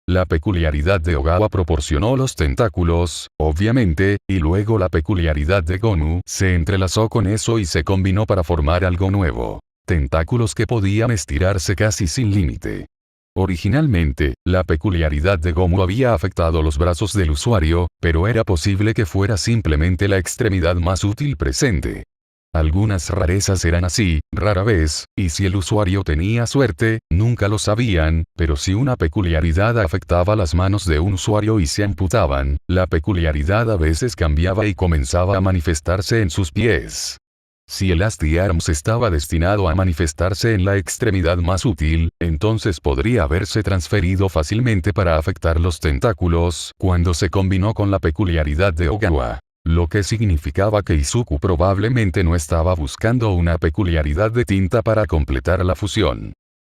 La peculiaridad de Ogawa proporcionó los tentáculos, obviamente, y luego la peculiaridad de Gomu se entrelazó con eso y se combinó para formar algo nuevo. Tentáculos que podían estirarse casi sin límite. Originalmente, la peculiaridad de Gomu había afectado los brazos del usuario, pero era posible que fuera simplemente la extremidad más útil presente. Algunas rarezas eran así, rara vez, y si el usuario tenía suerte, nunca lo sabían, pero si una peculiaridad afectaba las manos de un usuario y se amputaban, la peculiaridad a veces cambiaba y comenzaba a manifestarse en sus pies. Si el Asti Arms estaba destinado a manifestarse en la extremidad más útil, entonces podría haberse transferido fácilmente para afectar los tentáculos, cuando se combinó con la peculiaridad de Ogawa. Lo que significaba que Izuku probablemente no estaba buscando una peculiaridad de tinta para completar la fusión.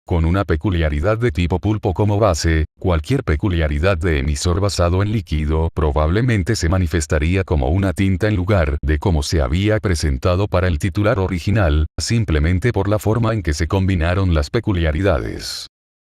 Con una peculiaridad de tipo pulpo como base, cualquier peculiaridad de emisor basado en líquido probablemente se manifestaría como una tinta en lugar de como se había presentado para el titular original, simplemente por la forma en que se combinaron las peculiaridades.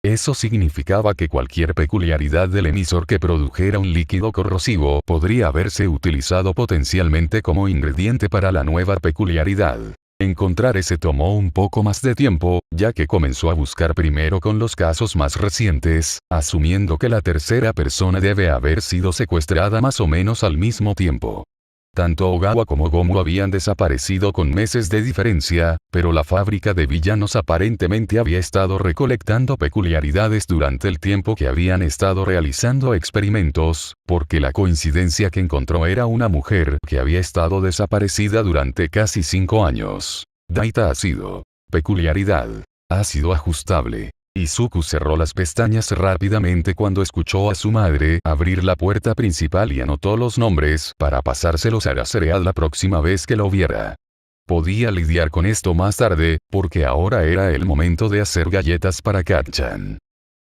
Eso significaba que cualquier peculiaridad del emisor que produjera un líquido corrosivo podría haberse utilizado potencialmente como ingrediente para la nueva peculiaridad. Encontrar ese tomó un poco más de tiempo, ya que comenzó a buscar primero con los casos más recientes, asumiendo que la tercera persona debe haber sido secuestrada más o menos al mismo tiempo. Tanto Ogawa como Gomu habían desaparecido con meses de diferencia, pero la fábrica de villanos aparentemente había estado recolectando peculiaridades durante el tiempo que habían estado realizando experimentos, porque la coincidencia que encontró era una mujer que había estado desaparecida durante casi 5 años. Daita ácido. Peculiaridad. Ácido ajustable. Izuku cerró las pestañas rápidamente cuando escuchó a su madre abrir la puerta principal y anotó los nombres para pasárselos a la cereal la próxima vez que lo viera. Podía lidiar con esto más tarde, porque ahora era el momento de hacer galletas para Kacchan.